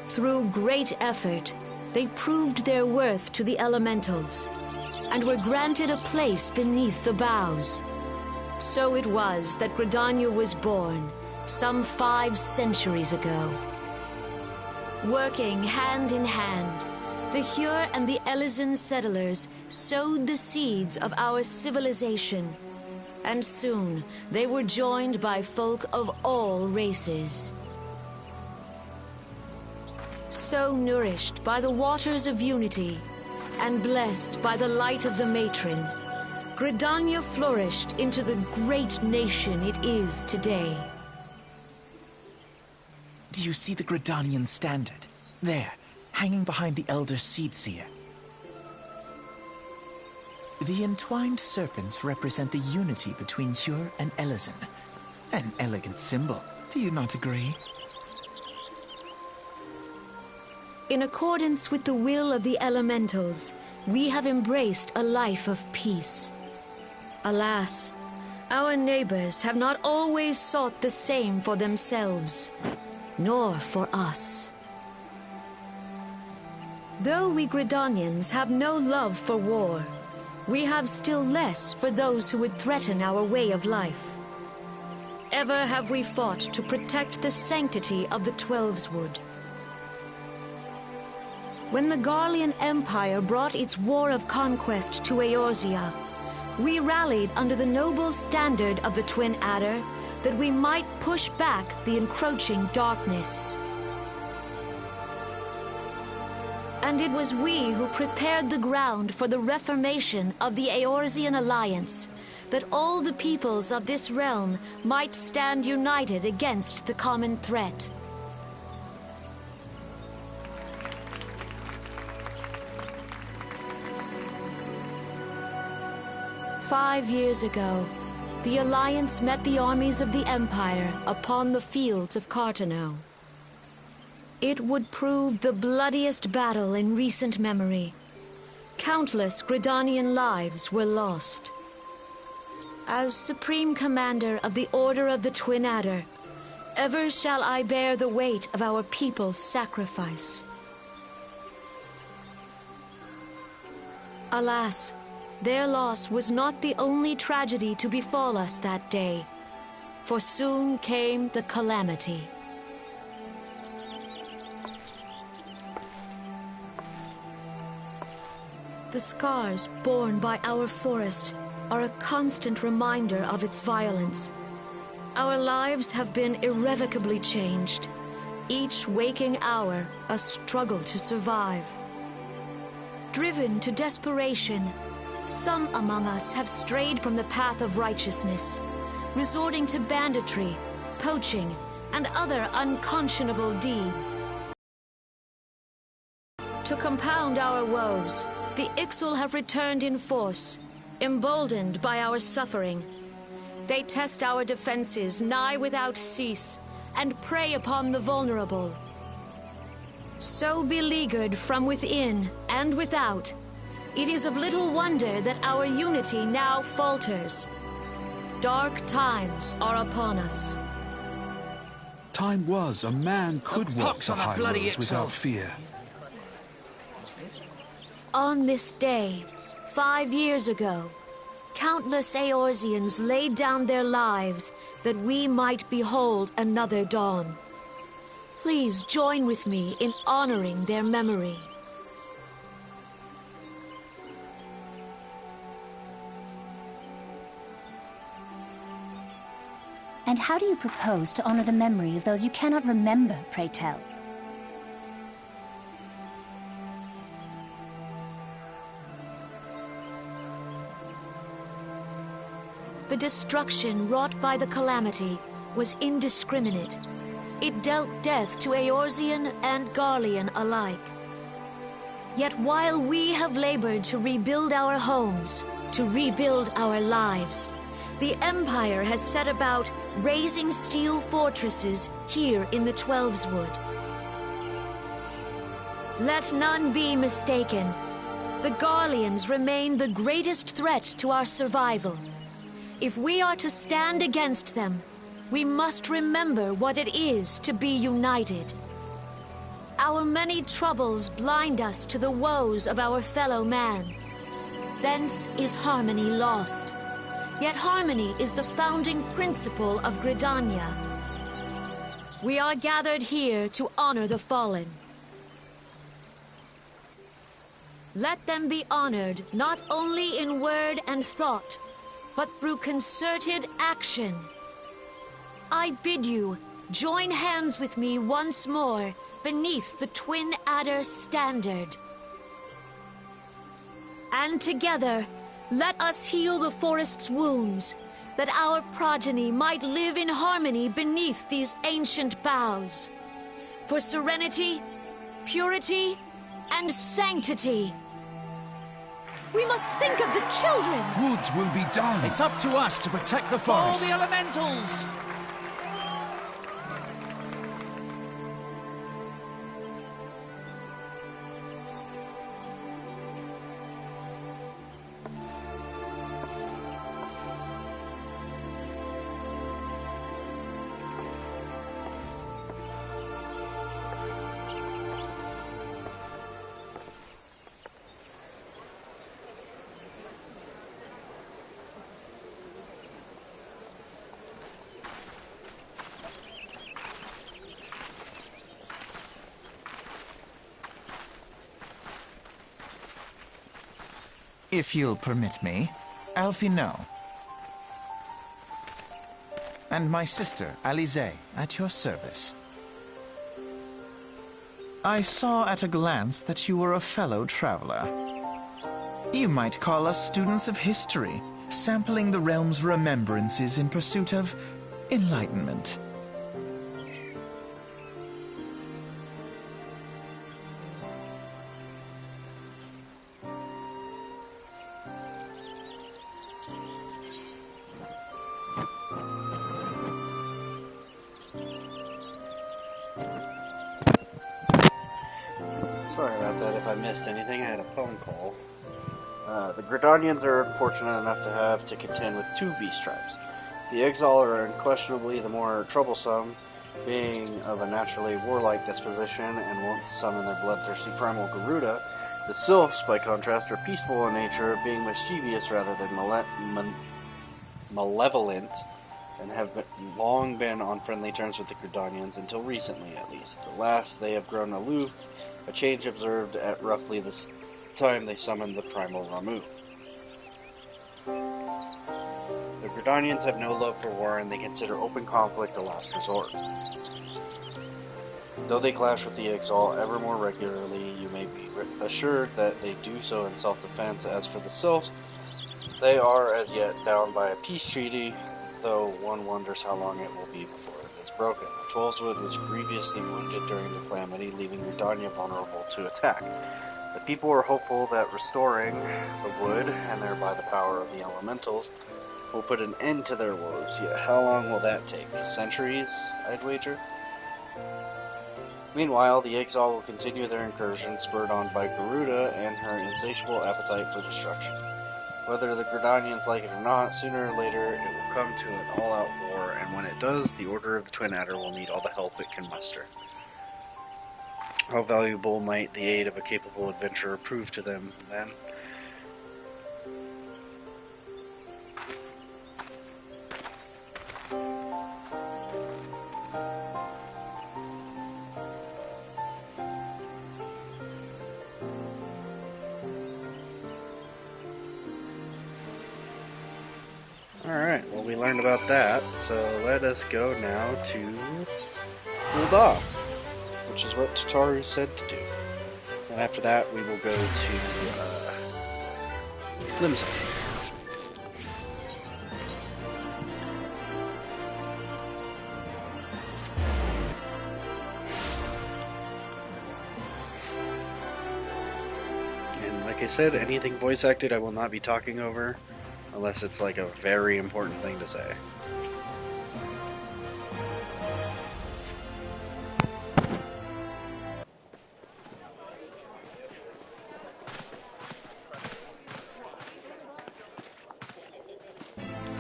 Through great effort, they proved their worth to the elementals, and were granted a place beneath the boughs. So it was that Gridania was born, some 5 centuries ago. Working hand in hand, the Hyur and the Elysian settlers sowed the seeds of our civilization, and soon they were joined by folk of all races. So nourished by the waters of unity, and blessed by the light of the matron, Gridania flourished into the great nation it is today. Do you see the Gridanian standard? There, hanging behind the Elder Seedseer. The entwined serpents represent the unity between Hyur and Elysian. An elegant symbol, do you not agree? In accordance with the will of the elementals, we have embraced a life of peace. Alas, our neighbors have not always sought the same for themselves, nor for us. Though we Gridanians have no love for war, we have still less for those who would threaten our way of life. Ever have we fought to protect the sanctity of the Twelveswood. When the Garlean Empire brought its war of conquest to Eorzea, we rallied under the noble standard of the Twin Adder that we might push back the encroaching darkness. And it was we who prepared the ground for the reformation of the Eorzean Alliance, that all the peoples of this realm might stand united against the common threat. 5 years ago, the Alliance met the armies of the Empire upon the fields of Cartano. It would prove the bloodiest battle in recent memory. Countless Gridanian lives were lost. As Supreme Commander of the Order of the Twin Adder, ever shall I bear the weight of our people's sacrifice. Alas, their loss was not the only tragedy to befall us that day, for soon came the calamity. The scars borne by our forest are a constant reminder of its violence. Our lives have been irrevocably changed, each waking hour a struggle to survive. Driven to desperation, some among us have strayed from the path of righteousness, resorting to banditry, poaching, and other unconscionable deeds. To compound our woes, the Ixal have returned in force, emboldened by our suffering. They test our defenses nigh without cease, and prey upon the vulnerable. So beleaguered from within and without, it is of little wonder that our unity now falters. Dark times are upon us. Time was a man could walk the high roads without fear. On this day, 5 years ago, countless Eorzeans laid down their lives that we might behold another dawn. Please join with me in honoring their memory. And how do you propose to honor the memory of those you cannot remember, pray tell? The destruction wrought by the calamity was indiscriminate. It dealt death to Eorzean and Garlean alike. Yet while we have labored to rebuild our homes, to rebuild our lives, the Empire has set about raising steel fortresses here in the Twelveswood. Let none be mistaken. The Garleans remain the greatest threat to our survival. If we are to stand against them, we must remember what it is to be united. Our many troubles blind us to the woes of our fellow man. Thence is harmony lost. Yet harmony is the founding principle of Gridania. We are gathered here to honor the fallen. Let them be honored not only in word and thought, but through concerted action. I bid you join hands with me once more beneath the Twin Adder's standard. And together, let us heal the forest's wounds, that our progeny might live in harmony beneath these ancient boughs. For serenity, purity, and sanctity. We must think of the children! Woods will be done! It's up to us to protect the forest! All the elementals! If you'll permit me, Alfie no. And my sister, Alize, at your service. I saw at a glance that you were a fellow traveler. You might call us students of history, sampling the realm's remembrances in pursuit of enlightenment. if I missed anything. I had a phone call. The Gridanians are unfortunate enough to have to contend with two beast tribes. The Exile are unquestionably the more troublesome, being of a naturally warlike disposition and wont to summon their bloodthirsty primal Garuda. The Sylphs, by contrast, are peaceful in nature, being mischievous rather than malevolent, and have long been on friendly terms with the Gridanians, until recently at least. At last they have grown aloof, a change observed at roughly the time they summoned the primal Ramu. The Gridanians have no love for war, and they consider open conflict a last resort. Though they clash with the Exalt ever more regularly, you may be assured that they do so in self-defense. As for the Sylphs, they are as yet bound by a peace treaty, though one wonders how long it will be before it is broken. Twelveswood was grievously wounded during the calamity, leaving Gridania vulnerable to attack. The people are hopeful that restoring the wood, and thereby the power of the elementals, will put an end to their woes. Yet how long will that take? Centuries, I'd wager? Meanwhile, the Exile will continue their incursion, spurred on by Garuda and her insatiable appetite for destruction. Whether the Gridanians like it or not, sooner or later it will come to an all-out war, and when it does, the Order of the Twin Adder will need all the help it can muster. How valuable might the aid of a capable adventurer prove to them, then? Alright, well we learned about that, so let us go now to Ul'dah, which is what Tataru said to do. And after that we will go to Limsa. And like I said, anything voice acted I will not be talking over. Unless it's like a very important thing to say.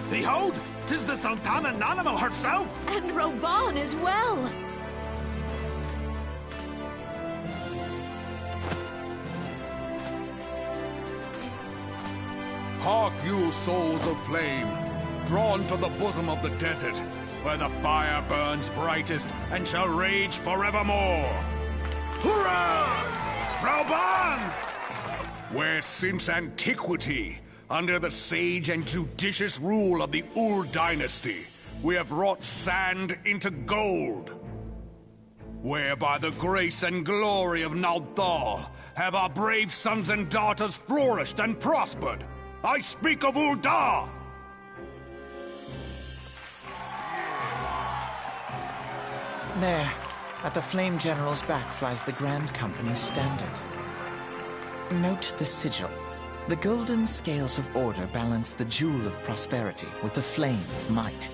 Behold! 'Tis the Sultana Nanamo herself! And Roban as well! Hark you, souls of flame, drawn to the bosom of the desert, where the fire burns brightest and shall rage forevermore. Hurrah! Frauban! Where since antiquity, under the sage and judicious rule of the Ul dynasty, we have wrought sand into gold. Where by the grace and glory of Naldal have our brave sons and daughters flourished and prospered. I speak of Ul'dah! There, at the Flame General's back flies the Grand Company's standard. Note the sigil. The golden scales of order balance the jewel of prosperity with the flame of might.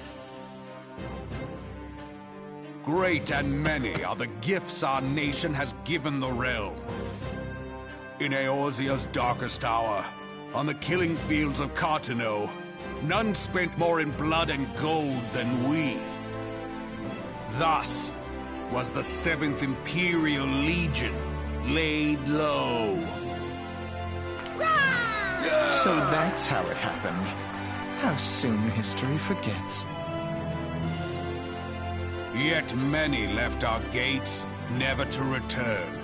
Great and many are the gifts our nation has given the realm. In Eorzea's darkest hour, on the killing fields of Cartano, none spent more in blood and gold than we. Thus was the 7th Imperial Legion laid low. So that's how it happened. How soon history forgets. Yet many left our gates, never to return.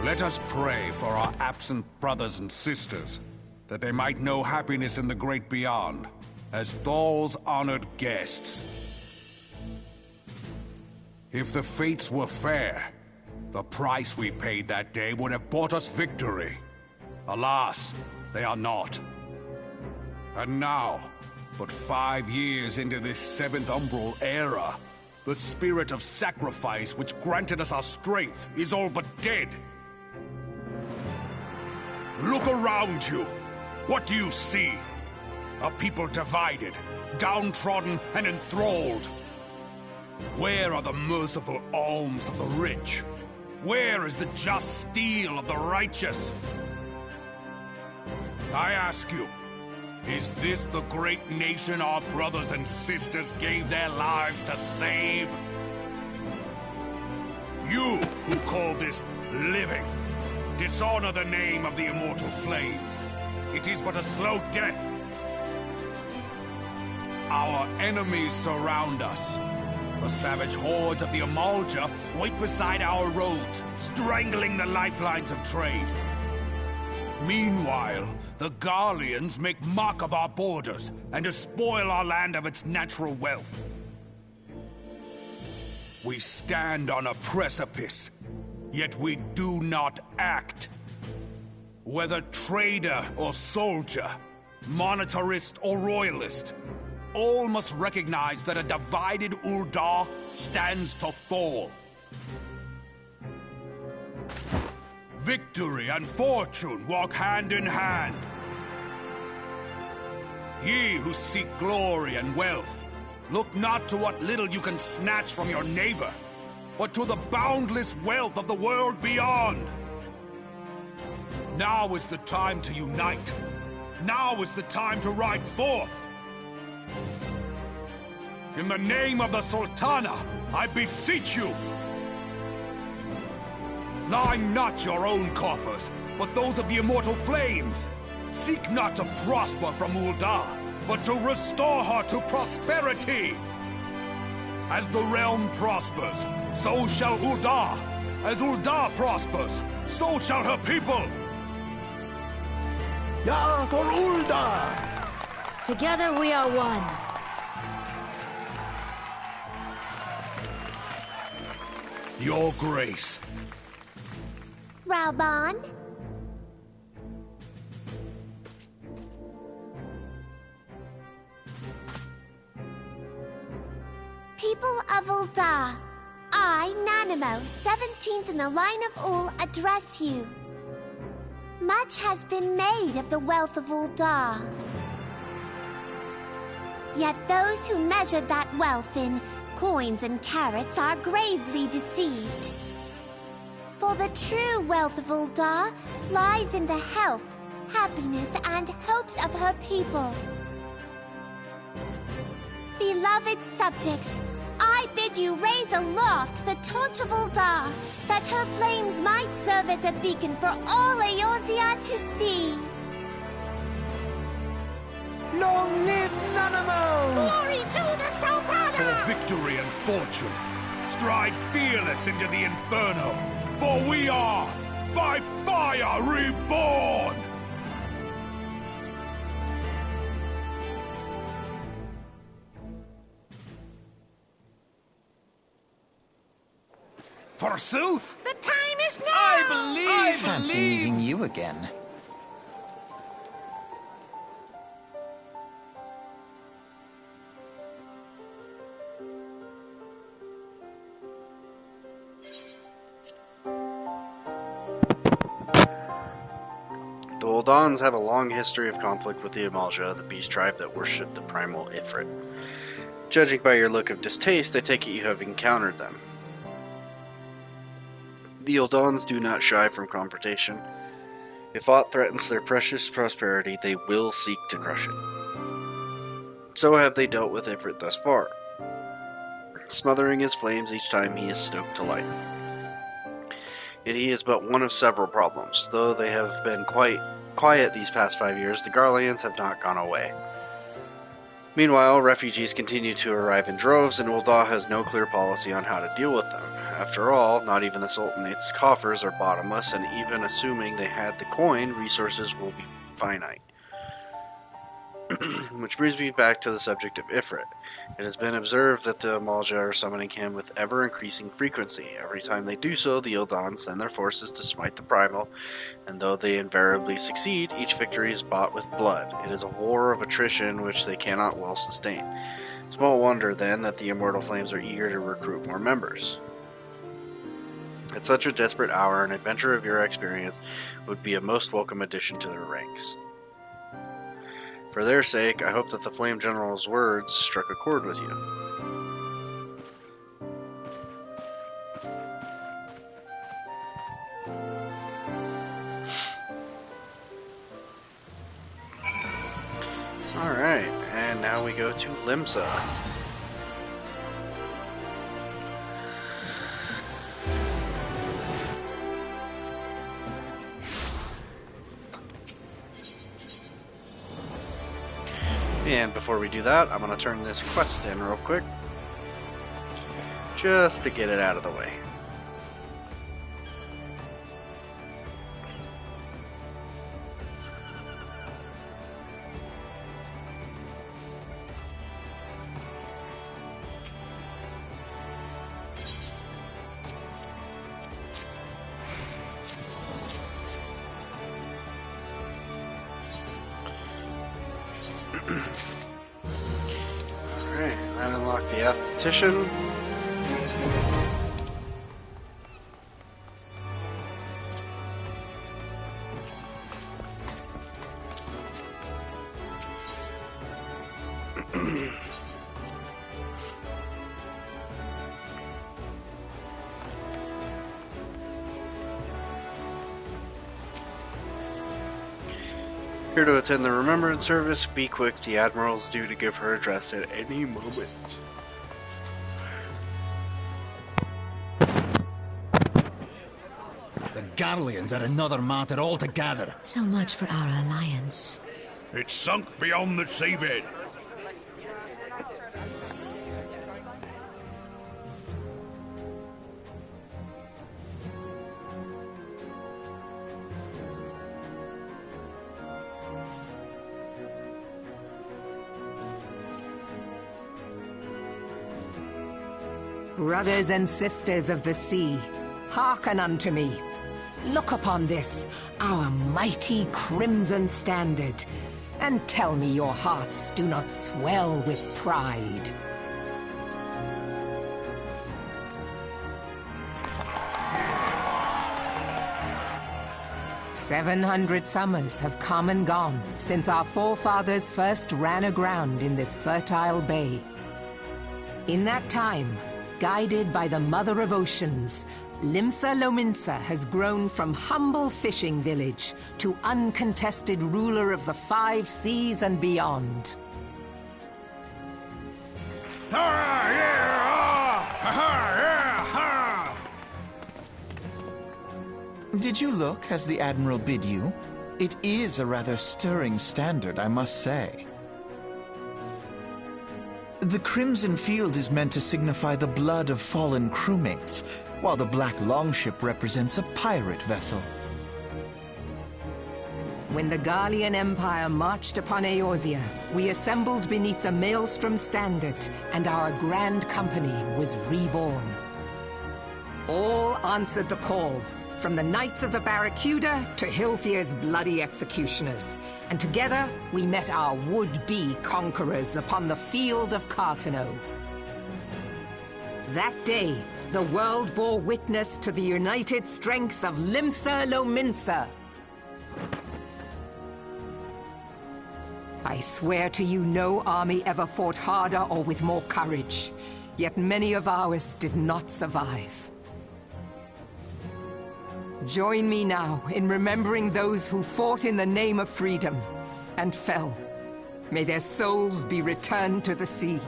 Let us pray for our absent brothers and sisters, that they might know happiness in the great beyond, as Thal's honored guests. If the fates were fair, the price we paid that day would have bought us victory. Alas, they are not. And now, but 5 years into this 7th Umbral era, the spirit of sacrifice which granted us our strength is all but dead. Look around you. What do you see? A people divided, downtrodden, and enthralled. Where are the merciful alms of the rich? Where is the just steel of the righteous? I ask you, is this the great nation our brothers and sisters gave their lives to save? You who call this living, dishonor the name of the immortal flames. It is but a slow death. Our enemies surround us. The savage hordes of the Amalja wait beside our roads, strangling the lifelines of trade. Meanwhile, the Garleans make mock of our borders and despoil our land of its natural wealth. We stand on a precipice, yet we do not act. Whether trader or soldier, monetarist or royalist, all must recognize that a divided Ul'dah stands to fall. Victory and fortune walk hand in hand. Ye who seek glory and wealth, look not to what little you can snatch from your neighbor, but to the boundless wealth of the world beyond. Now is the time to unite. Now is the time to ride forth. In the name of the Sultana, I beseech you. Line not your own coffers, but those of the immortal flames. Seek not to prosper from Ul'dah, but to restore her to prosperity. As the realm prospers, so shall Ul'dah. As Ul'dah prospers, so shall her people. Ya for Ul'dah! Together we are one. Your Grace. Raoban? People of Ul'dah, I, Nanamo, 17th in the line of Ul, address you. Much has been made of the wealth of Ul'dah. Yet those who measured that wealth in coins and carats are gravely deceived. For the true wealth of Ul'dah lies in the health, happiness, and hopes of her people. Beloved subjects, I bid you raise aloft the torch of Ul'dah, that her flames might serve as a beacon for all Eorzea to see. Long live Nanamo! Glory to the Sultana! For victory and fortune, stride fearless into the inferno, for we are, by fire, reborn! Forsooth? The time is now! I Fancy meeting you again. The Uldans have a long history of conflict with the Amalja, the beast tribe that worship the primal Ifrit. Judging by your look of distaste, I take it you have encountered them. The Uldans do not shy from confrontation. If aught threatens their precious prosperity, they will seek to crush it. So have they dealt with Ifrit thus far, smothering his flames each time he is stoked to life. Yet he is but one of several problems. Though they have been quite quiet these past 5 years, the Garleans have not gone away. Meanwhile, refugees continue to arrive in droves, and Ul'dah has no clear policy on how to deal with them. After all, not even the Sultanate's coffers are bottomless, and even assuming they had the coin, resources will be finite. Which brings me back to the subject of Ifrit. It has been observed that the Amalja are summoning him with ever-increasing frequency. Every time they do so, the Uldans send their forces to smite the primal, and though they invariably succeed, each victory is bought with blood. It is a war of attrition which they cannot well sustain. Small wonder, then, that the Immortal Flames are eager to recruit more members. At such a desperate hour, an adventurer of your experience would be a most welcome addition to their ranks. For their sake, I hope that the Flame General's words struck a chord with you. Alright, and now we go to Limsa. And before we do that, I'm going to turn this quest in real quick, just to get it out of the way. Alright, that unlocked the Aesthetician. Here to attend the Remembrance Service. Be quick, the Admiral's due to give her address at any moment. The Garleans are another matter altogether. So much for our alliance. It's sunk beyond the seabed. Brothers and sisters of the sea, hearken unto me. Look upon this, our mighty crimson standard, and tell me your hearts do not swell with pride. "700 summers have come and gone since our forefathers first ran aground in this fertile bay. In that time, guided by the Mother of Oceans, Limsa Lominsa has grown from humble fishing village to uncontested ruler of the 5 seas and beyond. Did you look as the Admiral bid you? It is a rather stirring standard, I must say. The crimson field is meant to signify the blood of fallen crewmates, while the black longship represents a pirate vessel. When the Garlean Empire marched upon Eorzea, we assembled beneath the Maelstrom standard, and our grand company was reborn. All answered the call, from the Knights of the Barracuda to Hilfir's bloody executioners, and together we met our would-be conquerors upon the field of Carteneau. That day, the world bore witness to the united strength of Limsa Lominsa. I swear to you, no army ever fought harder or with more courage, yet many of ours did not survive. Join me now in remembering those who fought in the name of freedom and fell. May their souls be returned to the sea.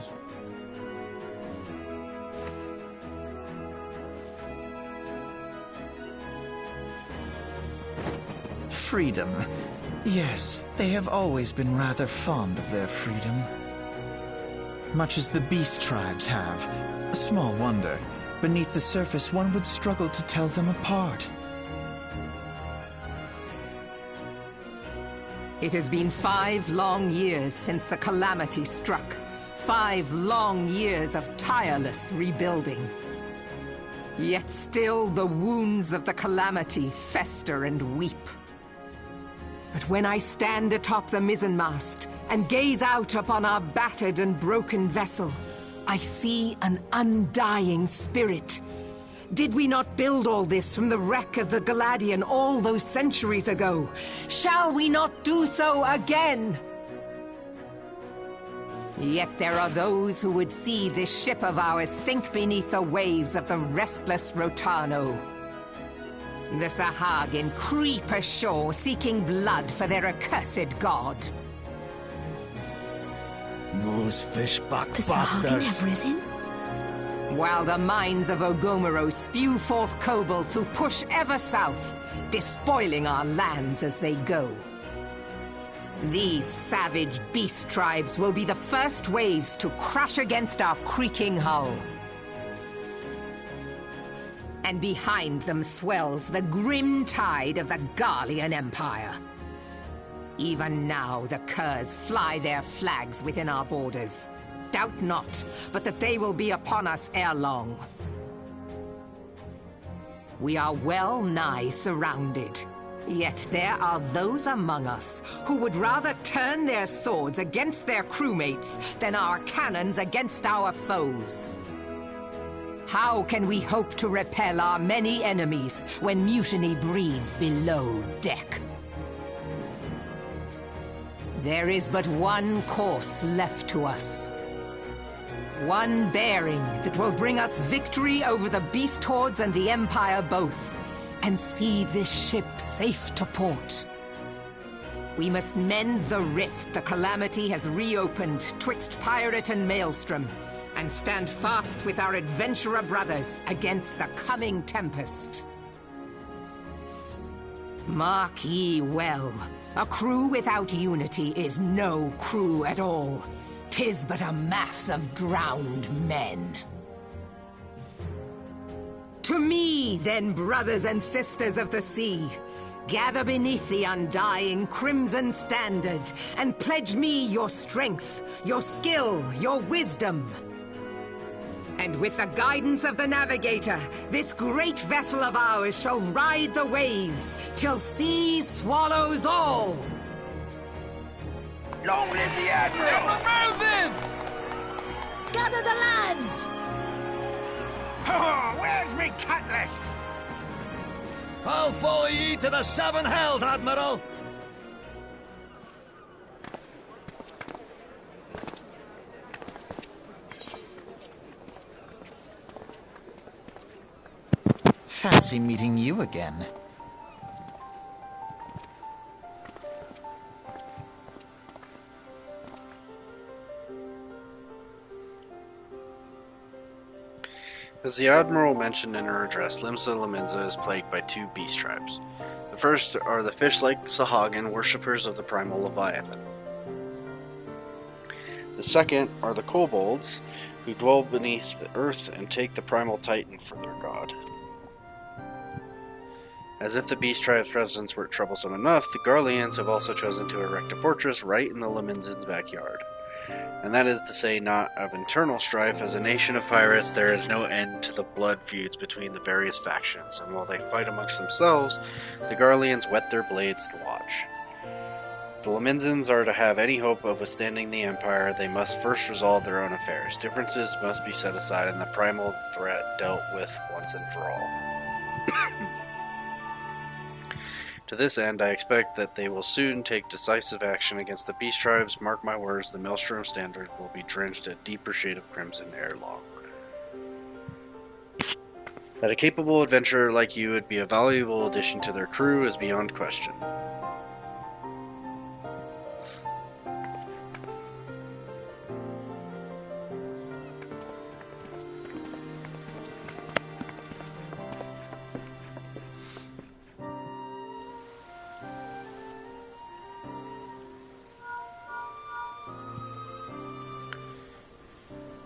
Freedom. Yes, they have always been rather fond of their freedom. Much as the beast tribes have. Small wonder. Beneath the surface, one would struggle to tell them apart. It has been 5 long years since the calamity struck. 5 long years of tireless rebuilding. Yet still the wounds of the calamity fester and weep. But when I stand atop the mizzenmast and gaze out upon our battered and broken vessel, I see an undying spirit. Did we not build all this from the wreck of the Galadian all those centuries ago? Shall we not do so again? Yet there are those who would see this ship of ours sink beneath the waves of the restless Rotano. The Sahagin creep ashore seeking blood for their accursed god. Those fishback The Sahagin have risen? While the mines of Ogomoro spew forth kobolds who push ever south, despoiling our lands as they go. These savage beast tribes will be the first waves to crash against our creaking hull. And behind them swells the grim tide of the Garlean Empire. Even now the curs fly their flags within our borders. Doubt not, but that they will be upon us ere long. We are well nigh surrounded. Yet there are those among us who would rather turn their swords against their crewmates than our cannons against our foes. How can we hope to repel our many enemies when mutiny breeds below deck? There is but one course left to us. One bearing that will bring us victory over the beast hordes and the Empire both, and see this ship safe to port. We must mend the rift the Calamity has reopened twixt Pirate and Maelstrom, and stand fast with our adventurer brothers against the coming tempest. Mark ye well, a crew without unity is no crew at all. 'Tis but a mass of drowned men. To me, then, brothers and sisters of the sea, gather beneath the undying crimson standard, and pledge me your strength, your skill, your wisdom. And with the guidance of the navigator, this great vessel of ours shall ride the waves, till sea swallows all. Long live the Admiral! Remove him! Gather the lads! Oh, where's me cutlass? I'll follow ye to the seven hells, Admiral! Fancy meeting you again. As the Admiral mentioned in her address, Limsa Laminza is plagued by two beast tribes. The first are the fish-like Sahagin, worshippers of the primal Leviathan. The second are the kobolds, who dwell beneath the earth and take the primal Titan for their god. As if the beast tribe's presence weren't troublesome enough, the Garleans have also chosen to erect a fortress right in the Laminzans' backyard. And that is to say, not of internal strife. As a nation of pirates, there is no end to the blood feuds between the various factions, and while they fight amongst themselves, the Garleans whet their blades to watch. If the Laminzans are to have any hope of withstanding the Empire, they must first resolve their own affairs. Differences must be set aside and the primal threat dealt with once and for all. To this end, I expect that they will soon take decisive action against the beast tribes. Mark my words, the Maelstrom standard will be drenched a deeper shade of crimson ere long. That a capable adventurer like you would be a valuable addition to their crew is beyond question.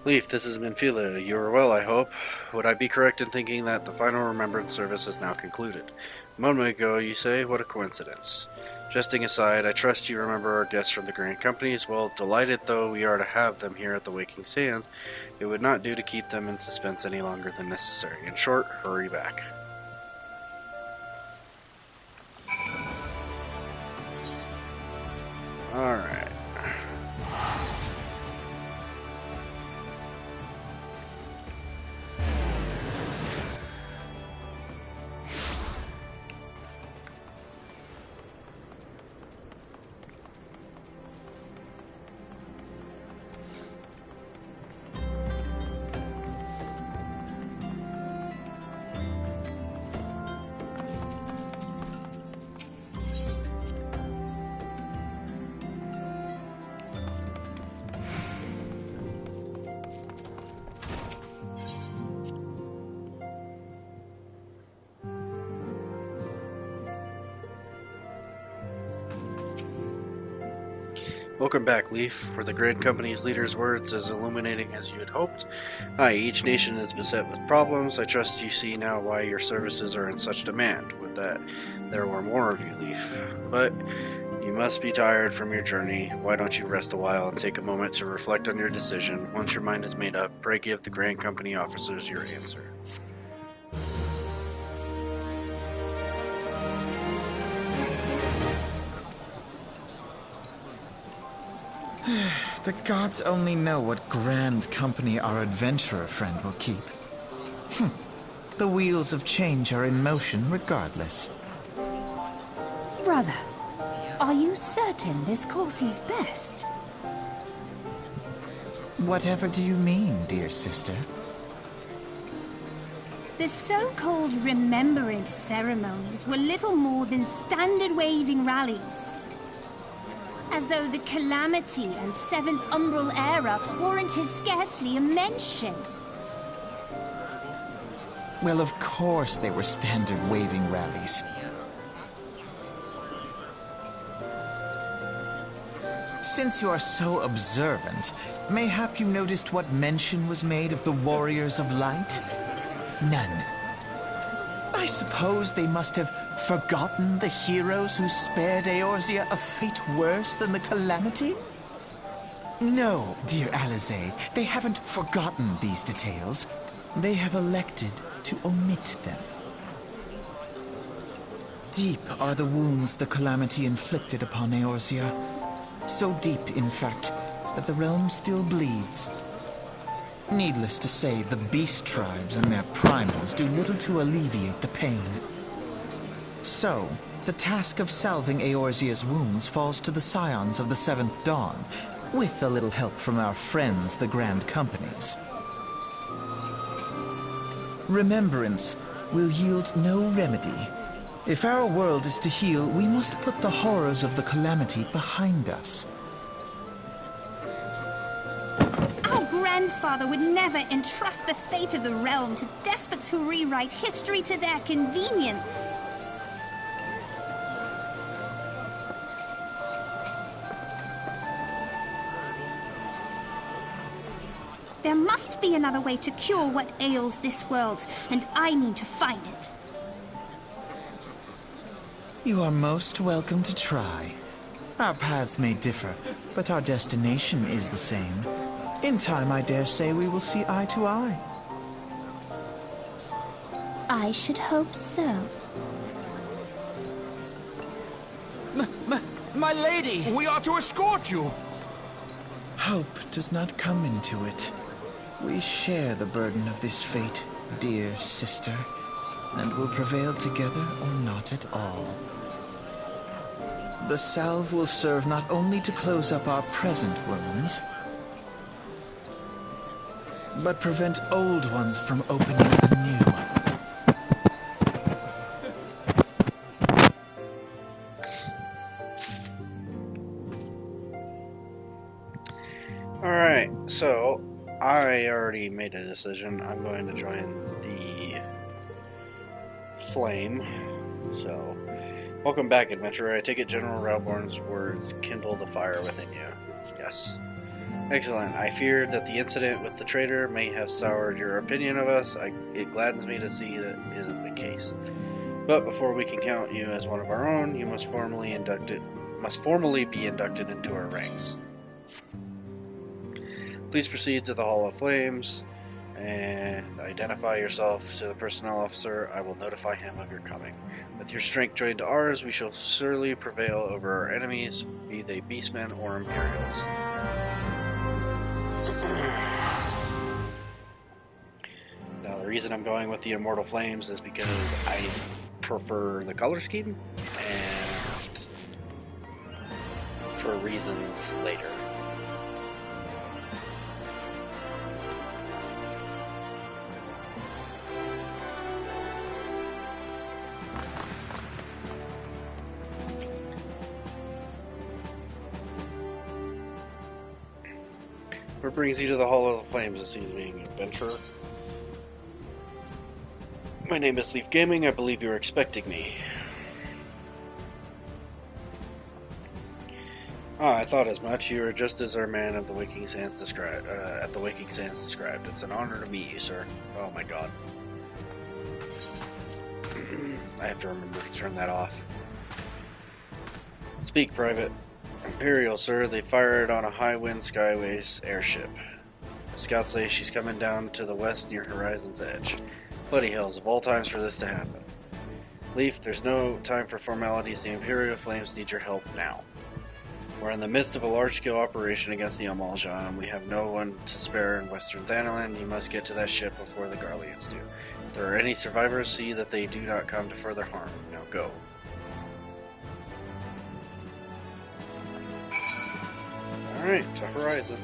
Leaf, this is Minfilia. You are well, I hope. Would I be correct in thinking that the final remembrance service is now concluded? A moment ago, you say? What a coincidence. Jesting aside, I trust you remember our guests from the Grand Companies. Well, delighted though we are to have them here at the Waking Sands, it would not do to keep them in suspense any longer than necessary. In short, hurry back. Alright. Welcome back, Leaf. Were the Grand Company's leader's words as illuminating as you had hoped? Aye, each nation is beset with problems. I trust you see now why your services are in such demand. Would that there were more of you, Leaf. But you must be tired from your journey. Why don't you rest a while and take a moment to reflect on your decision? Once your mind is made up, pray give the Grand Company officers your answer. The gods only know what grand company our adventurer friend will keep. The wheels of change are in motion regardless. Brother, are you certain this course is best? Whatever do you mean, dear sister? The so-called remembrance ceremonies were little more than standard waving rallies. As though the Calamity and Seventh Umbral Era warranted scarcely a mention. Well, of course they were standard waving rallies. Since you are so observant, mayhap you noticed what mention was made of the Warriors of Light? None. I suppose they must have forgotten the heroes who spared Eorzea a fate worse than the Calamity? No, dear Alize, they haven't forgotten these details. They have elected to omit them. Deep are the wounds the Calamity inflicted upon Eorzea. So deep, in fact, that the realm still bleeds. Needless to say, the beast tribes and their primals do little to alleviate the pain. So, the task of salving Eorzea's wounds falls to the scions of the Seventh Dawn, with a little help from our friends, the Grand Companies. Remembrance will yield no remedy. If our world is to heal, we must put the horrors of the Calamity behind us. Our grandfather would never entrust the fate of the realm to despots who rewrite history to their convenience. There must be another way to cure what ails this world, and I mean to find it. You are most welcome to try. Our paths may differ, but our destination is the same. In time, I dare say we will see eye to eye. I should hope so. My lady! We are to escort you! Hope does not come into it. We share the burden of this fate, dear sister, and will prevail together or not at all. The salve will serve not only to close up our present wounds, but prevent old ones from opening anew. Alright, so I already made a decision. I'm going to join the Flame. So, welcome back, adventurer. I take it General Ralborn's words kindle the fire within you. Yes. Excellent. I feared that the incident with the traitor may have soured your opinion of us. It gladdens me to see that isn't the case. But before we can count you as one of our own, you must formally be inducted into our ranks. Please proceed to the Hall of Flames and identify yourself to the personnel officer. I will notify him of your coming. With your strength joined to ours, we shall surely prevail over our enemies, be they beastmen or Imperials. Now, the reason I'm going with the Immortal Flames is because I prefer the color scheme, and for reasons later. What brings you to the Hall of the Flames this evening, adventurer? My name is Leaf Gaming. I believe you are expecting me. Ah, I thought as much. You are just as our man of the Waking Sands described. At the Waking Sands described. It's an honor to meet you, sir. Oh my god. I have to remember to turn that off. Speak, Private. Imperial, sir. They fired on a high-wind skyways airship. The scouts say she's coming down to the west near Horizon's Edge. Bloody hells, of all times for this to happen. Leaf, there's no time for formalities. The Imperial Flames need your help now. We're in the midst of a large-scale operation against the Amalja, and we have no one to spare in Western Thanalan. You must get to that ship before the Garleans do. If there are any survivors, see that they do not come to further harm. Now go. Alright, to Horizon.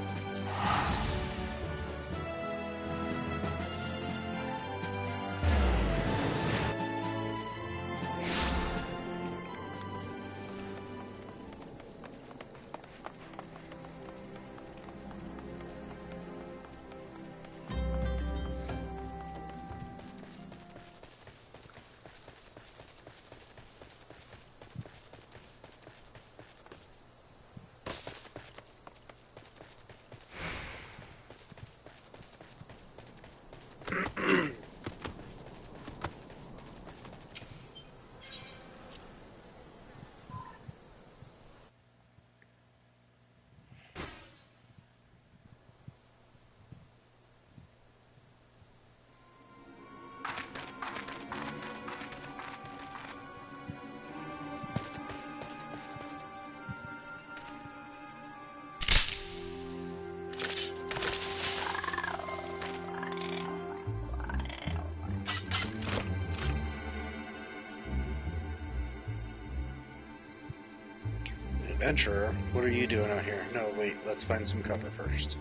Adventurer, what are you doing out here? No, wait, let's find some cover first.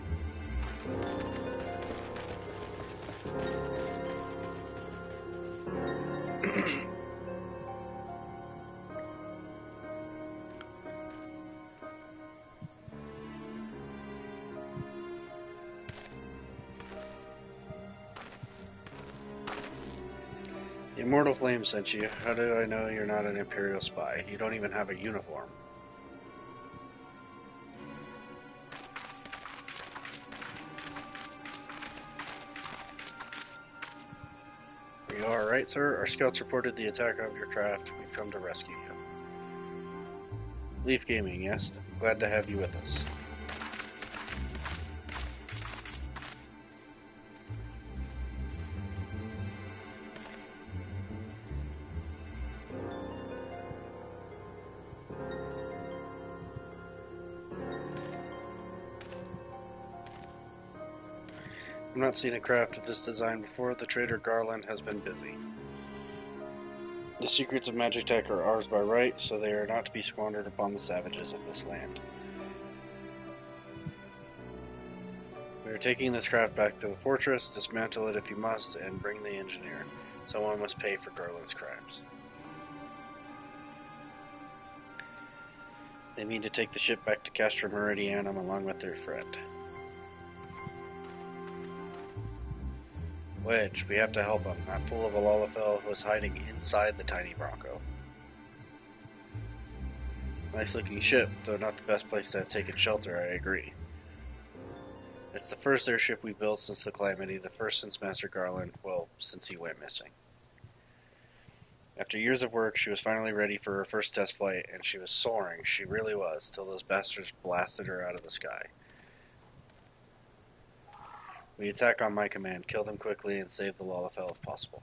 The Immortal Flame sent you. How do I know you're not an Imperial spy? You don't even have a uniform. You are right, sir. Our scouts reported the attack of your craft. We've come to rescue you. Leaf Gaming, yes? Glad to have you with us. I've not seen a craft of this design before. The trader Garland has been busy. The secrets of magic tech are ours by right, so they are not to be squandered upon the savages of this land. We are taking this craft back to the fortress, dismantle it if you must, and bring the engineer. Someone must pay for Garland's crimes. They mean to take the ship back to Castra Meridianum along with their friend. Wedge, we have to help him. That fool of a Lalafell was hiding inside the tiny Bronco. Nice looking ship, though not the best place to have taken shelter, I agree. It's the first airship we've built since the Calamity, the first since Master Garland, well, since he went missing. After years of work, she was finally ready for her first test flight, and she was soaring, she really was, till those bastards blasted her out of the sky. We attack on my command, kill them quickly, and save the Lalafell if possible.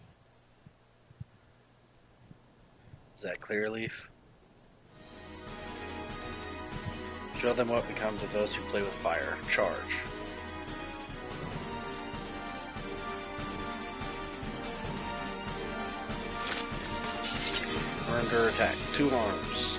Is that clear, Leaf? Show them what becomes of those who play with fire. Charge. We're under attack. 2 arms.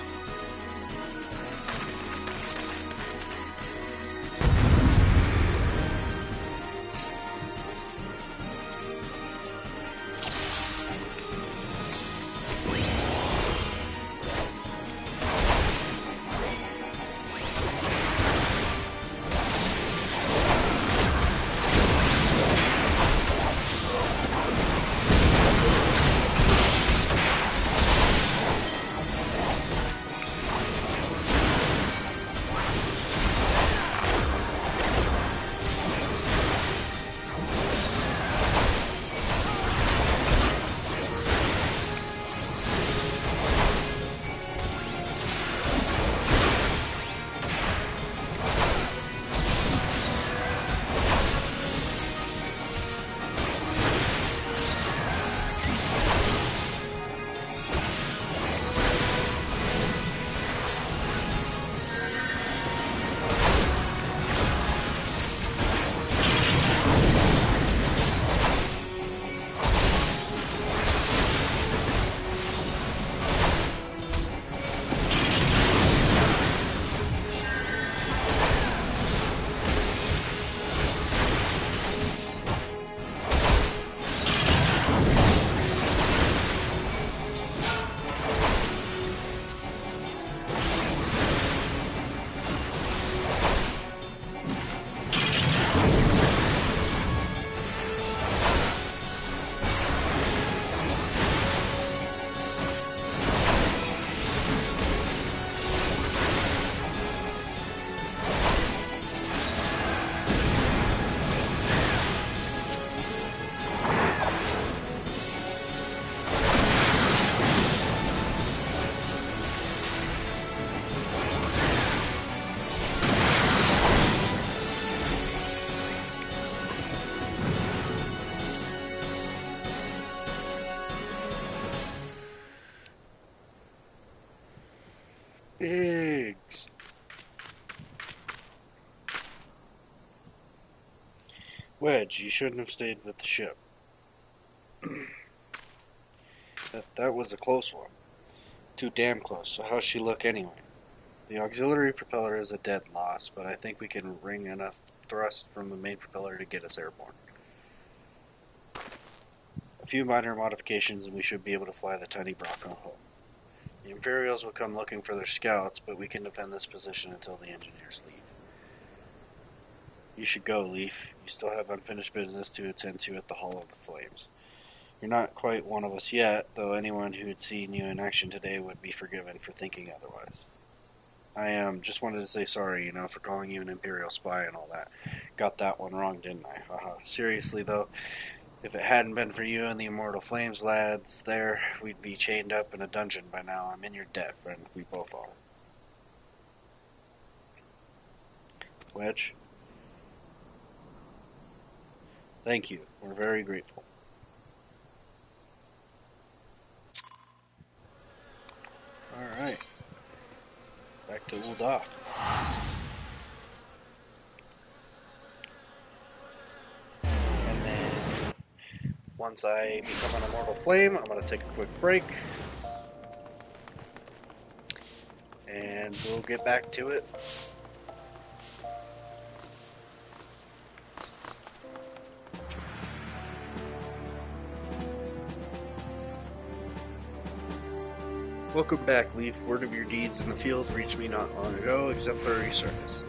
Wedge, you shouldn't have stayed with the ship. That was a close one. Too damn close, so how's she look anyway? The auxiliary propeller is a dead loss, but I think we can wring enough thrust from the main propeller to get us airborne. A few minor modifications and we should be able to fly the tiny Bronco home. The Imperials will come looking for their scouts, but we can defend this position until the engineers leave. You should go, Leaf. You still have unfinished business to attend to at the Hall of the Flames. You're not quite one of us yet, though anyone who'd seen you in action today would be forgiven for thinking otherwise. I just wanted to say sorry, for calling you an Imperial spy and all that. Got that one wrong, didn't I? Haha. Seriously, though, if it hadn't been for you and the Immortal Flames lads there, we'd be chained up in a dungeon by now. I'm in your debt, friend. We both are. Wedge? Thank you. We're very grateful. Alright. Back to Ul'dah. And then, once I become an Immortal Flame, I'm going to take a quick break. And we'll get back to it. Welcome back, Leaf. Word of your deeds in the field reached me not long ago. Exemplary service.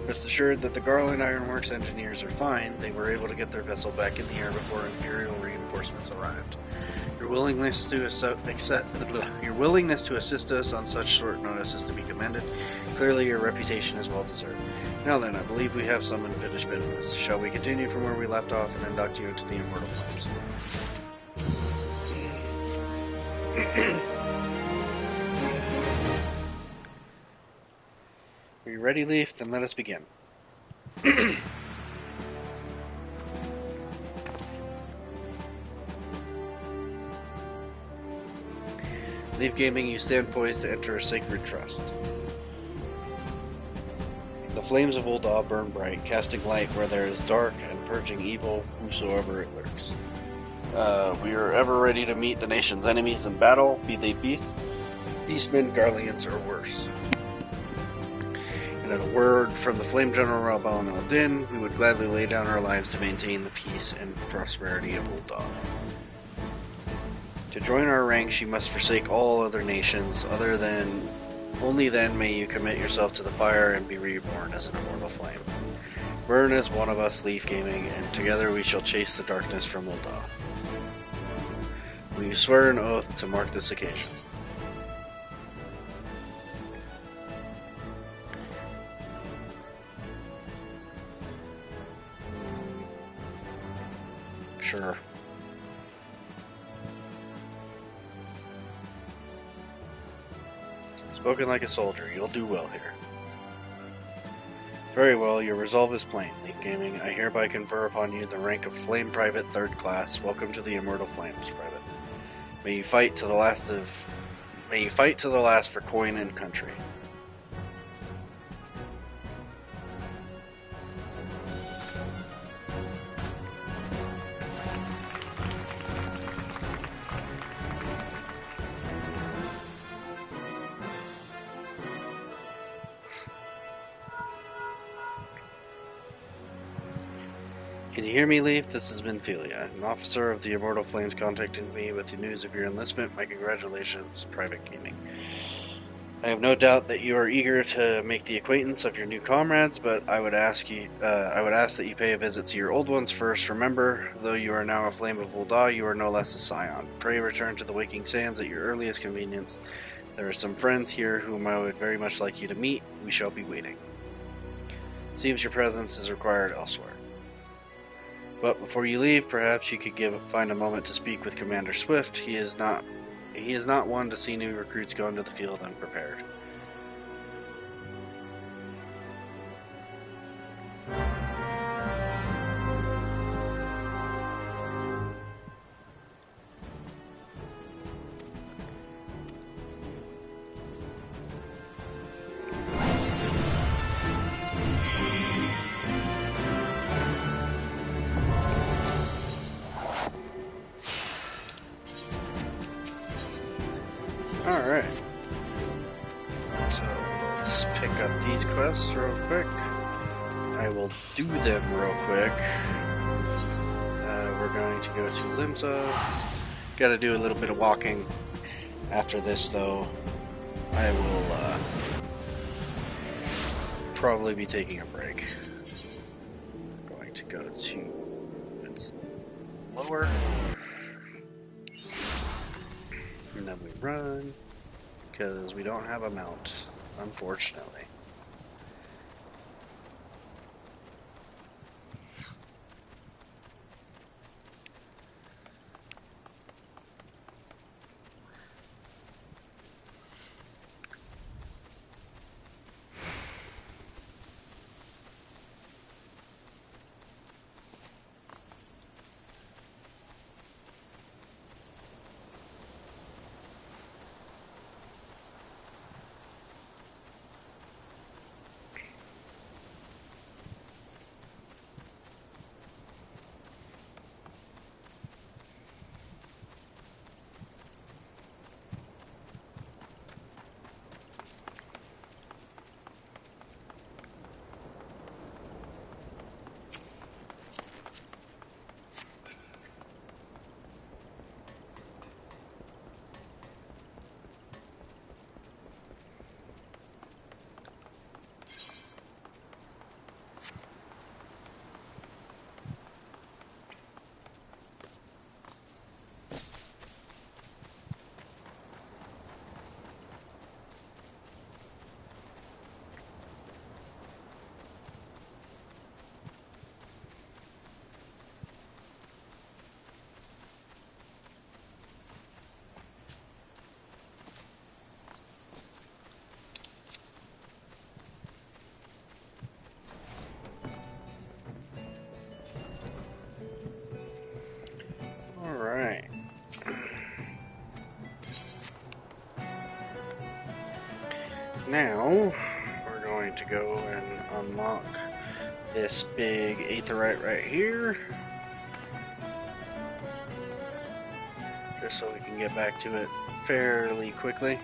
Rest assured that the Garland Ironworks engineers are fine. They were able to get their vessel back in the air before Imperial reinforcements arrived. Your willingness to assist us on such short notice is to be commended. Clearly, your reputation is well deserved. Now then, I believe we have some unfinished business. Shall we continue from where we left off and induct you into the Immortal Flames? Are you ready, Leaf? Then let us begin. Leaf Gaming, you stand poised to enter a sacred trust. The flames of Ul'dah burn bright, casting light where there is dark and purging evil whosoever it lurks. We are ever ready to meet the nation's enemies in battle, be they beastmen, Garleans, or worse. And in a word from the Flame General Rabban al-Din, we would gladly lay down our lives to maintain the peace and prosperity of Ul'dah. To join our ranks, you must forsake all other nations, only then may you commit yourself to the fire and be reborn as an immortal flame. Burn as one of us, Leaf Gaming, and together we shall chase the darkness from Ul'dah. Will you swear an oath to mark this occasion? Sure. Spoken like a soldier, you'll do well here. Very well, your resolve is plain, Leaf Gaming. I hereby confer upon you the rank of Flame Private 3rd Class. Welcome to the Immortal Flames, Private. May you fight to the last for coin and country. Can you hear me, Leaf? This has been Philia. An officer of the Immortal Flames contacted me with the news of your enlistment. My congratulations, Private Gaming. I have no doubt that you are eager to make the acquaintance of your new comrades, but I would ask that you pay a visit to your old ones first. Remember, though you are now a Flame of Ul'dah, you are no less a scion. Pray return to the Waking Sands at your earliest convenience. There are some friends here whom I would very much like you to meet. We shall be waiting. Seems your presence is required elsewhere. But before you leave, perhaps you could find a moment to speak with Commander Swift. He is not one to see new recruits go into the field unprepared. quests real quick. I will do them real quick. We're going to go to Limsa. Gotta do a little bit of walking. After this, though, I will probably be taking a break. I'm going to go to it's lower. And then we run, because we don't have a mount, unfortunately. Alright. Now, we're going to go and unlock this big aetheryte right here. Just so we can get back to it fairly quickly.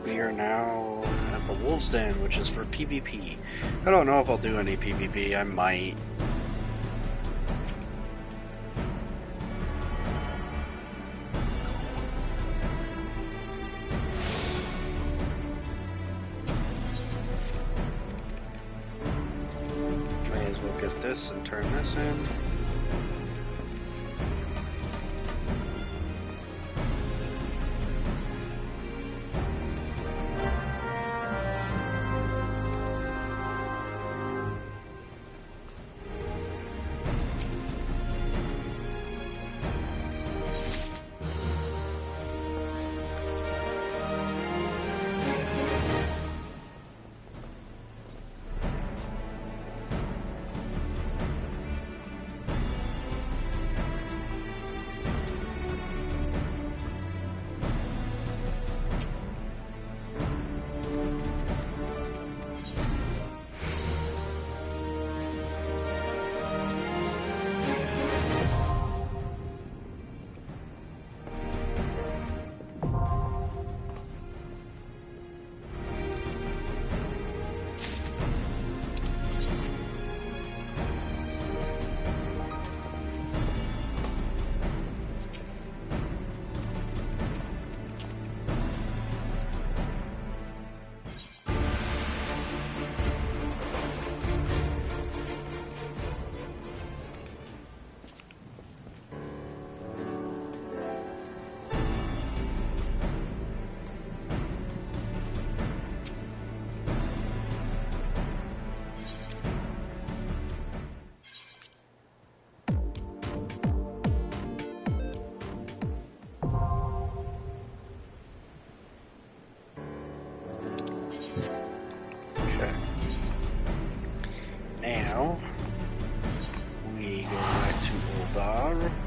We are now at the Wolf's Den, which is for PvP. I don't know if I'll do any PvP, I might. May as well get this and turn this in.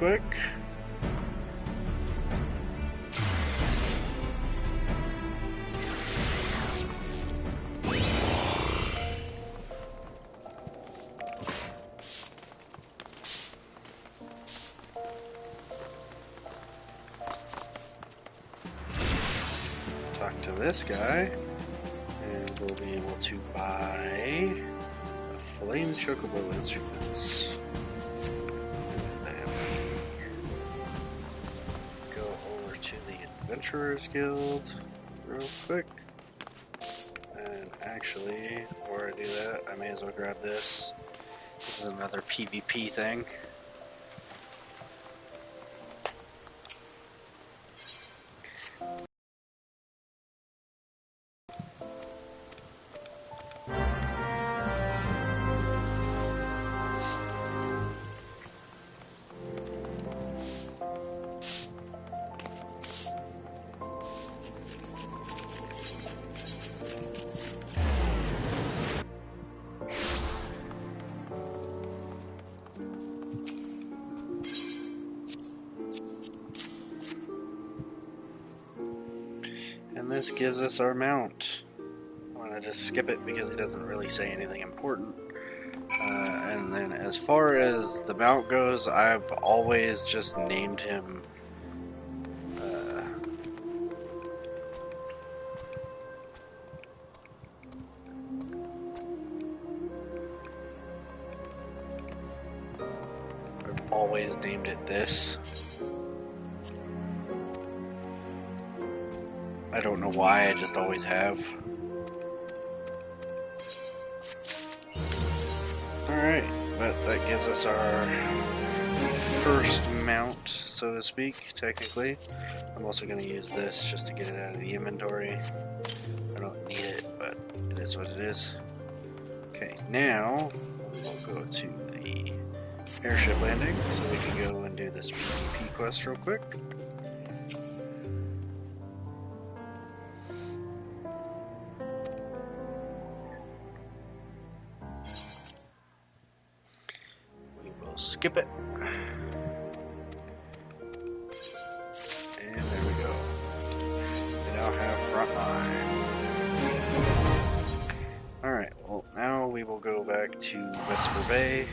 quick. Talk to this guy, and we'll be able to buy a flame chocobo instruments. Go over to the Adventurers Guild real quick. And actually, before I do that, I may as well grab this. This is another PvP thing. And this gives us our mount. I'm gonna just skip it because it doesn't really say anything important. And then as far as the mount goes, I've always just named him I've always named it this. I don't know why, I just always have. Alright, but that gives us our first mount, so to speak, technically. I'm also going to use this just to get it out of the inventory. I don't need it, but it is what it is. Okay, now we'll go to the airship landing so we can go and do this PvP quest real quick. Skip it. And there we go. We now have frontline. Alright, well now we will go back to Vesper Bay.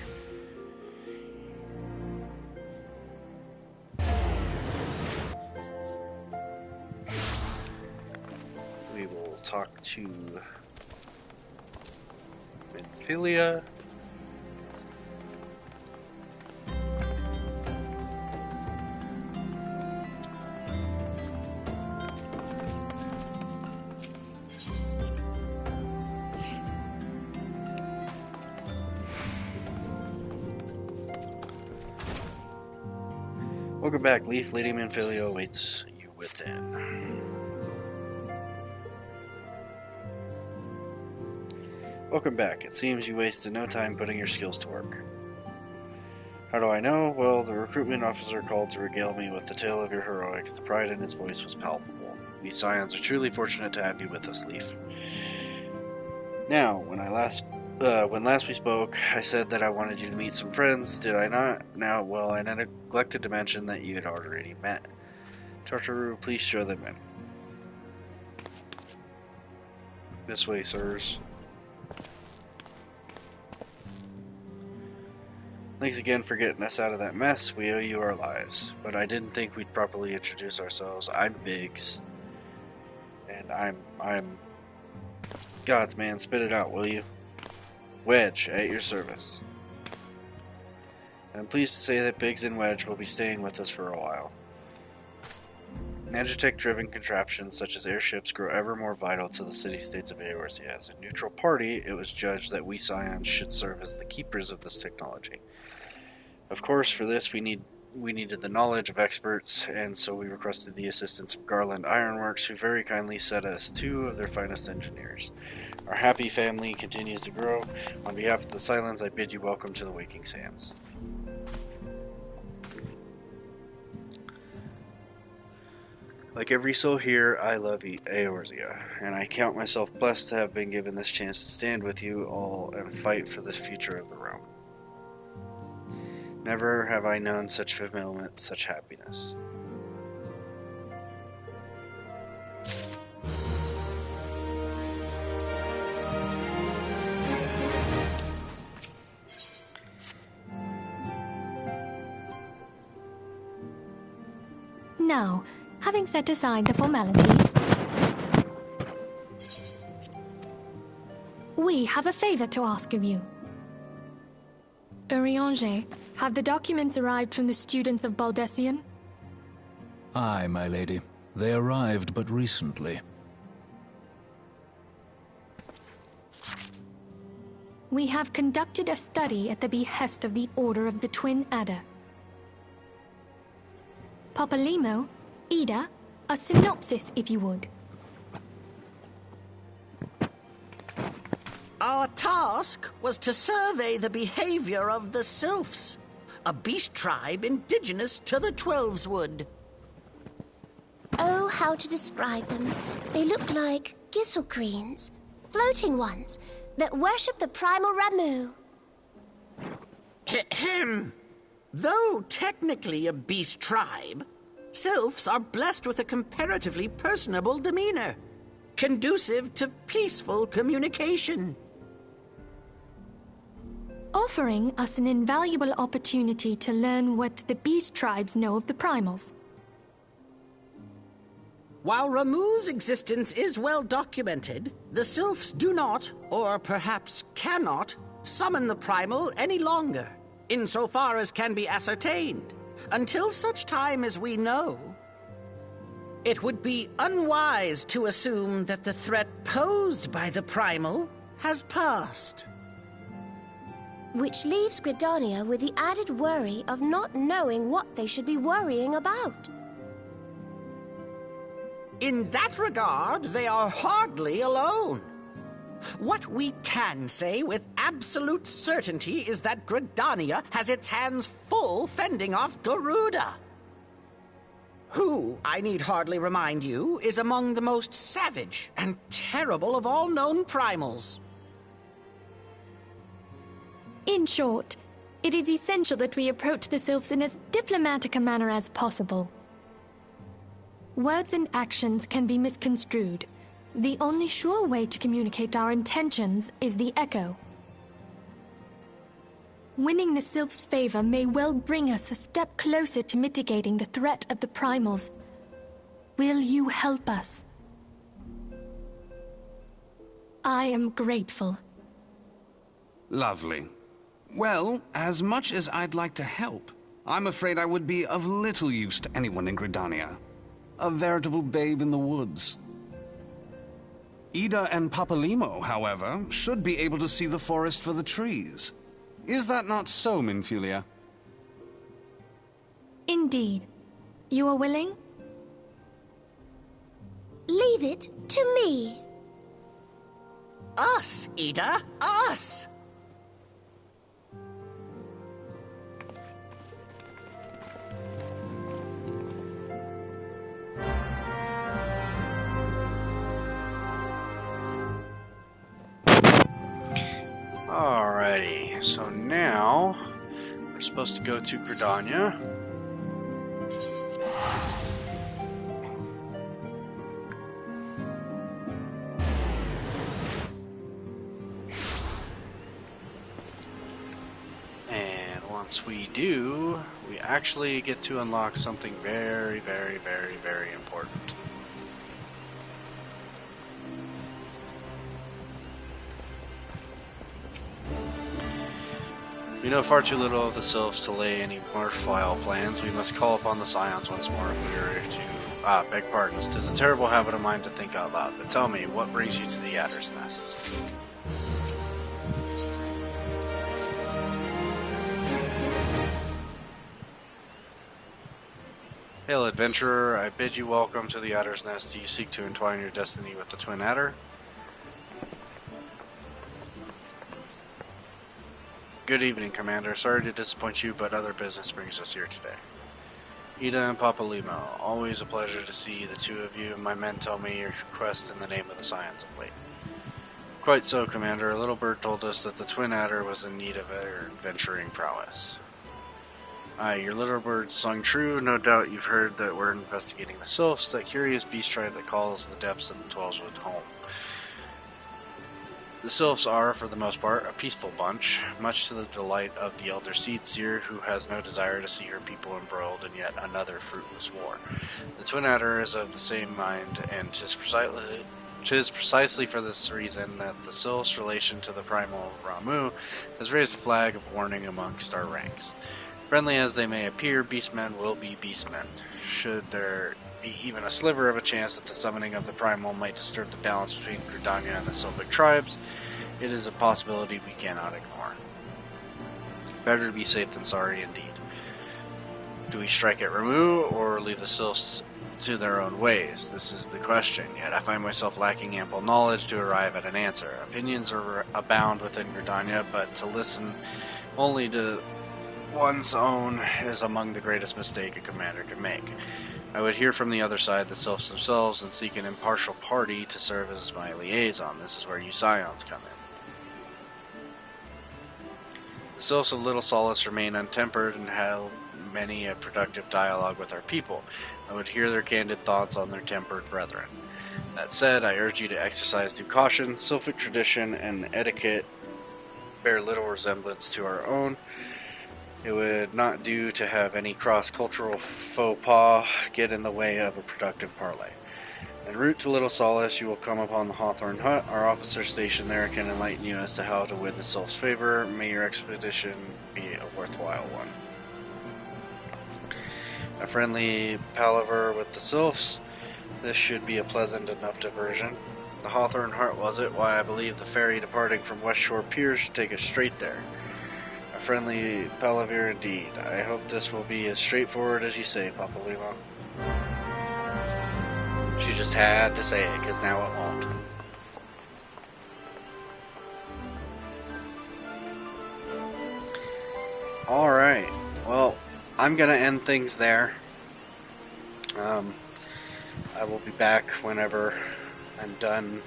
We will talk to Minfilia. Welcome back, Leaf. Lady Minfilia awaits you within. Welcome back. It seems you wasted no time putting your skills to work. How do I know? Well, the recruitment officer called to regale me with the tale of your heroics. The pride in his voice was palpable. We Scions are truly fortunate to have you with us, Leaf. Now, when last we spoke, I said that I wanted you to meet some friends, did I not? Now, well, I neglected to mention that you had already met. Tartaru, please show them in. This way, sirs. Thanks again for getting us out of that mess. We owe you our lives. But I didn't think we'd properly introduce ourselves. I'm Biggs. And I'm... Gods, man, spit it out, will you? Wedge, at your service. I'm pleased to say that Biggs and Wedge will be staying with us for a while. Magitech-driven contraptions such as airships grow ever more vital to the city-states of Eorzea. As a neutral party, it was judged that we Scions should serve as the keepers of this technology. Of course, for this we needed the knowledge of experts, and so we requested the assistance of Garland Ironworks, who very kindly sent us 2 of their finest engineers. Our happy family continues to grow. On behalf of the Silence, I bid you welcome to the Waking Sands. Like every soul here, I love Eorzea, and I count myself blessed to have been given this chance to stand with you all and fight for the future of the realm. Never have I known such fulfillment, such happiness. Now, having set aside the formalities, we have a favor to ask of you. Urianger, have the documents arrived from the students of Baldessian? Aye, my lady. They arrived but recently. We have conducted a study at the behest of the Order of the Twin Adder. Papalimo, Ida, a synopsis, if you would. Our task was to survey the behavior of the Sylphs, a beast tribe indigenous to the Twelveswood. Oh, how to describe them. They look like gisselcreens, floating ones, that worship the primal Ramu. Ahem. Though technically a beast tribe, Sylphs are blessed with a comparatively personable demeanor, conducive to peaceful communication. Offering us an invaluable opportunity to learn what the beast tribes know of the primals. While Ramu's existence is well documented, the Sylphs do not, or perhaps cannot, summon the primal any longer, insofar as can be ascertained, until such time as we know. It would be unwise to assume that the threat posed by the primal has passed. Which leaves Gridania with the added worry of not knowing what they should be worrying about. In that regard, they are hardly alone. What we can say with absolute certainty is that Gridania has its hands full fending off Garuda, who, I need hardly remind you, is among the most savage and terrible of all known primals. In short, it is essential that we approach the Sylphs in as diplomatic a manner as possible. Words and actions can be misconstrued. The only sure way to communicate our intentions is the echo. Winning the Sylphs' favor may well bring us a step closer to mitigating the threat of the primals. Will you help us? I am grateful. Lovely. Well, as much as I'd like to help, I'm afraid I would be of little use to anyone in Gridania. A veritable babe in the woods. Ida and Papalimo, however, should be able to see the forest for the trees. Is that not so, Minfilia? Indeed. You are willing? Leave it to me. Us, Ida, us! Alrighty, so now we're supposed to go to Gridania. And once we do, we actually get to unlock something very, very, very, very important. We know far too little of the Sylphs to lay any more vile plans. We must call upon the Scions once more if we are to... beg pardons. 'Tis a terrible habit of mine to think out loud, but tell me, what brings you to the Adder's Nest? Hail, adventurer. I bid you welcome to the Adder's Nest. Do you seek to entwine your destiny with the Twin Adder? Good evening, Commander. Sorry to disappoint you, but other business brings us here today. Ida and Papalimo, always a pleasure to see the two of you. My men tell me your quest in the name of the Scions of late. Quite so, Commander. A little bird told us that the Twin Adder was in need of adventuring prowess. Aye, your little bird sung true. No doubt you've heard that we're investigating the sylphs, that curious beast tribe that calls the depths of the Twelveswood home. The sylphs are, for the most part, a peaceful bunch, much to the delight of the elder Seedseer, who has no desire to see her people embroiled in yet another fruitless war. The Twin Adder is of the same mind, and 'tis precisely for this reason that the sylphs' relation to the primal Ramu has raised a flag of warning amongst our ranks. Friendly as they may appear, beastmen will be beastmen. Should there be even a sliver of a chance that the summoning of the primal might disturb the balance between Gridania and the Sylphic tribes, it is a possibility we cannot ignore. Better to be safe than sorry indeed. Do we strike at Ramu, or leave the sylphs to their own ways? This is the question, yet I find myself lacking ample knowledge to arrive at an answer. Opinions abound within Gridania, but to listen only to one's own is among the greatest mistake a commander can make. I would hear from the other side, the sylphs themselves, and seek an impartial party to serve as my liaison. This is where you scions come in. The sylphs of Little Solace remain untempered and have many a productive dialogue with our people. I would hear their candid thoughts on their tempered brethren. That said, I urge you to exercise due caution. Sylphic tradition and etiquette bear little resemblance to our own. It would not do to have any cross-cultural faux pas get in the way of a productive parley. En route to Little Solace, you will come upon the Hawthorne Hut. Our officer stationed there can enlighten you as to how to win the Sylph's favor. May your expedition be a worthwhile one. A friendly palaver with the Sylphs. This should be a pleasant enough diversion. The Hawthorne Hut, was it? Why, I believe the ferry departing from West Shore Pier should take us straight there. A friendly palaver indeed. I hope this will be as straightforward as you say, Papa Limo. She just had to say it, because now it won't. Alright, well, I'm going to end things there. I will be back whenever I'm done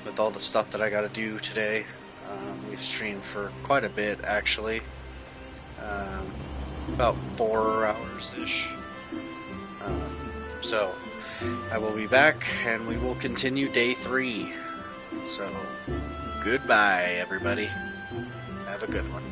with all the stuff that I got to do today. We've streamed for quite a bit, actually. About 4 hours-ish. So, I will be back, and we will continue day 3. So, goodbye, everybody. Have a good one.